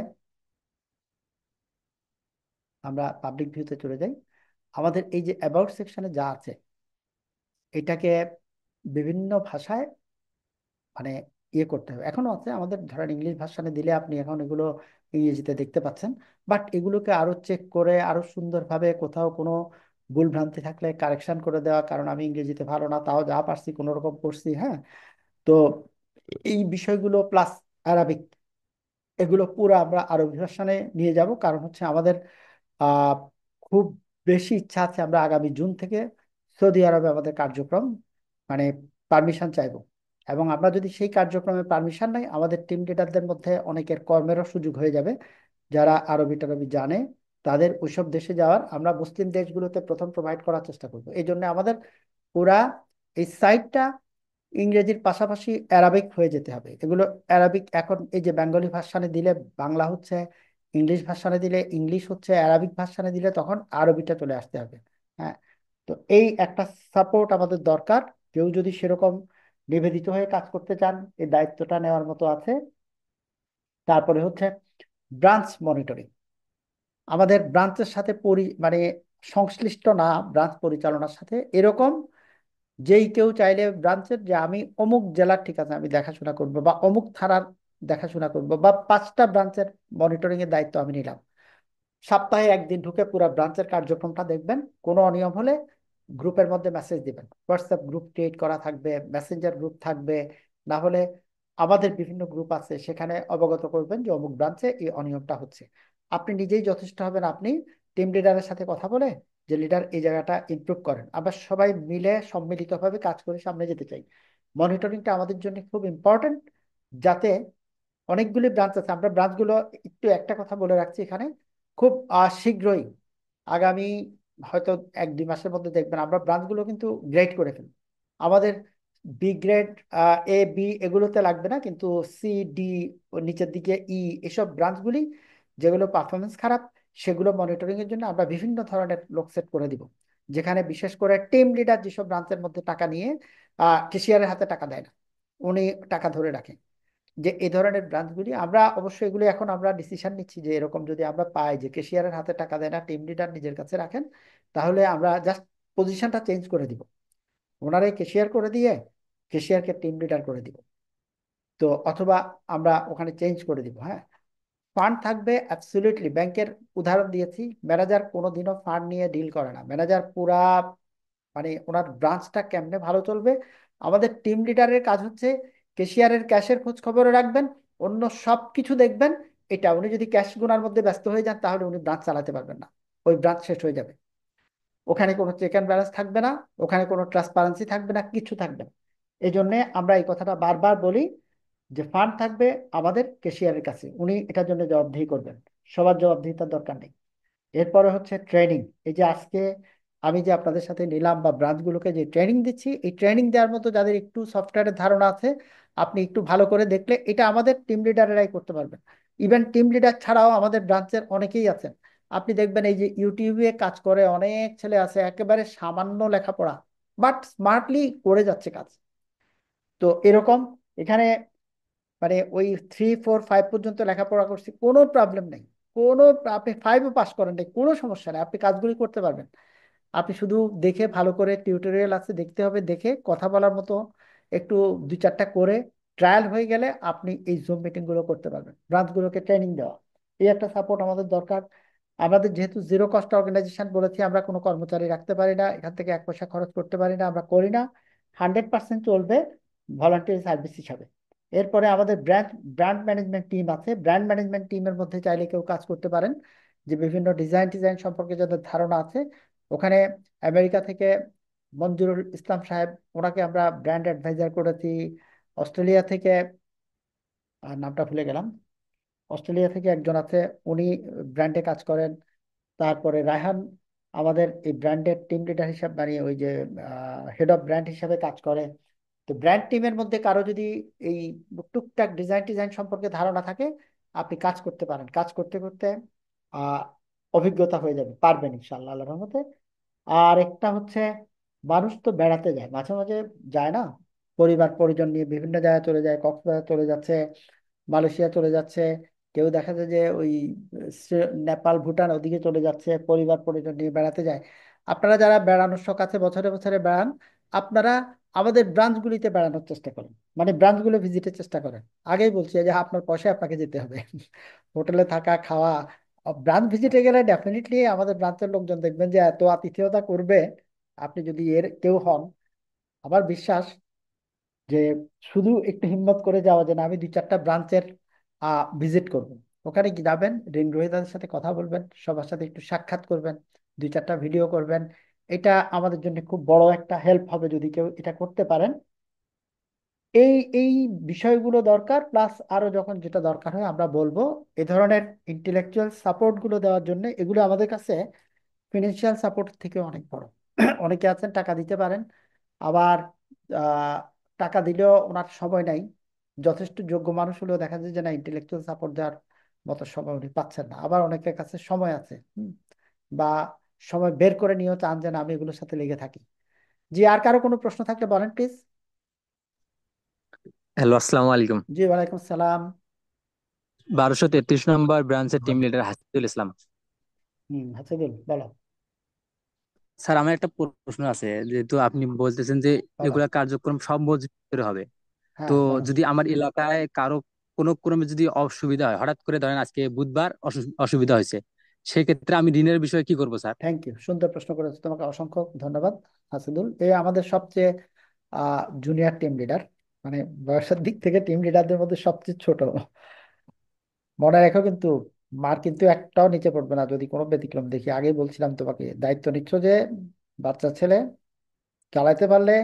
আমরা পাবলিক ভিউতে চলে যাই। আমাদের এই যে অ্যাবাউট সেকশনে যা আছে এটাকে বিভিন্ন ভাষায় মানে ইয়ে করতে হবে। এখনো আছে আমাদের, ধরেন ইংলিশ ভার্সানে দিলে আপনি এখন এগুলো ইংরেজিতে দেখতে পাচ্ছেন, বাট এগুলোকে আরো চেক করে আরো সুন্দরভাবে কোথাও কোনো ভুল ভ্রান্তি থাকলে কারেকশন করে দেওয়া, কারণ আমি ইংরেজিতে ভালো না, তাও যা পারছি কোনো রকম করছি। হ্যাঁ, তো এই বিষয়গুলো প্লাস আরবিক, এগুলো পুরো আমরা আরবি ভার্সানে নিয়ে যাব। কারণ হচ্ছে আমাদের আহ খুব বেশি ইচ্ছা আছে আমরা আগামী জুন থেকে সৌদি আরবে আমাদের কার্যক্রম মানে পারমিশন চাইবো। এবং আমরা যদি সেই কার্যক্রমে পারমিশন নাই, আমাদের টিম লিডারদের মধ্যে অনেকের কর্মেরও সুযোগ হয়ে যাবে, যারা আরবি টারবি জানে, তাদের ওইসব দেশে যাওয়ার আমরা মুসলিম দেশগুলোতে প্রথম প্রোভাইড করার চেষ্টা করবো। এই জন্য আমাদের পুরা এই সাইটটা ইংরেজির পাশাপাশি অ্যারাবিক হয়ে যেতে হবে। এগুলো অ্যারাবিক, এখন এই যে বেঙ্গলি ভার্সানে দিলে বাংলা হচ্ছে, ইংলিশ ভার্সানে দিলে ইংলিশ হচ্ছে, অ্যারাবিক ভার্সানে দিলে তখন আরবিটা চলে আসতে হবে। হ্যাঁ, তো এই একটা সাপোর্ট আমাদের দরকার। কেউ যদি সেরকম নিবেদিত হয়ে কাজ করতে চান, এই দায়িত্বটা নেওয়ার মতো আছে। তারপরে হচ্ছে ব্রাঞ্চ মনিটরিং, আমাদের ব্রাঞ্চের সাথে মানে সংশ্লিষ্ট না, ব্রাঞ্চ পরিচালনার সাথে এরকম যেই কেউ চাইলে ব্রাঞ্চের যে আমি অমুক জেলার ঠিক আছে আমি দেখাশোনা করব, বা অমুক থানার দেখাশোনা করব, বা 5টা ব্রাঞ্চের মনিটরিং এর দায়িত্ব আমি নিলাম, সপ্তাহে 1 দিন ঢুকে পুরো ব্রাঞ্চের কার্যক্রমটা দেখবেন। কোনো অনিয়ম হলে গ্রুপের মধ্যে মেসেজ দিবেন, হোয়াটসঅ্যাপ গ্রুপ ক্রিয়েট করা থাকবে, মেসেঞ্জার গ্রুপ থাকবে, না হলে আমাদের বিভিন্ন গ্রুপ আছে, সেখানে অবগত করবেন যে অমুক ব্রাঞ্চে এই অনিয়মটা হচ্ছে। আপনি নিজেই যথেষ্ট হবেন, আপনি টিম লিডারের সাথে কথা বলে যে লিডার এই জায়গাটা ইমপ্রুভ করেন। আমরা সবাই মিলে সম্মিলিতভাবে কাজ করে সামনে যেতে চাই। মনিটরিংটা আমাদের জন্য খুব ইম্পর্টেন্ট, যাতে অনেকগুলি ব্রাঞ্চ আছে। আমরা ব্রাঞ্চগুলো একটু একটা কথা বলে রাখছি এখানে, খুব শীঘ্রই আগামী হয়তো 1-2 মাসের মধ্যে দেখবেন আমরা ব্রাঞ্চগুলো কিন্তু গ্রেড করে ফেলব। আমাদের বি গ্রেড, এ বি এগুলোতে লাগবে না, কিন্তু সি ডি, নিচের দিকে ই, এসব ব্রাঞ্চগুলি যেগুলো পারফরমেন্স খারাপ সেগুলো মনিটরিং এর জন্য আমরা বিভিন্ন ধরনের লোক সেট করে দিব। যেখানে বিশেষ করে টিম লিডার যেসব ব্রাঞ্চের মধ্যে টাকা নিয়ে কেশিয়ারের হাতে টাকা দেয় না, উনি টাকা ধরে রাখেন, যে এই ধরনের ব্রাঞ্চগুলি আমরা অবশ্যই এগুলি এখন আমরা ডিসিশন নিচ্ছি যে এরকম যদি আমরা পাই যে কেশিয়ারের হাতে টাকা দেয় না, টিম লিডার নিজের কাছে রাখেন, তাহলে আমরা জাস্ট পজিশনটা চেঞ্জ করে দিব। ওনারে কেশিয়ার করে দিয়ে কেশিয়ারকে টিম লিডার করে দিব। তো অথবা আমরা ওখানে চেঞ্জ করে দিব। হ্যাঁ, ফান্ড থাকবে অ্যাবসলিউটলি। ব্যাংকের উদাহরণ দিয়েছি, ম্যানেজার কোনোদিনও ফান্ড নিয়ে ডিল করে না। ম্যানেজার পুরা মানে ওনার ব্রাঞ্চটা কেমনে ভালো চলবে, আমাদের টিম লিডারের কাজ হচ্ছে ক্যাশিয়ারের ক্যাশের খোঁজ খবর রাখবেন, অন্য সব কিছু দেখবেন। এটা উনি যদি ক্যাশ গুনার মধ্যে ব্যস্ত হয়ে যান তাহলে উনি ব্রাঞ্চ চালাতে পারবেন না, ওই ব্রাঞ্চ শেষ হয়ে যাবে। ওখানে কোনো চেক অ্যান্ড ব্যালেন্স থাকবে না, ওখানে কোনো ট্রান্সপারেন্সি থাকবে না, কিছু থাকবে না। এই জন্যে আমরা এই কথাটা বারবার বলি যে ফান্ড থাকবে আমাদের ক্যাশিয়ারের কাছে, উনি এটার জন্য জবাবদিহি করবেন। সবার জবাবদিহিতার দরকার নেই। এরপরে হচ্ছে ট্রেনিং। এই যে আজকে আমি যে আপনাদের সাথে নিলাম বা ব্রাঞ্চগুলোকে যে ট্রেনিং দিচ্ছি, এই ট্রেনিং দেওয়ার মতো যাদের একটু সফটওয়্যারের ধারণা আছে, আপনি একটু ভালো করে দেখলে এটা আমাদের টিম লিডারেরাই করতে পারবেন। ইভেন টিম লিডার ছাড়াও আমাদের ব্রাঞ্চের অনেকেই আছেন। আপনি দেখবেন এই যে ইউটিউবে কাজ করে অনেক ছেলে আছে, একেবারে সামান্য লেখাপড়া বাট স্মার্টলি করে যাচ্ছে কাজ। তো এরকম এখানে মানে ওই 3, 4, 5 পর্যন্ত লেখাপড়া করছি, কোনো প্রবলেম নেই। কোনো, আপনি 5ও পাস করেন নাই, কোনো সমস্যা নেই, আপনি কাজগুলি করতে পারবেন। আপনি শুধু দেখে ভালো করে, টিউটোরিয়াল আছে দেখতে হবে, দেখে কথা বলার মতো একটু 2-4টা করে ট্রায়াল হয়ে গেলে আপনি এই জুম মিটিং গুলো করতে পারবেন। ব্রাঞ্চগুলোকে ট্রেনিং দেওয়া, এই একটা সাপোর্ট আমাদের দরকার। আমাদের যেহেতু জিরো কস্ট অর্গানাইজেশন বলেছি, আমরা কোনো কর্মচারী রাখতে পারি না, এখান থেকে 1 পয়সা খরচ করতে পারি না, আমরা করি না। 100% চলবে ভলান্টিয়ারি সার্ভিস হিসাবে। এরপরে আমাদের ব্র্যান্ড ম্যানেজমেন্ট টিম আছে। ব্র্যান্ড ম্যানেজমেন্ট টিমের মধ্যে চাইলে কেউ কাজ করতে পারেন, যে বিভিন্ন ডিজাইন সম্পর্কে যাদের ধারণা আছে। ওখানে আমেরিকা থেকে মঞ্জুরুল ইসলাম সাহেব, ওনাকে আমরা ব্র্যান্ড অ্যাডভাইজার করেছি। অস্ট্রেলিয়া থেকে নামটা ভুলে গেলাম, অস্ট্রেলিয়া থেকে একজন আছে, উনি ব্র্যান্ডে কাজ করেন। তারপরে রায়হান আমাদের এই ব্র্যান্ডের টিম লিডার হিসাবে, মানে ওই যে হেড অফ ব্র্যান্ড হিসাবে কাজ করে। তো ব্র্যান্ড টিমের মধ্যে কারো যদি এই টুকটাক ডিজাইন সম্পর্কে ধারণা থাকে, আপনি কাজ করতে পারেন। কাজ করতে করতে আহ অভিজ্ঞতা হয়ে যাবে, পারবেন ইনশাআল্লাহ আল্লাহর রহমতে। আর একটা হচ্ছে, মানুষ তো বেড়াতে যায় মাঝে মাঝে, যায় না? পরিবার পরিজন নিয়ে বিভিন্ন জায়গায় চলে যায়, কক্সবাজার চলে যাচ্ছে, মালয়েশিয়া চলে যাচ্ছে, কেউ দেখা যায় যে ওই নেপাল ভুটান ওদিকে চলে যাচ্ছে, পরিবার পরিজন নিয়ে বেড়াতে যায়। আপনারা যারা বেড়ানোর শখ আছে, বছরে বছরে বেড়ান, আপনারা আমাদের ব্রাঞ্চগুলিতে বেড়ানোর চেষ্টা করেন, মানে ব্রাঞ্চগুলো ভিজিটের চেষ্টা করেন। আগেই বলছি যে আপনার পয়সায় আপনাকে যেতে হবে, হোটেলে থাকা খাওয়া। ব্রাঞ্চ ভিজিটে গেলে ডেফিনেটলি আমাদের ব্রাঞ্চের লোকজন দেখবেন যে এত আতিথেয়তা করবে। আপনি যদি এর কেউ হন, আমার বিশ্বাস যে শুধু একটু হিম্মত করে যাওয়া, যে না আমি 2-4টা ব্রাঞ্চের ভিজিট করব। ওখানে কি যাবেন, ঋণ গ্রহীতাদের সাথে কথা বলবেন, সবার সাথে একটু সাক্ষাৎ করবেন, 2-4টা ভিডিও করবেন। এটা আমাদের জন্য খুব বড় একটা হেল্প হবে যদি কেউ এটা করতে পারেন। এই এই বিষয়গুলো দরকার, প্লাস আরো যখন যেটা দরকার হয় আমরা বলবো। এ ধরনের ইন্টেলেকচুয়াল সাপোর্ট গুলো দেওয়ার জন্য এগুলো আমাদের কাছে ফিনান্সিয়াল সাপোর্ট থেকে অনেক বড়। অনেকে আছেন টাকা দিতে পারেন, আবার আহ, টাকা দিলেও ওনার সময় নাই। যথেষ্ট যোগ্য মানুষ হলেও দেখা যায় যে না, ইন্টেলেকচুয়াল সাপোর্ট দেওয়ার মতো সময় উনি পাচ্ছেন না। আবার অনেকের কাছে সময় আছে, বা সময় বের করে নিয়েও চান যে না আমি এগুলোর সাথে লেগে থাকি। জি, আর কারো কোনো প্রশ্ন থাকলে বলেন প্লিজ। হ্যালো, আসসালামু আলাইকুম। জি, ওয়ালাইকুম সালাম। 1233 নম্বর ব্রাঞ্চের টিম লিডার হাসিদুল ইসলাম। হাসিবুল বলো। স্যার, আমার একটা প্রশ্ন আছে। যেহেতু আপনি বলতেছেন যে বলো। এগুলা কার্যক্রম সব মসজিদের হবে, তো হ্যাঁ, বলো। যদি আমার এলাকায় কারো কোনো ক্রমে যদি অসুবিধা হয়, হঠাৎ করে ধরেন আজকে বুধবার অসুবিধা হয়েছে, সেক্ষেত্রে আমি ঋণের বিষয়ে কি করবো স্যার? থ্যাংক ইউ, সুন্দর প্রশ্ন করেছো, তোমাকে অসংখ্য ধন্যবাদ হাসিদুল। এ আমাদের সবচেয়ে জুনিয়র টিম লিডার। মানে বয়সের দিক থেকে টিম লিডারদের মধ্যে সবচেয়ে ছোট। মনে রেখো কিন্তু, মার কিন্তু একটাও নিচে পড়বে না যদি কোনো ব্যতিক্রম দেখি। আগেই বলছিলাম তোমাকে, দায়িত্ব নিচ্ছ যে বাচ্চা ছেলে, চালাইতে পারলে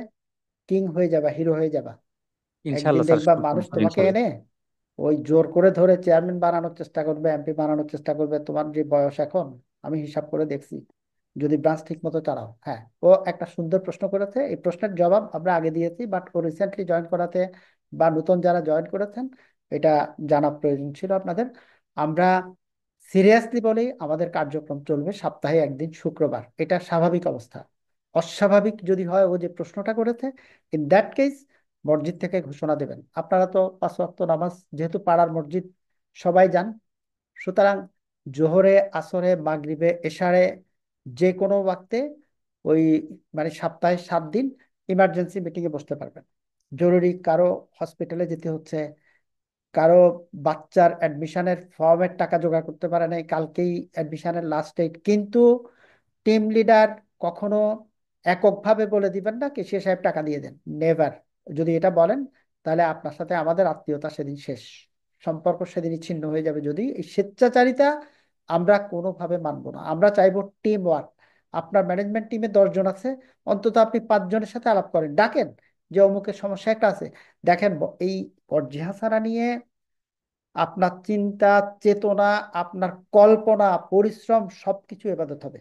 কিং হয়ে যাবা, হিরো হয়ে যাবা। একদিন ইনশাল্লাহ স্যার, দেখবা মানুষ সবসময় তোমাকে ইনশাল্লাহ। এনে ওই জোর করে ধরে চেয়ারম্যান বানানোর চেষ্টা করবে, এমপি বানানোর চেষ্টা করবে। তোমার যে বয়স এখন, আমি হিসাব করে দেখছি, যদি ব্রাঞ্চ ঠিক মতো চালাও। হ্যাঁ, ও একটা সুন্দর প্রশ্ন করেছে, এই প্রশ্নের জবাব আমরা আগে দিয়েছি, বাট ও রিসেন্টলি জয়েন করাতে বা নতুন যারা জয়েন করেছেন, এটা জানা প্রয়োজন ছিল আপনাদের। আমরা সিরিয়াসলি বলি, আমাদের কার্যক্রম চলবে সপ্তাহে একদিন শুক্রবার, এটা স্বাভাবিক অবস্থা। অস্বাভাবিক যদি হয় ও যে প্রশ্নটা করেছে, ইন দ্যাট কেস মসজিদ থেকে ঘোষণা দেবেন। আপনারা তো 5 ওয়াক্ত নামাজ যেহেতু পাড়ার মসজিদ সবাই যান, সুতরাং জোহরে, আসরে, মাগরিবে, এশারে যে কোনো ওয়াক্তে ওই মানে সপ্তাহে 7 দিন ইমার্জেন্সি মিটিং এ বসতে পারবেন। জরুরি কারো হসপিটালে যেতে হচ্ছে, কারো বাচ্চার অ্যাডমিশনের ফর্মের টাকা জোগাড় করতে পারে নাই, কালকেই অ্যাডমিশনের লাস্ট ডেট, কিন্তু টিম লিডার কখনো এককভাবে বলে দিবেন না কেশিয়া সাহেব টাকা দিয়ে দেন, নেভার। যদি এটা বলেন, তাহলে আপনার সাথে আমাদের আত্মীয়তা সেদিন শেষ, সম্পর্ক সেদিনই ছিন্ন হয়ে যাবে। যদি এই স্বেচ্ছাচারিতা আমরা কোনোভাবে মানব না। আমরা চাইবো টিম ওয়ার্ক। আপনার ম্যানেজমেন্ট টিমে 10 জন আছে, অন্তত আপনি 5 জনের সাথে আলাপ করেন, ডাকেন যে অমুকের সমস্যা একটা আছে। দেখেন, এই অর্জি হাসানা নিয়ে আপনার চিন্তা, চেতনা, আপনার কল্পনা, পরিশ্রম সবকিছু এবাদত হবে।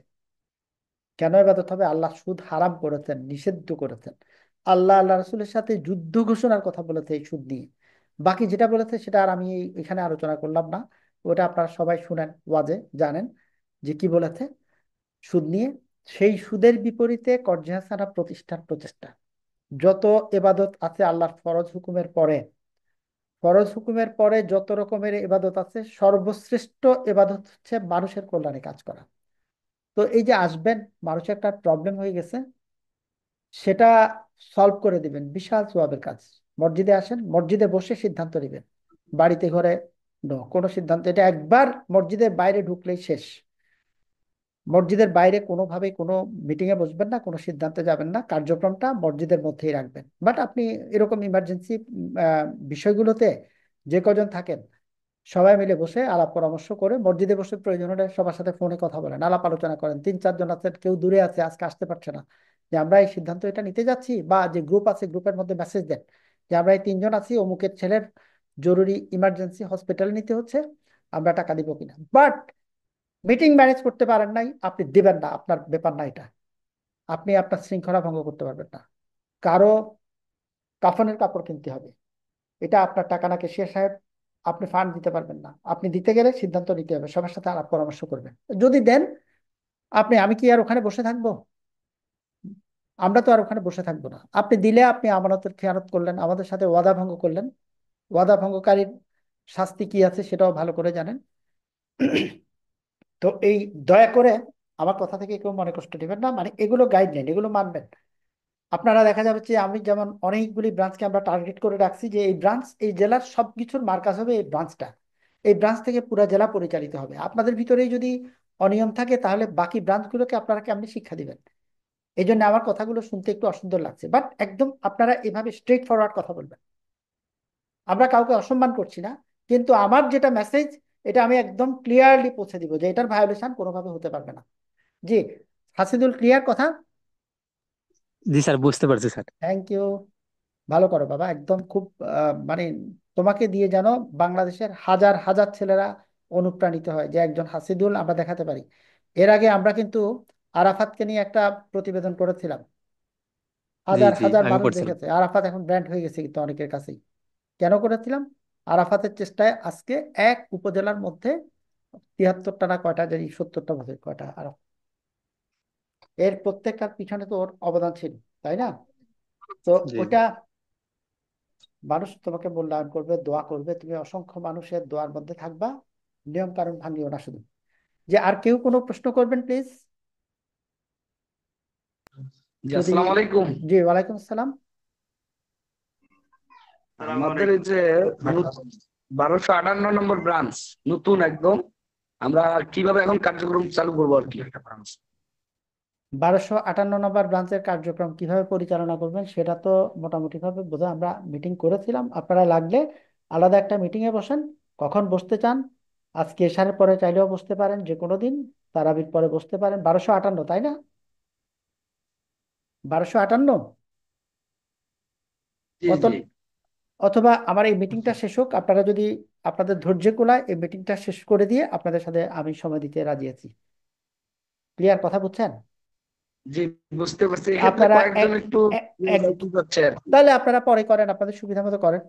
কেন ইবাদত হবে? আল্লাহ সুদ হারাম করেছেন, নিষিদ্ধ করেছেন। আল্লাহ আল্লাহ রসুলের সাথে যুদ্ধ ঘোষণার কথা বলেছে এই সুদ নিয়ে। বাকি যেটা বলেছে সেটা আর আমি এখানে আলোচনা করলাম না, ওটা আপনারা সবাই শুনেন, ওয়াজে জানেন যে কি বলেছে সুদ নিয়ে। সেই সুদের বিপরীতে কর্জে হাসানা প্রতিষ্ঠার প্রচেষ্টা। যত এবাদত আছে আল্লাহর ফরজ হুকুমের পরে, ফরজ হুকুমের পরে যত রকমের এবাদত আছে, সর্বশ্রেষ্ঠ এবাদত হচ্ছে মানুষের কল্যাণে কাজ করা। তো এই যে আসবেন, মানুষের একটা প্রবলেম হয়ে গেছে, সেটা সলভ করে দিবেন, বিশাল সোয়াবের কাজ। মসজিদে আসেন, মসজিদে বসে সিদ্ধান্ত নেবেন, বাড়িতে ঘরে কোনো সিদ্ধান্ত, এটা একবার মসজিদের বাইরে ঢুকলেই শেষ। মসজিদের বাইরে কোনোভাবেই কোনো মিটিং এ বসবেন না, কোনো সিদ্ধান্তে যাবেন না, কার্যক্রমটা মসজিদের মধ্যেই রাখবেন। বাট আপনি এরকম ইমার্জেন্সি বিষয়গুলোতে যে কজন থাকেন, সবাই মিলে বসে আলাপ পরামর্শ করে, মসজিদে বসে প্রয়োজন হলে সবার সাথে ফোনে কথা বলেন, আলাপ আলোচনা করেন। 3-4 জন আছেন, কেউ দূরে আছে, আজকে আসতে পারছে না, যে আমরা এই সিদ্ধান্ত এটা নিতে যাচ্ছি, বা যে গ্রুপ আছে গ্রুপের মধ্যে মেসেজ দেন যে আমরা এই 3 জন আছি, অমুকের ছেলের জরুরি ইমার্জেন্সি হসপিটালে নিতে হচ্ছে, আমরা টাকা দিব কিনা। বাট মিটিং ম্যানেজ করতে পারেন নাই, আপনি দিবেন না, আপনার ব্যাপার না এটা। আপনি আপনার শৃঙ্খলা ভঙ্গ করতে পারবেন না। কারো কাফনের কাপড় কিনতে হবে, এটা আপনার টাকা না কেশিয়া সাহেব। আপনি ফান্ড দিতে পারবেন না, আপনি দিতে গেলে সিদ্ধান্ত নিতে হবে, সবার সাথে আলাপ পরামর্শ করবেন। যদি দেন আপনি, আমি কি আর ওখানে বসে থাকবো? আমরা তো আর ওখানে বসে থাকবো না। আপনি দিলে আপনি আমানতের খেয়ানত করলেন, আমাদের সাথে ওয়াদা ভঙ্গ করলেন। ওয়াদা ভঙ্গকারীর শাস্তি কি আছে সেটাও ভালো করে জানেন। তো এই দয়া করে আমার কথা থেকে কেউ মনে কষ্ট নেবেন না, মানে এগুলো গাইডলাইন, এগুলো মানবেন। আপনারা দেখা যাবে যে আমি যেমন অনেকগুলি ব্রাঞ্চকে আমরা টার্গেট করে রাখছি, যে এই ব্রাঞ্চ এই জেলার সবকিছুর মার্কাজ হবে এই ব্রাঞ্চটা, এই ব্রাঞ্চ থেকে পুরো জেলা পরিচালিত হবে। আপনাদের ভিতরেই যদি অনিয়ম থাকে, তাহলে বাকি ব্রাঞ্চগুলোকে আপনারা কেমনি শিক্ষা দিবেন? এই জন্য আমার কথাগুলো শুনতে একটু অসুন্দর লাগছে, বাট একদম আপনারা এভাবে স্ট্রেট ফরওয়ার্ড কথা বলবেন। আমরা কাউকে অসম্মান করছি না, কিন্তু আমার যেটা মেসেজ, এটা আমি একদম ক্লিয়ারলি পৌঁছে দিব যে এটার ভায়োলেশন কোনোভাবে হতে পারবে না। জি, হাসিদুল, ক্লিয়ার কথা? জি স্যার, বুঝতে পারছি স্যার। Thank you. ভালো করো বাবা, একদম খুব মানে তোমাকে দিয়ে যেন বাংলাদেশের হাজার হাজার ছেলেরা অনুপ্রাণিত হয় যে একজন হাসিদুল আমরা দেখাতে পারি। এর আগে আমরা কিন্তু আরাফাতকে নিয়ে একটা প্রতিবেদন করেছিলাম, জি হাজার জি, হাজার আমি মানুষ করছিলাম। দেখেছে। আরাফাত এখন ব্র্যান্ড হয়ে গেছে কিন্তু অনেকের কাছেই। কেন করেছিলাম? আরাফাতের চেষ্টায় আজকে এক উপজেলার মধ্যে 73টা না কয়টা, জানি 70টা বছর কয়টা আরাফাত, এর প্রত্যেকটার পিছনে তো ওর অবদান ছিল, তাই না? তো জি জি। ওটা মানুষ তোমাকে মূল্যায়ন করবে, দোয়া করবে, তুমি অসংখ্য মানুষের দোয়ার মধ্যে থাকবা। নিয়ম কানুন ভাঙিও না শুধু। যে আর কেউ কোনো প্রশ্ন করবেন প্লিজ? জি, যদি, আসসালামু আলাইকুম। জি ওয়ালাইকুম আসসালাম। আমাদের এই যে 1258 নম্বর ব্রাঞ্চ, নতুন একদম, আমরা কিভাবে এখন কার্যক্রম চালু করবো আর কি? 1258 নম্বর ব্রাঞ্চের কার্যক্রম কিভাবে পরিচালনা করবেন সেটা তো মোটামুটি ভাবে বোধহয় আমরা মিটিং করেছিলাম। আপনারা লাগলে আলাদা একটা মিটিং এ বসেন, কখন বসতে চান। আজকে এশারের পরে চাইলেও বসতে পারেন, যে কোনো দিন তারাবির পরে বসতে পারেন। 1258, তাই না? 1258। জি অত জি অথবা আমার এই মিটিংটা শেষ হোক, আপনারা যদি আপনাদের ধৈর্য কুলায় এই মিটিংটা শেষ করে দিয়ে আপনাদের সাথে আমি সময় দিতে রাজি আছি। ক্লিয়ার কথা বুঝছেন? জি, বুঝতে পারছি। এক্ষেত্রে আপনারা কয়েকজন একটু এক- এক- কি করছে আর কি। তাহলে আপনারা পরে করেন, আপনাদের সুবিধা মতো করেন।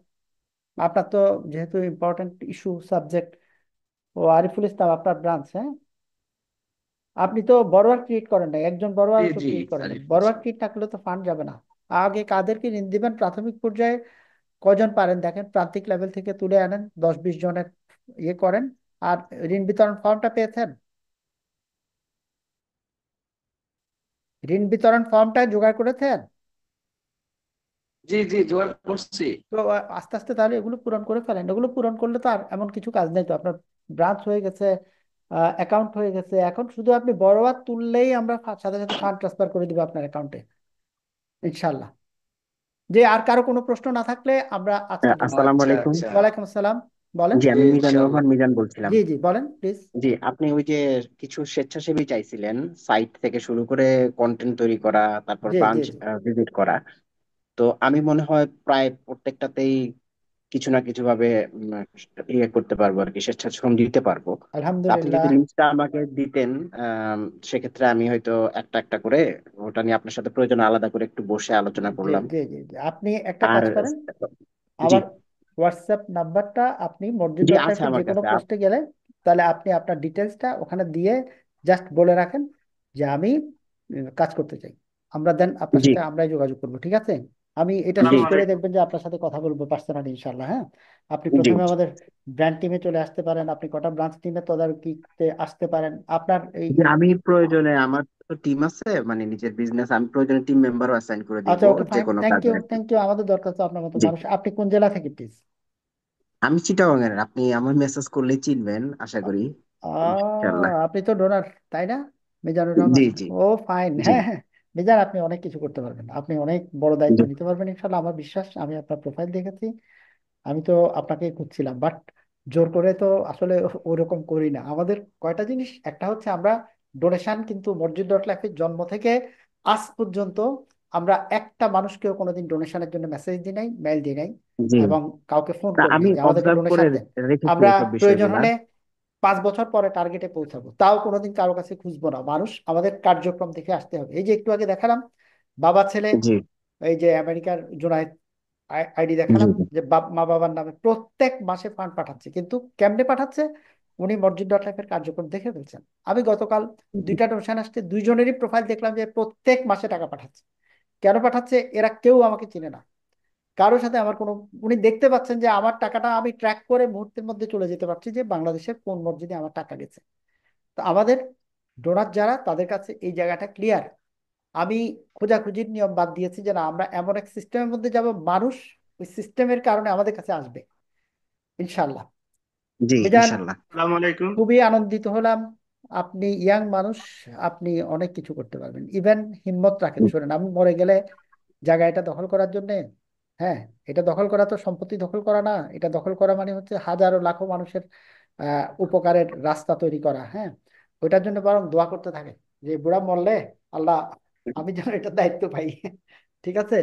আপনার তো যেহেতু ইম্পর্টেন্ট ইস্যু সাবজেক্ট, ও আরিফুল ইসলাম আপনার ব্রাঞ্চ, হ্যাঁ? আপনি তো বড়োয়ার ক্রিয়েট করেন নাই, একজন জি বড়োয়ার তো জি ক্রিয়েট করেন নাই। আরিফ বড়োয়ার হোসেন। ক্রিয়েট না করলে তো ফান্ড যাবে না। আগে কাদেরকে ঋণ দিবেন প্রাথমিক পর্যায়ে, কজন পারেন দেখেন, প্রান্তিক লেভেল থেকে তুলে আনেন, 10-20 জনের ইয়ে করেন। আর ঋণ বিতরণ ফর্মটা পেয়েছেন? ঋণ বিতরণ ফর্মটা জোগাড় করেছেন? জি জি, জোয়ার করছি। তো আস্তে আস্তে তাহলে এগুলো পূরণ করে ফেলেন। এগুলো পূরণ করলে তো আর এমন কিছু কাজ নেই তো, আপনার ব্রাঞ্চ হয়ে গেছে, অ্যাকাউন্ট হয়ে গেছে। এখন শুধু আপনি বড়োয়ার তুললেই আমরা সাথে সাথে ফান্ড ট্রান্সফার করে দিব আপনার অ্যাকাউন্টে, ইনশাল্লাহ। যে আর কারো কোনো প্রশ্ন না থাকলে আমরা আজকে বসি। আসসালামু আচ্ছা আলাইকুম। আচ্ছা। ওয়ালাইকুম আসসালাম, বলেন। জি, জি আমি মিজানুর ইনশাআল্লাহ। রহমান মিজান বলছিলাম। জি জি, বলেন প্লিজ। জি, আপনি ওই যে কিছু স্বেচ্ছাসেবী চাইছিলেন, সাইট থেকে শুরু করে কন্টেন্ট তৈরি করা, তারপর জি জি ব্রাঞ্চ জি, ভিজিট করা। তো আমি মনে হয় প্রায় প্রত্যেকটাতেই কিছু না কিছু ভাবে উম, ইয়ে করতে পারবো আর কি, স্বেচ্ছাশ্রম দিতে পারবো। তো আপনি আলহামদুলিল্লাহ। যদি লিস্টটা আমাকে দিতেন, সেক্ষেত্রে আমি হয়তো একটা একটা করে ওটা নিয়ে আপনার সাথে প্রয়োজনে আলাদা করে একটু বসে আলোচনা জি করলাম। জি জি জি, আপনি একটা আর কাজ করেন, জি আমার হোয়াটসঅ্যাপ নাম্বারটা আপনি মসজিদ জি, ডট আছে লাইফের যে আমার কোনো কাছে। পোস্টে গেলে, তাহলে আপনি আপনার ডিটেলসটা ওখানে দিয়ে জাস্ট বলে রাখেন যে আমি কাজ করতে চাই। আমরা দেন আপনার জি সাথে আমরাই যোগাযোগ করবো, ঠিক আছে? আমি এটা জি শেষ আসসালামু করে আলাইকুম। দেখবেন যে আপনার সাথে কথা বলবো পার্সোনালি, ইনশাল্লাহ। হ্যাঁ, আপনি জি। প্রথমে আমাদের ব্র্যান্ড টিমে চলে আসতে পারেন, আপনি কটা ব্রাঞ্চ টিমে তদারকিতে আসতে পারেন। আপনার এই যে আমি প্রয়োজনে, আমার তো টিম আছে, মানে নিজের বিজনেস, আমি প্রয়োজনে টিম মেম্বারও অ্যাসাইন করে দিব আচ্ছা, ওকে যে ফাইন, কোনো থ্যাংক কাজে ইউ আর কি। Thank you. আমাদের দরকার তো আপনার মতো জি, মানুষ। আপনি কোন জেলা থেকে প্লিজ? আমি চিটাগং এর। আপনি আমার মেসেজ করলেই চিনবেন আশা করি, ইনশাআল্লাহ। আপনি তো ডোনার, তাই না? মিজানুর জি রহমান। জি ও ফাইন, জি হ্যাঁ হ্যাঁ। মিজান, আপনি অনেক কিছু করতে পারবেন, আপনি অনেক বড় দায়িত্ব জি। নিতে পারবেন ইনশাল্লাহ, আমার বিশ্বাস। আমি আপনার প্রোফাইল দেখেছি, আমি তো আপনাকে খুঁজছিলাম, বাট জোর করে তো আসলে ওরকম করি না। আমাদের কয়টা জিনিস, একটা হচ্ছে আমরা ডোনেশন কিন্তু মসজিদ ডট লাইফের জন্ম থেকে আজ পর্যন্ত আমরা একটা মানুষকেও কোনোদিন ডোনেশনের জন্য মেসেজ দিই নাই, মেল দিই নাই, জি। এবং কাউকে ফোন তা করি নাই আমি যে আমাদেরকে অবজার্ভ করে ডোনেশন দেন। রেখেছি আমরা এইসব প্রয়োজন বিষয়গুলা। হলে 5 বছর পরে টার্গেটে পৌঁছাবো, তাও কোনোদিন কারো কাছে খুঁজবো না। মানুষ আমাদের কার্যক্রম দেখে আসতে হবে। এই যে একটু আগে দেখালাম, বাবা ছেলে, জি এই যে আমেরিকার জোনায়েদ আইডি জি দেখালাম, জি যে মা বাবার নামে প্রত্যেক মাসে ফান্ড পাঠাচ্ছে, কিন্তু কেমনে পাঠাচ্ছে? উনি মসজিদ ডট লাইফের কার্যক্রম দেখে ফেলছেন। আমি গতকাল জি। 2টা ডোনেশন আসছে, দুইজনেরই প্রোফাইল দেখলাম যে প্রত্যেক মাসে টাকা পাঠাচ্ছে। কেন পাঠাচ্ছে? এরা কেউ আমাকে চিনে না, কারোর সাথে আমার কোনো, উনি দেখতে পাচ্ছেন যে আমার টাকাটা আমি ট্র্যাক করে মুহূর্তের মধ্যে চলে যেতে পারছি যে বাংলাদেশের কোন মসজিদে আমার টাকা গেছে। তো আমাদের ডোনার যারা, তাদের কাছে এই জায়গাটা ক্লিয়ার। আমি খোঁজাখুঁজির নিয়ম বাদ দিয়েছি যে না, আমরা এমন এক সিস্টেমের মধ্যে যাব, মানুষ ওই সিস্টেমের কারণে আমাদের কাছে আসবে, ইনশাল্লাহ। জি, মিজান, ইনশাল্লাহ। আসসালামু আলাইকুম। খুবই আনন্দিত হলাম। আপনি ইয়াং মানুষ, আপনি অনেক কিছু করতে পারবেন। ইভেন হিম্মত রাখেন, শোনেন, আমি মরে গেলে জায়গা এটা দখল করার জন্যে, হ্যাঁ, এটা দখল করা তো সম্পত্তি দখল করা না, এটা দখল করা মানে হচ্ছে হাজারো লাখো মানুষের উপকারের রাস্তা তৈরি করা। হ্যাঁ, ওইটার জন্য বরং দোয়া করতে থাকে যে বুড়া মরলে আল্লাহ, আমি যেন এটা দায়িত্ব পাই। ঠিক আছে?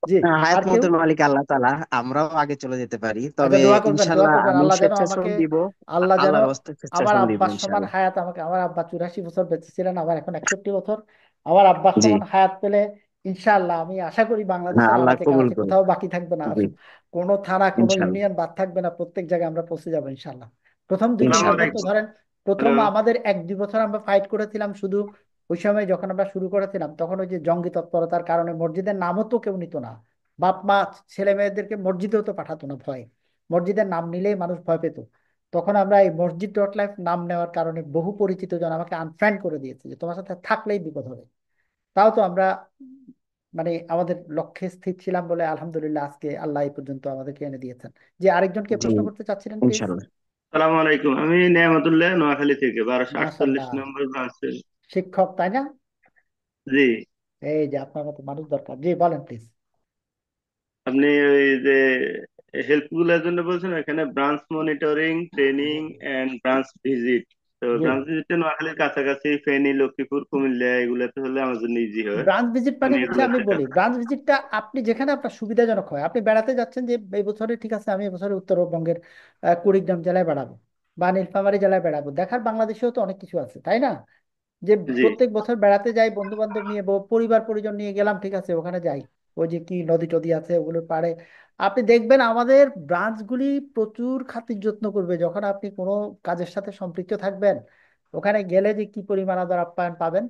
জি। হায়াত আর কেউ? মতের মালিক আল্লাহ তাআলা, আমরাও আগে চলে যেতে পারি, আচ্ছা, তবে দোয়া করবেন, দোয়া ইনশাল্লাহ করবেন, আমি আল্লাহ যেন আমাকে, স্বেচ্ছাশ্রম দিব। আল্লাহ যেন আল্লাহর হস্তে আমার স্বেচ্ছাশ্রম দিব আব্বার সমান ইনশাল্লাহ। হায়াত আমাকে, আমার আব্বা 84 বছর বেঁচে ছিলেন, আমার এখন 61 বছর, আমার আব্বার জি, সমান হায়াত পেলে ইনশাআল্লাহ আমি আশা করি হ্যাঁ, বাংলাদেশের আল্লাহ আনাচে কবুল কানাচে করুন। কোথাও বাকি থাকবে না, আর জি, কোনো থানা কোনো ইনশাল্লাহ ইউনিয়ন বাদ থাকবে না, প্রত্যেক জায়গায় আমরা পৌঁছে যাবো ইনশাআল্লাহ। প্রথম দুই তিন আসসালামু ইনশাল্লাহ। বছর তো আলাইকুম। ধরেন, প্রথম হ্যালো। আমাদের 1-2 বছর আমরা ফাইট করেছিলাম শুধু। ওই সময় যখন আমরা শুরু করেছিলাম তখন ওই যে জঙ্গি তৎপরতার কারণে মসজিদের নামও তো কেউ নিত না, বাপ মা ছেলে মেয়েদেরকে মসজিদেও তো পাঠাতো না ভয়, মসজিদের নাম নিলেই মানুষ ভয় পেত। তখন আমরা এই মসজিদ ডট লাইফ নাম নেওয়ার কারণে বহু পরিচিত জন আমাকে আনফ্রেন্ড করে দিয়েছে যে তোমার সাথে থাকলেই বিপদ হবে। তাও তো আমরা মানে আমাদের লক্ষ্যে স্থির ছিলাম বলে আলহামদুলিল্লাহ আজকে আল্লাহ এই পর্যন্ত আমাদেরকে এনে দিয়েছেন। যে আরেকজনকে জি, প্রশ্ন করতে চাচ্ছিলেন প্লিজ। ইনশাল্লাহ। আসসালামু আলাইকুম, আমি নেয়ামতুল্লাহ নোয়াখালী থেকে 1248 মাশাল্লাহ, নম্বর ব্রাঞ্চে। শিক্ষক তাই না? জি, এই যে আপনার মতো মানুষ দরকার। জি বলেন প্লিজ। আপনি ওই যে হেল্প গুলোর জন্য বলছেন, এখানে branch monitoring, training and branch visit. তো জি, ব্রাঞ্চ ভিজিটে নোয়াখালীর কাছাকাছি ফেনী, লক্ষ্মীপুর, কুমিল্লা এগুলাতে হলে আমার জন্য ইজি হয়। ব্রাঞ্চ ভিজিট মানে আমি হচ্ছে, আমি এগুলাতে বলি কাজ। ব্রাঞ্চ ভিজিটটা আপনি যেখানে আপনার সুবিধাজনক হয়। আপনি বেড়াতে যাচ্ছেন যে এই বছরে, ঠিক আছে আমি এবছরে উত্তরবঙ্গের কুড়িগ্রাম জেলায় বেড়াবো বা নীলফামারী জেলায় বেড়াবো, দেখার বাংলাদেশেও তো অনেক কিছু আছে তাই না? যে জি, প্রত্যেক বছর বেড়াতে যাই বন্ধু বান্ধব নিয়ে, পরিবার পরিজন নিয়ে গেলাম, ঠিক আছে ওখানে যাই, ওই যে কি নদী টদী আছে ওগুলোর পাড়ে। আপনি দেখবেন আমাদের ব্রাঞ্চগুলি প্রচুর খাতির যত্ন করবে যখন আপনি কোনো কাজের সাথে সম্পৃক্ত থাকবেন। ওখানে গেলে যে কি পরিমাণ আদর আপ্যায়ন পাবেন,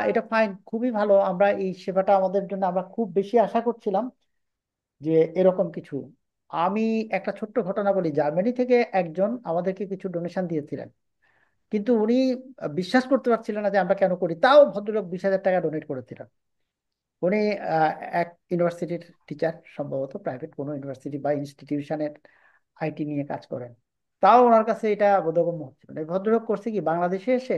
এটা ফাইন, খুবই ভালো। আমরা এই সেবাটা আমাদের জন্য আমরা খুব বেশি আশা করছিলাম যে এরকম কিছু। আমি একটা ছোট্ট ঘটনা বলি, জার্মানি থেকে একজন আমাদেরকে কিছু ডোনেশন দিয়েছিলেন, কিন্তু উনি বিশ্বাস করতে পারছিলেন না যে আমরা কেন করি। তাও ভদ্রলোক 20,000 টাকা ডোনেট করেছিলেন। উনি আহ, এক ইউনিভার্সিটির টিচার, সম্ভবত প্রাইভেট কোনো ইউনিভার্সিটি বা ইনস্টিটিউশনের আইটি নিয়ে কাজ করেন। তাও ওনার কাছে এটা বোধগম্য হচ্ছিল না। এই ভদ্রলোক করছে কি, বাংলাদেশে এসে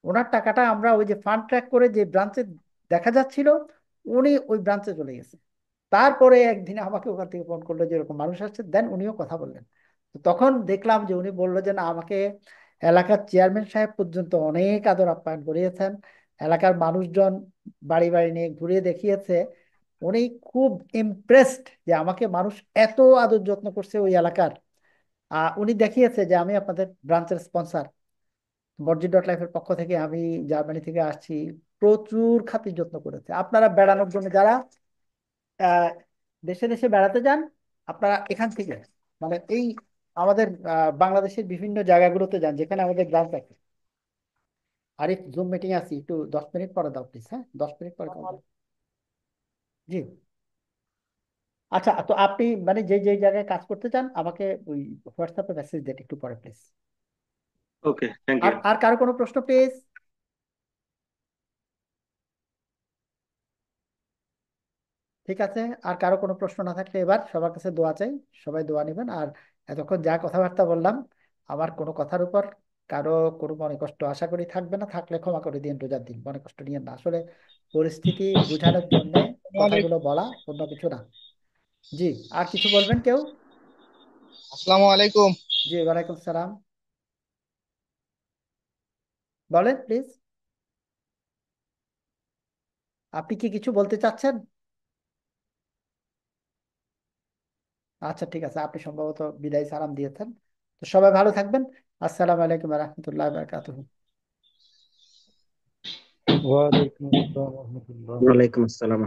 ওনার টাকাটা আমরা ওই যে ফান্ড ট্র্যাক করে যে ব্রাঞ্চে দেখা যাচ্ছিল, উনি ওই ব্রাঞ্চে চলে গেছে। তারপরে একদিনে আমাকে ওখান থেকে ফোন করলো যে এরকম মানুষ আসছে, দেন উনিও কথা বললেন। তো তখন দেখলাম যে উনি বললো যে না, আমাকে এলাকার চেয়ারম্যান সাহেব পর্যন্ত অনেক আদর আপ্যায়ন করিয়েছেন, এলাকার মানুষজন বাড়ি বাড়ি নিয়ে ঘুরিয়ে দেখিয়েছে। উনি খুব ইমপ্রেসড যে আমাকে মানুষ এত আদর যত্ন করছে ওই এলাকার। উনি দেখিয়েছে যে আমি আপনাদের ব্রাঞ্চের স্পন্সর, মসজিদ.লাইফের পক্ষ থেকে আমি জার্মানি থেকে আসছি। প্রচুর খাতির যত্ন করেছে। আপনারা বেড়ানোর জন্য যারা আহ, দেশে দেশে বেড়াতে যান, আপনারা এখান থেকে মানে এই আমাদের বাংলাদেশের বিভিন্ন জায়গাগুলোতে যান যেখানে আমাদের ব্রাঞ্চ আছে। আরিফ, জুম মিটিং আছি, একটু 10 মিনিট পরে দাও প্লিজ। হ্যাঁ, 10 মিনিট পরে call দাও। জি। আচ্ছা, তো আপনি মানে যে যে জায়গায় কাজ করতে চান আমাকে ওই হোয়াটসঅ্যাপে মেসেজ দেন একটু পরে প্লিজ। ওকে, থ্যাংক আর ইউ। আর কারো কোনো প্রশ্ন প্লিজ? ঠিক আছে, আর কারো কোনো প্রশ্ন না থাকলে এবার সবার কাছে দোয়া চাই। সবাই দোয়া নেবেন। আর এতক্ষণ যা কথাবার্তা বললাম, আমার কোনো কথার উপর কারো কোনো মনে কষ্ট আশা করি থাকবে না। থাকলে ক্ষমা করে দিন, রোজার দিন মনে কষ্ট নিয়েন না। আসলে পরিস্থিতি বোঝানোর জন্য কথাগুলো বলা, অন্য কিছু না। জি, আর কিছু বলবেন কেউ? আসসালামু আলাইকুম। জি, ওয়ালাইকুম সালাম। বলেন প্লিজ, আপনি কি কিছু বলতে চাচ্ছেন? আচ্ছা ঠিক আছে, আপনি সম্ভবত বিদায় সালাম দিয়েছেন। তো সবাই ভালো থাকবেন। আসসালামু আলাইকুম রহমতুল্লাহ বারকাতুহু। ওয়ালাইকুম আসসালাম রহমতুল্লাহ। ওয়ালাইকুম আসসালাম।